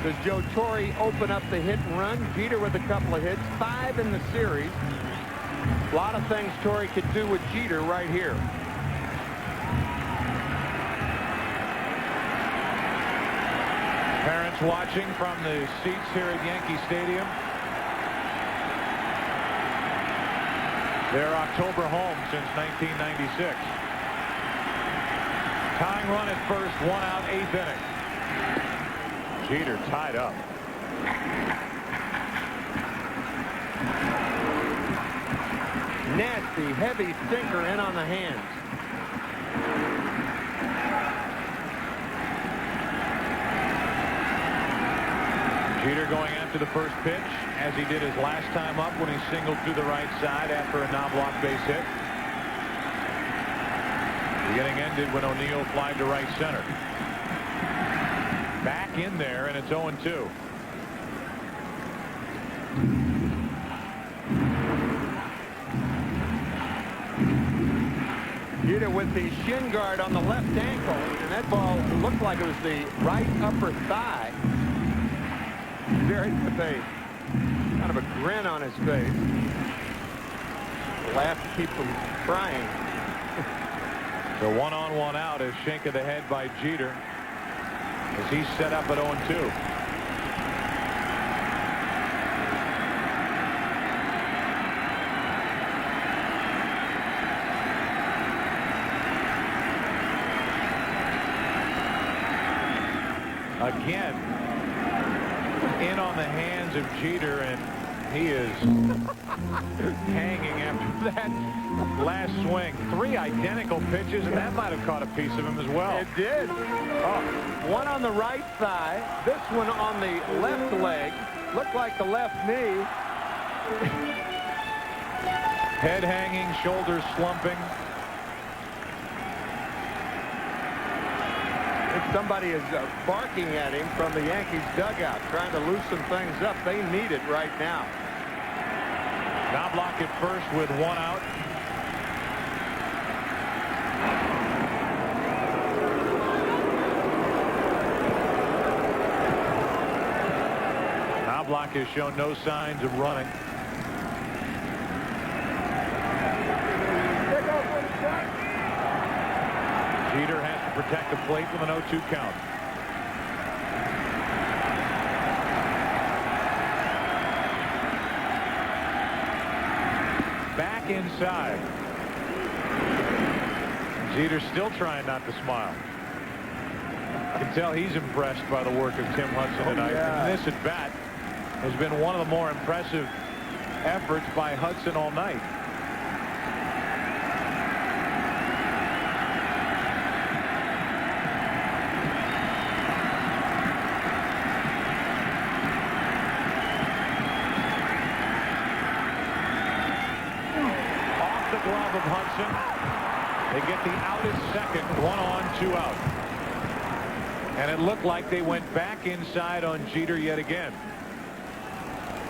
does Joe Torre open up the hit and run? Jeter with a couple of hits, 5 in the series. A lot of things Torre could do with Jeter right here. Parents watching from the seats here at Yankee Stadium. Their October home since 1996. Tying run at first, 1 out, 8th inning. Jeter tied up. Nasty, heavy sinker in on the hands. Jeter going after the first pitch, as he did his last time up when he singled through the right side after a non-block base hit. The inning ended when O'Neill flied to right center. Back in there, and it's 0-2. Jeter with the shin guard on the left ankle, and that ball looked like it was the right upper thigh. Buried in the face. Kind of a grin on his face. Laugh to keep from crying. So 1 on, 1 out as Schenk the head by Jeter as he's set up at 0-2. Again, in on the hands of Jeter, and he is hanging after that last swing. 3 identical pitches, and that might have caught a piece of him as well. It did. Oh, one on the right thigh, this one on the left leg. Looked like the left knee. Head hanging, shoulders slumping. Somebody is barking at him from the Yankees dugout, trying to loosen things up. They need it right now. Knobloch at first with 1 out. Knobloch has shown no signs of running. Jeter has to protect the plate with an 0-2 count. Back inside. Jeter still trying not to smile. You can tell he's impressed by the work of Tim Hudson tonight. Yeah. And this at bat has been one of the more impressive efforts by Hudson all night. Glove of Hudson. They get the out at second. 1 on, 2 out. And it looked like they went back inside on Jeter yet again.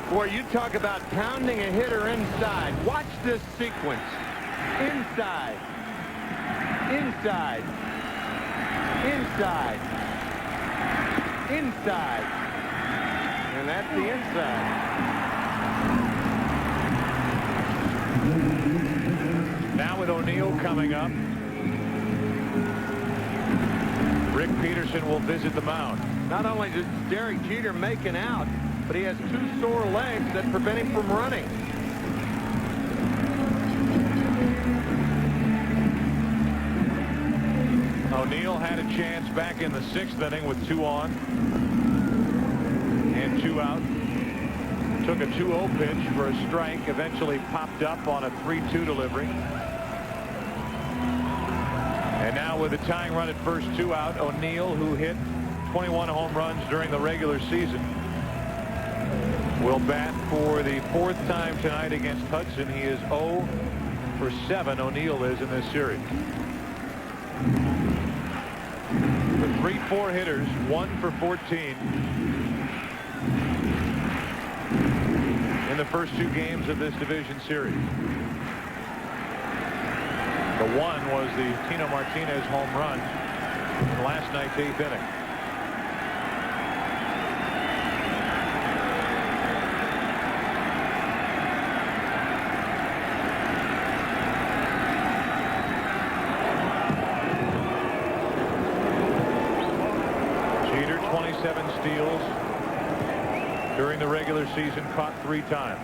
Boy, you talk about pounding a hitter inside. Watch this sequence. Inside. Inside. Inside. Inside. And that's the inside. Now with O'Neill coming up, Rick Peterson will visit the mound. Not only does Derek Jeter make an out, but he has 2 sore legs that prevent him from running. O'Neill had a chance back in the 6th inning with 2 on and 2 out. Took a 2-0 pitch for a strike, eventually popped up on a 3-2 delivery. And now with a tying run at first, 2 out, O'Neill, who hit 21 home runs during the regular season, will bat for the 4th time tonight against Hudson. He is 0 for 7, O'Neill is, in this series. The 3-4 hitters, 1 for 14 in the first 2 games of this division series. The one was the Tino Martinez home run in last night's 8th inning. Jeter, 27 steals during the regular season, caught 3 times.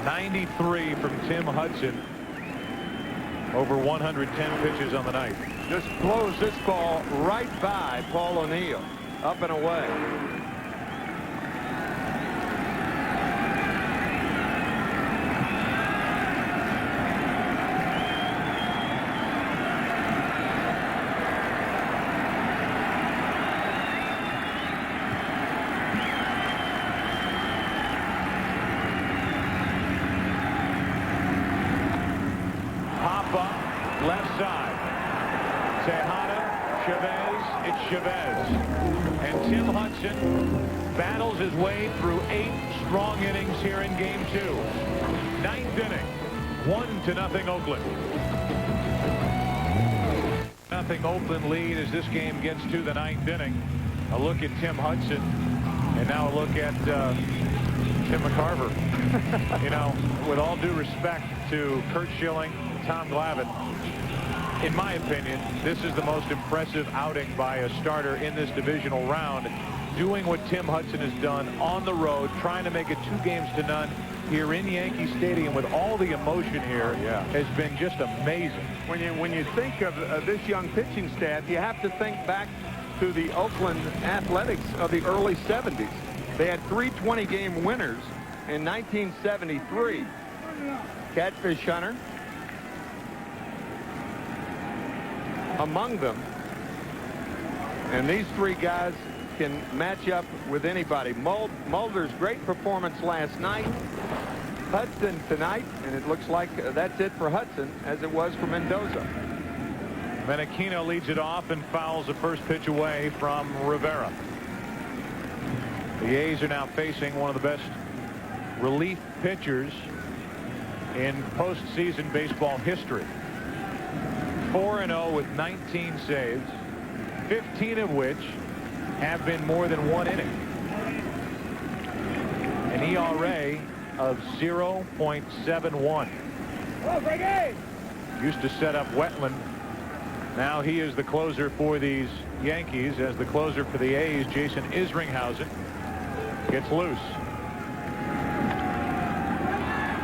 .93 from Tim Hudson Over 110 pitches on the night. Just blows this ball right by Paul O'Neill. Up and away. Left side. Tejada, Chavez, it's Chavez. And Tim Hudson battles his way through 8 strong innings here in game 2. 9th inning. 1-0 Oakland. Nothing Oakland lead as this game gets to the 9th inning. A look at Tim Hudson. And now a look at Tim McCarver. You know, with all due respect to Curt Schilling, Tom Glavine, in my opinion, this is the most impressive outing by a starter in this divisional round. Doing what Tim Hudson has done on the road, trying to make it 2-0 here in Yankee Stadium with all the emotion here, has been just amazing. When you think of this young pitching staff, you have to think back to the Oakland Athletics of the early 70s. They had 3 20-game winners in 1973. Catfish Hunter among them, and these 3 guys can match up with anybody. Mulder's great performance last night, Hudson tonight, and it looks like that's it for Hudson, as it was for Mendoza. Menachino leads it off and fouls the first pitch away from Rivera. The A's are now facing one of the best relief pitchers in postseason baseball history. 4-0 with 19 saves, 15 of which have been more than 1 inning. An ERA of 0.71. Used to set up Wetland. Now he is the closer for these Yankees. As the closer for the A's, Jason Isringhausen gets loose.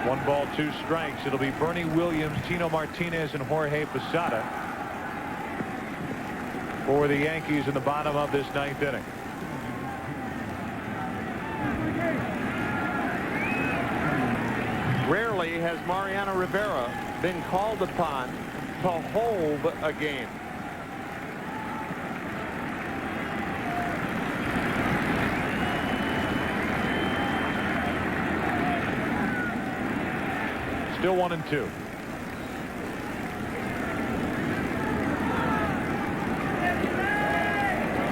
1 ball, 2 strikes. It'll be Bernie Williams, Tino Martinez, and Jorge Posada for the Yankees in the bottom of this 9th inning. Rarely has Mariano Rivera been called upon to hold a game. Still 1-2.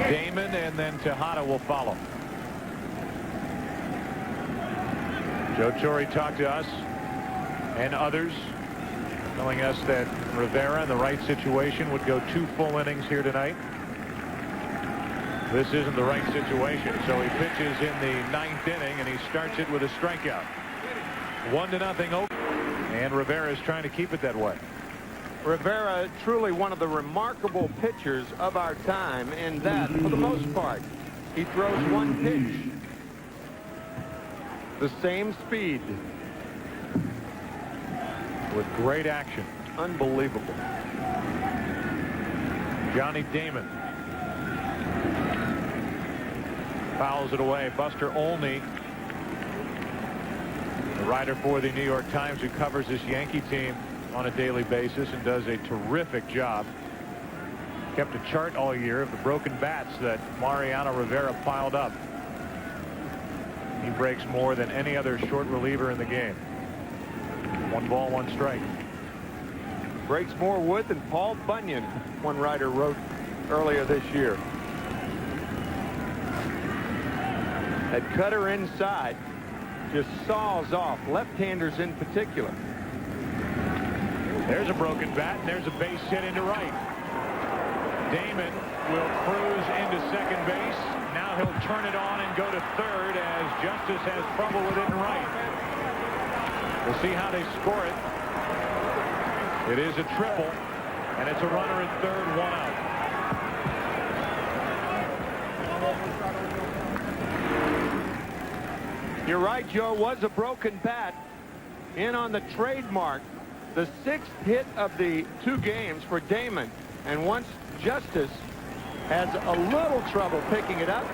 Damon and then Tejada will follow. Joe Torre talked to us and others, telling us that Rivera in the right situation would go 2 full innings here tonight. This isn't the right situation, so he pitches in the 9th inning and he starts it with a strikeout. 1-0 Oakland. And Rivera is trying to keep it that way. Rivera, truly one of the remarkable pitchers of our time, in that, for the most part, he throws 1 pitch. The same speed. With great action. Unbelievable. Johnny Damon fouls it away. Buster Olney, the writer for the New York Times who covers this Yankee team on a daily basis and does a terrific job. Kept a chart all year of the broken bats that Mariano Rivera piled up. He breaks more than any other short reliever in the game. 1 ball, 1 strike. Breaks more wood than Paul Bunyan, one writer wrote earlier this year. That cutter inside just saws off left-handers in particular. There's a broken bat, and there's a base hit into right. Damon will cruise into second base. Now he'll turn it on and go to third as Justice has trouble with it in right. We'll see how they score it. It is a triple, and it's a runner at third, 1 out. You're right, Joe. Was a broken bat in on the trademark the 6th hit of the 2 games for Damon. And once Justice has a little trouble picking it up,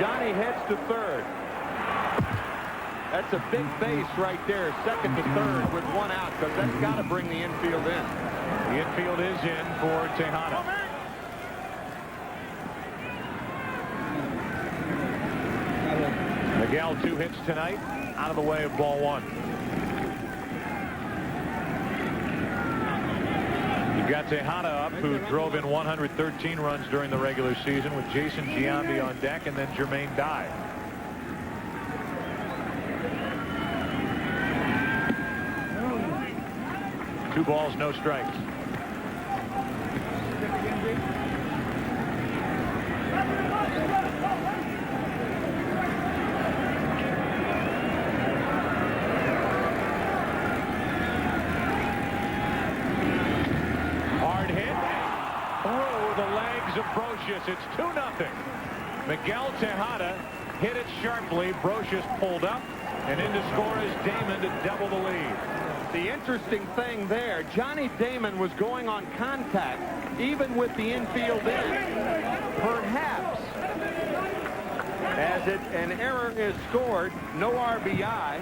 Johnny heads to third. That's a big base right there, second to third with 1 out, because that's got to bring the infield in. The infield is in for Tejada. Miguel, 2 hits tonight, out of the way of ball 1. You've got Tejada up, who drove in 113 runs during the regular season with Jason Giambi on deck, and then Jermaine Dye. Two balls, no strikes. Hard hit through the legs of Brocious. It's 2-0. Miguel Tejada hit it sharply. Brocious pulled up, and in to score is Damon to double the lead. The interesting thing there, Johnny Damon was going on contact even with the infield in. Perhaps, as an error is scored, no RBI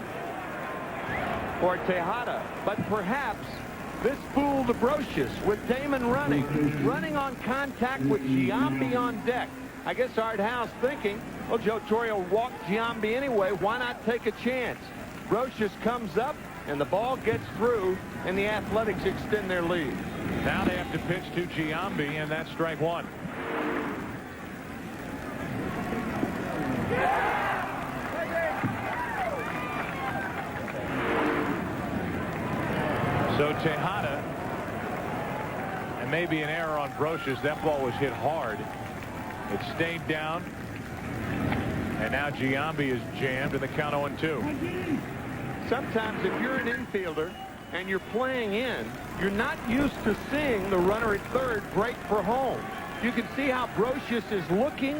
for Tejada, but perhaps this fooled Brocious with Damon running on contact with Giambi on deck. I guess Art House thinking, well, Joe Torre walked Giambi anyway, why not take a chance? Brocious comes up, and the ball gets through, and the Athletics extend their lead. Now they have to pitch to Giambi, and that's strike 1. So Tejada, and maybe an error on Brocious. That ball was hit hard. It stayed down, and now Giambi is jammed in the count 0-2. Sometimes if you're an infielder and you're playing in, you're not used to seeing the runner at third break for home. You can see how Brocious is looking.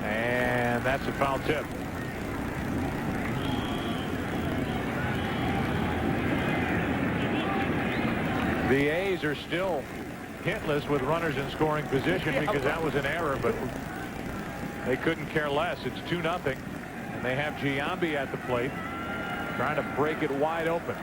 And that's a foul tip. The A's are still hitless with runners in scoring position because that was an error, but they couldn't care less. It's 2-0. And they have Giambi at the plate, trying to break it wide open.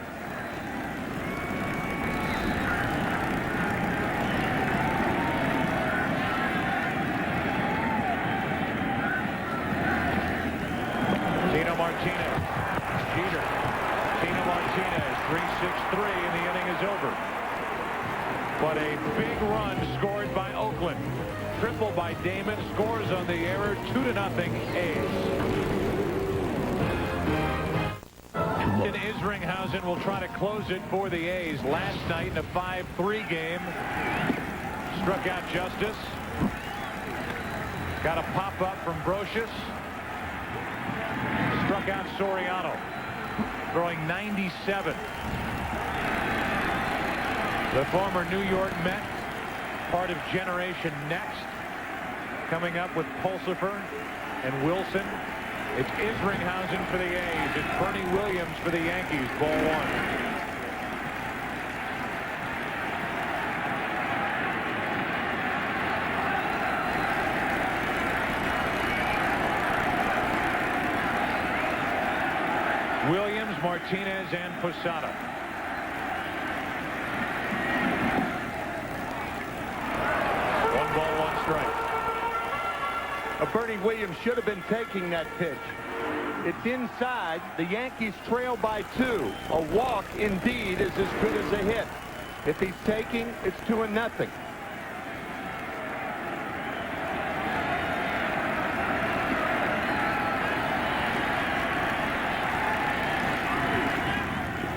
Tino Martinez, Jeter. Tino Martinez, 3-6-3, and the inning is over. But a big run scored by Oakland. Triple by Damon, scores on the error, 2-0 A's. Isringhausen will try to close it for the A's. Last night in a 5-3 game, struck out Justice. Got a pop-up from Brocious. Struck out Soriano, throwing 97. The former New York Met, part of Generation Next, coming up with Pulsifer and Wilson. It's Isringhausen for the A's. It's Bernie Williams for the Yankees. Ball 1. Williams, Martinez, and Posada. One ball, one strike. Bernie Williams should have been taking that pitch. It's inside. The Yankees trail by 2. A walk, indeed, is as good as a hit. If he's taking, it's 2-0.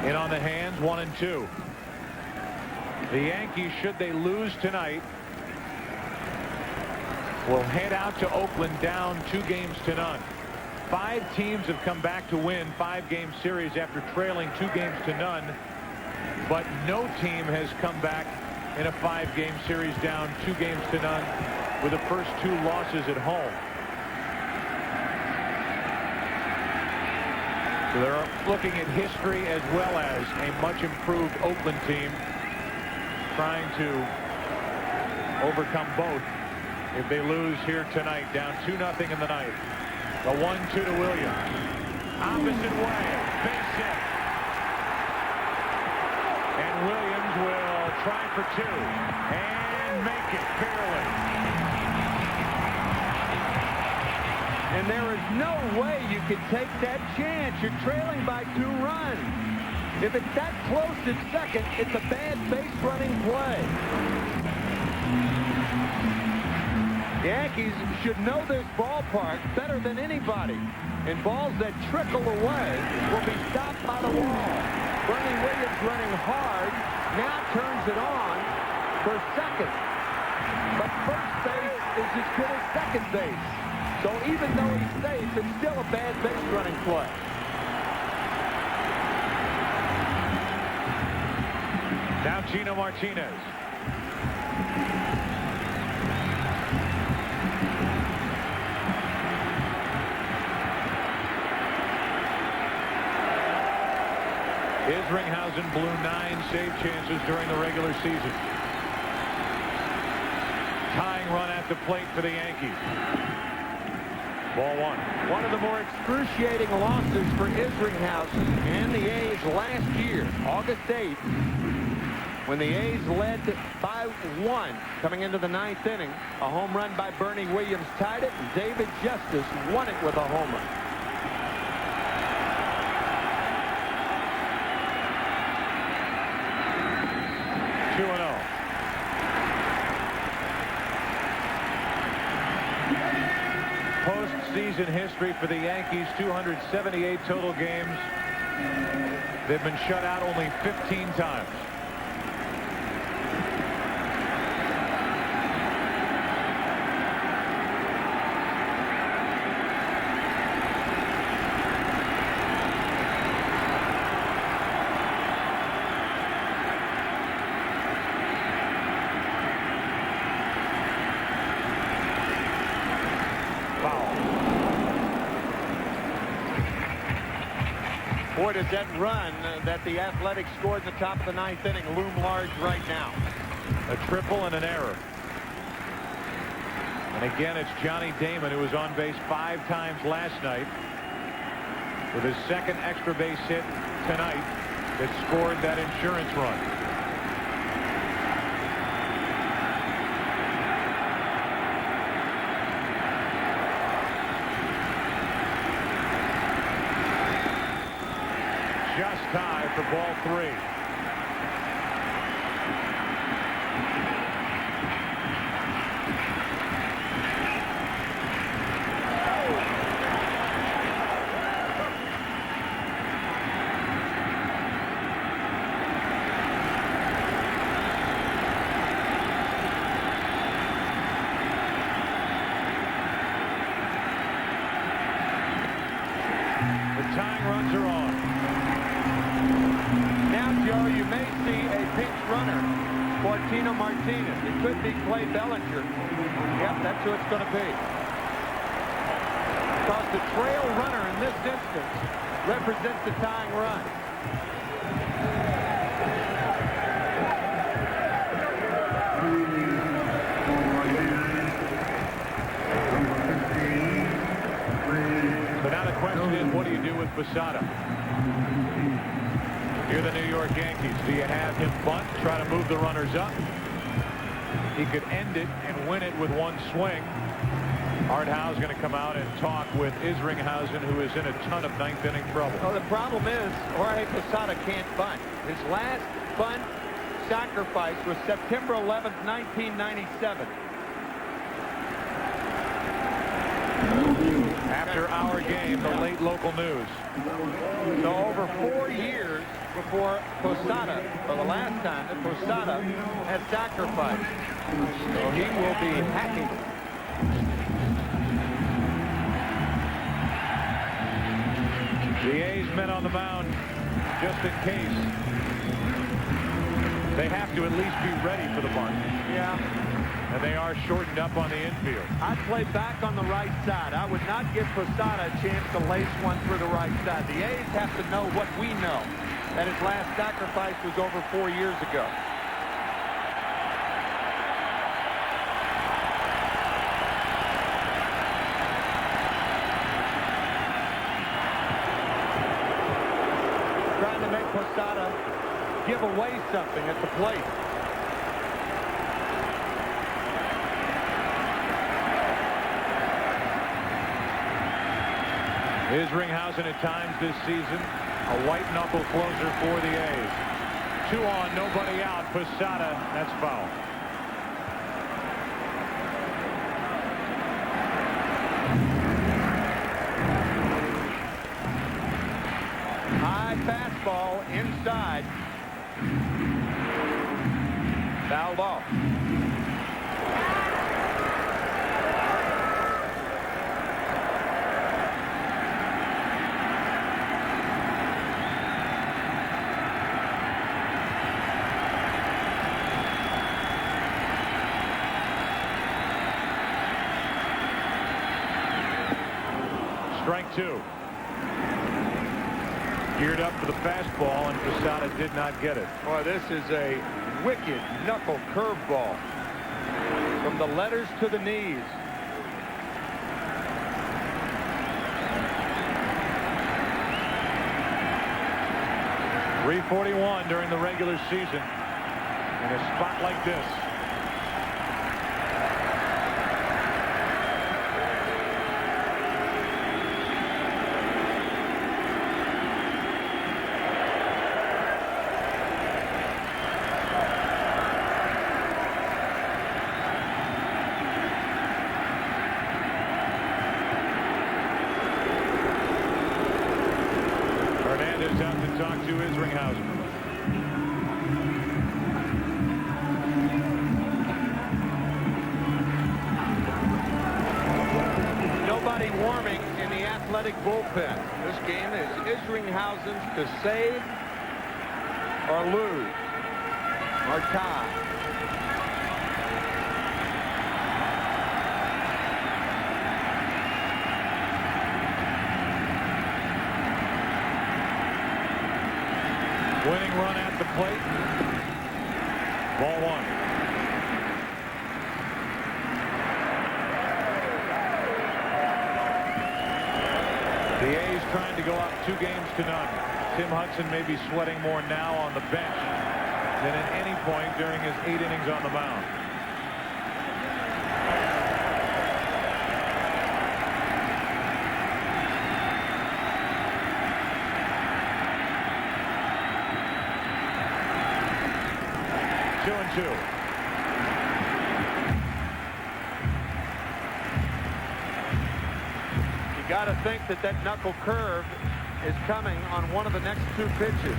In on the hands, 1-2. The Yankees, should they lose tonight, will head out to Oakland down 2-0. 5 teams have come back to win 5-game series after trailing 2-0, but no team has come back in a 5-game series down 2-0 with the first 2 losses at home. So they're looking at history as well as a much improved Oakland team, trying to overcome both if they lose here tonight, down 2-0 in the ninth. The 1-2 to Williams. Opposite way, base hit. And Williams will try for 2 and make it barely. And there is no way you can take that chance. You're trailing by 2 runs. If it's that close at second, it's a bad base running play. The Yankees should know this ballpark better than anybody. And balls that trickle away will be stopped by the wall. Bernie Williams running hard, now turns it on for second. But first base is as good as second base. So even though he's safe, it's still a bad base running play. Now Gino Martinez. Isringhausen blew 9 save chances during the regular season. Tying run at the plate for the Yankees. Ball 1. One of the more excruciating losses for Isringhausen and the A's last year, August 8th, when the A's led by 1 coming into the 9th inning. A home run by Bernie Williams tied it, and David Justice won it with a homer. Postseason history for the Yankees, 278 total games. They've been shut out only 15 times. Boy, does that run that the Athletics scored in the top of the 9th inning loom large right now. A triple and an error. And again, it's Johnny Damon, who was on base 5 times last night, with his second extra base hit tonight, that scored that insurance run. Just tie for ball 3. The tying runs are on. Joe, you may see a pinch runner for Tino Martinez. It could be Clay Bellinger. Yep, that's who it's going to be. Because the trail runner in this instance represents the tying run. So now the question is, what do you do with Posada? You're the New York Yankees. Do you have him bunt, try to move the runners up? He could end it and win it with one swing. Art Howe's going to come out and talk with Isringhausen, who is in a ton of 9th inning trouble. Well, the problem is Jorge Posada can't bunt. His last bunt sacrifice was September 11th, 1997. After our game, the late local news. So over 4 years before Posada, or the last time that Posada had sacrificed. So he will be happy. The A's men on the mound, just in case. They have to at least be ready for the bunt. Yeah. And they are shortened up on the infield. I'd play back on the right side. I would not give Posada a chance to lace one through the right side. The A's have to know what we know, that his last sacrifice was over 4 years ago. Trying to make Posada give away something at the plate. Isringhausen at times this season, a white knuckle closer for the A's. 2 on, nobody out. Posada, that's foul. High fastball inside. Fouled off. Strike 2. Geared up for the fastball, and Posada did not get it. Boy, this is a wicked knuckle curveball. From the letters to the knees. .341 during the regular season in a spot like this. Out to talk to Isringhausen. Nobody warming in the Athletic bullpen. This game is Isringhausen's to save or lose or tie. Winning run at the plate. Ball 1. The A's trying to go up 2 games to none. Tim Hudson may be sweating more now on the bench than at any point during his 8 innings on the mound. You got to think that that knuckle curve is coming on one of the next 2 pitches.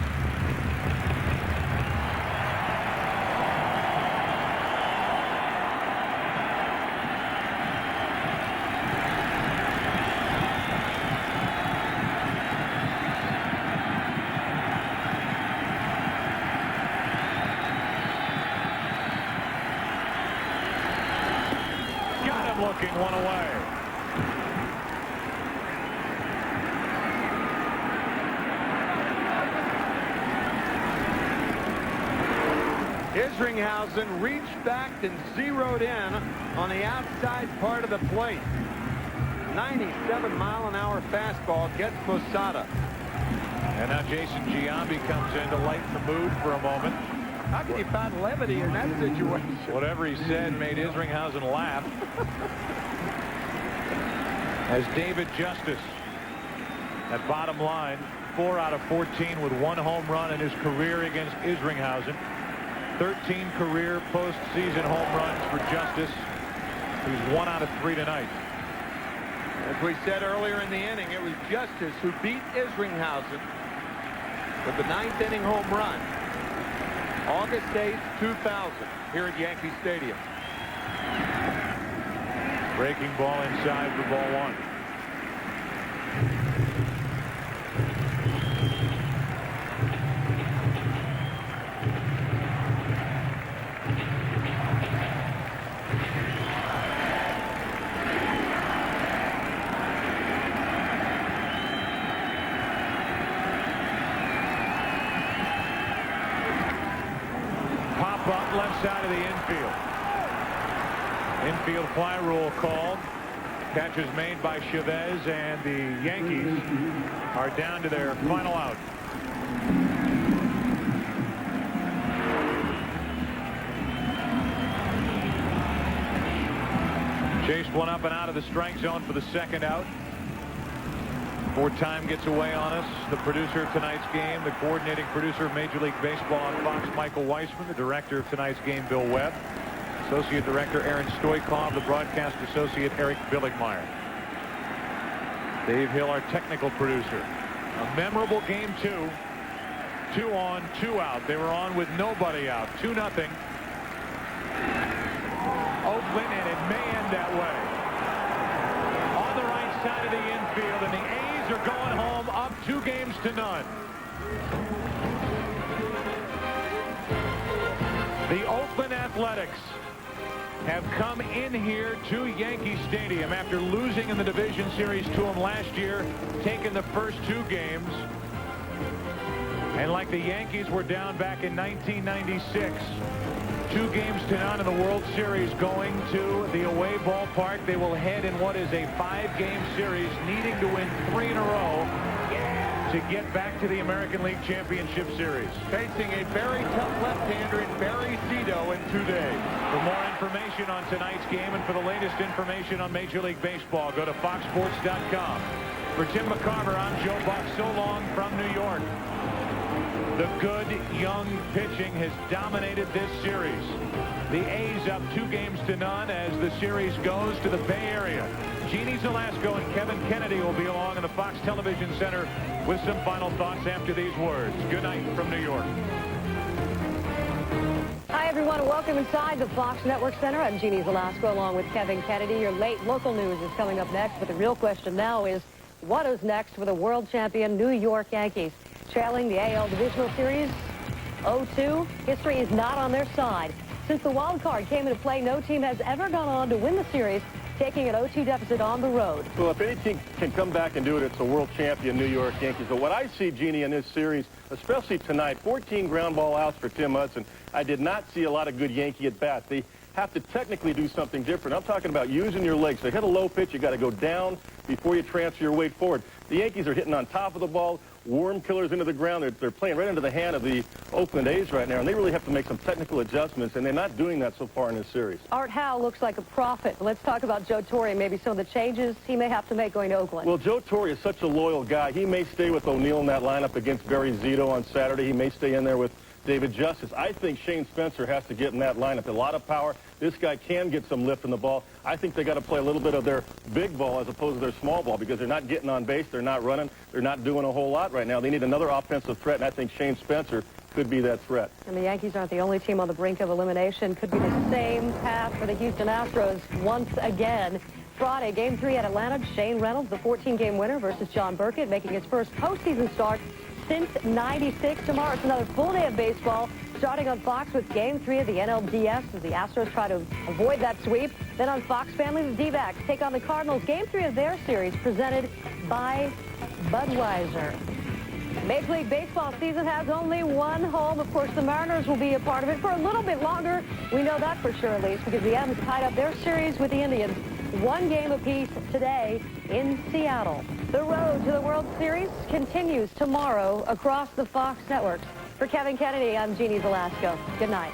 Looking one away. Isringhausen reached back and zeroed in on the outside part of the plate. 97-mile-an-hour fastball gets Posada. And now Jason Giambi comes in to lighten the mood for a moment. How can you find levity in that situation? Whatever he said made Isringhausen laugh. As David Justice at bottom line, 4 out of 14 with 1 home run in his career against Isringhausen. 13 career postseason home runs for Justice. He's 1 out of 3 tonight. As we said earlier in the inning, it was Justice who beat Isringhausen with the 9th inning home run. August 8th, 2000, here at Yankee Stadium. Breaking ball inside for ball 1. infield. Infield fly rule called. Catch is made by Chavez, and the Yankees are down to their final out. Chased one up and out of the strike zone for the second out. Before time gets away on us, the producer of tonight's game, the coordinating producer of Major League Baseball on Fox, Michael Weissman, the director of tonight's game, Bill Webb, associate director Aaron Stoikov, the broadcast associate Eric Billigmeyer. Dave Hill, our technical producer. A memorable game 2. 2 on, 2 out. They were on with nobody out. 2-0. Oakland, and it may end that way. On the right side of the infield, and the A's are going home up 2-0. The Oakland Athletics have come in here to Yankee Stadium after losing in the division series to them last year, taking the first 2 games. And like the Yankees were down back in 1996, 2-0 in the World Series going to the away ballpark. They will head in what is a 5-game series, needing to win 3 in a row to get back to the American League Championship Series. Facing a very tough left-hander in Barry Zito in 2 days. For more information on tonight's game and for the latest information on Major League Baseball, go to foxsports.com. For Tim McCarver, I'm Joe Buck. So long from New York. The good young pitching has dominated this series. The A's up 2-0 as the series goes to the Bay Area. Jeannie Zelasco and Kevin Kennedy will be along in the Fox Television Center with some final thoughts after these words. Good night from New York. Hi, everyone. Welcome inside the Fox Network Center. I'm Jeannie Zelasco along with Kevin Kennedy. Your late local news is coming up next, but the real question now is, what is next for the world champion New York Yankees? Trailing the AL Divisional Series 0-2, history is not on their side. Since the wild card came into play, no team has ever gone on to win the series, taking an 0-2 deficit on the road. Well, if any team can come back and do it, it's the world champion New York Yankees. But what I see, Jeannie, in this series, especially tonight, 14 ground ball outs for Tim Hudson. I did not see a lot of good Yankee at-bats. They have to technically do something different. I'm talking about using your legs. To hit a low pitch, you got to go down before you transfer your weight forward. The Yankees are hitting on top of the ball, worm killers into the ground. They're playing right into the hand of the Oakland A's right now, and they really have to make some technical adjustments, and they're not doing that so far in this series. Art Howe looks like a prophet. Let's talk about Joe Torre and maybe some of the changes he may have to make going to Oakland. Well, Joe Torre is such a loyal guy. He may stay with O'Neill in that lineup against Barry Zito on Saturday. He may stay in there with David Justice. I think Shane Spencer has to get in that lineup. A lot of power. This guy can get some lift in the ball. I think they got to play a little bit of their big ball as opposed to their small ball because they're not getting on base. They're not running. They're not doing a whole lot right now. They need another offensive threat, and I think Shane Spencer could be that threat. And the Yankees aren't the only team on the brink of elimination. Could be the same path for the Houston Astros once again. Friday, Game 3 at Atlanta. Shane Reynolds, the 14-game winner, versus John Burkett, making his first postseason start since '96. Tomorrow, it's another full day of baseball, starting on Fox with Game 3 of the NLDS as the Astros try to avoid that sweep. Then on Fox Family, the D-backs take on the Cardinals. Game 3 of their series presented by Budweiser. Major League Baseball season has only one home. Of course, the Mariners will be a part of it for a little bit longer. We know that for sure, at least, because the M's tied up their series with the Indians 1 game apiece today in Seattle. The road to the World Series continues tomorrow across the Fox networks. For Kevin Kennedy, I'm Jeannie Velasco. Good night.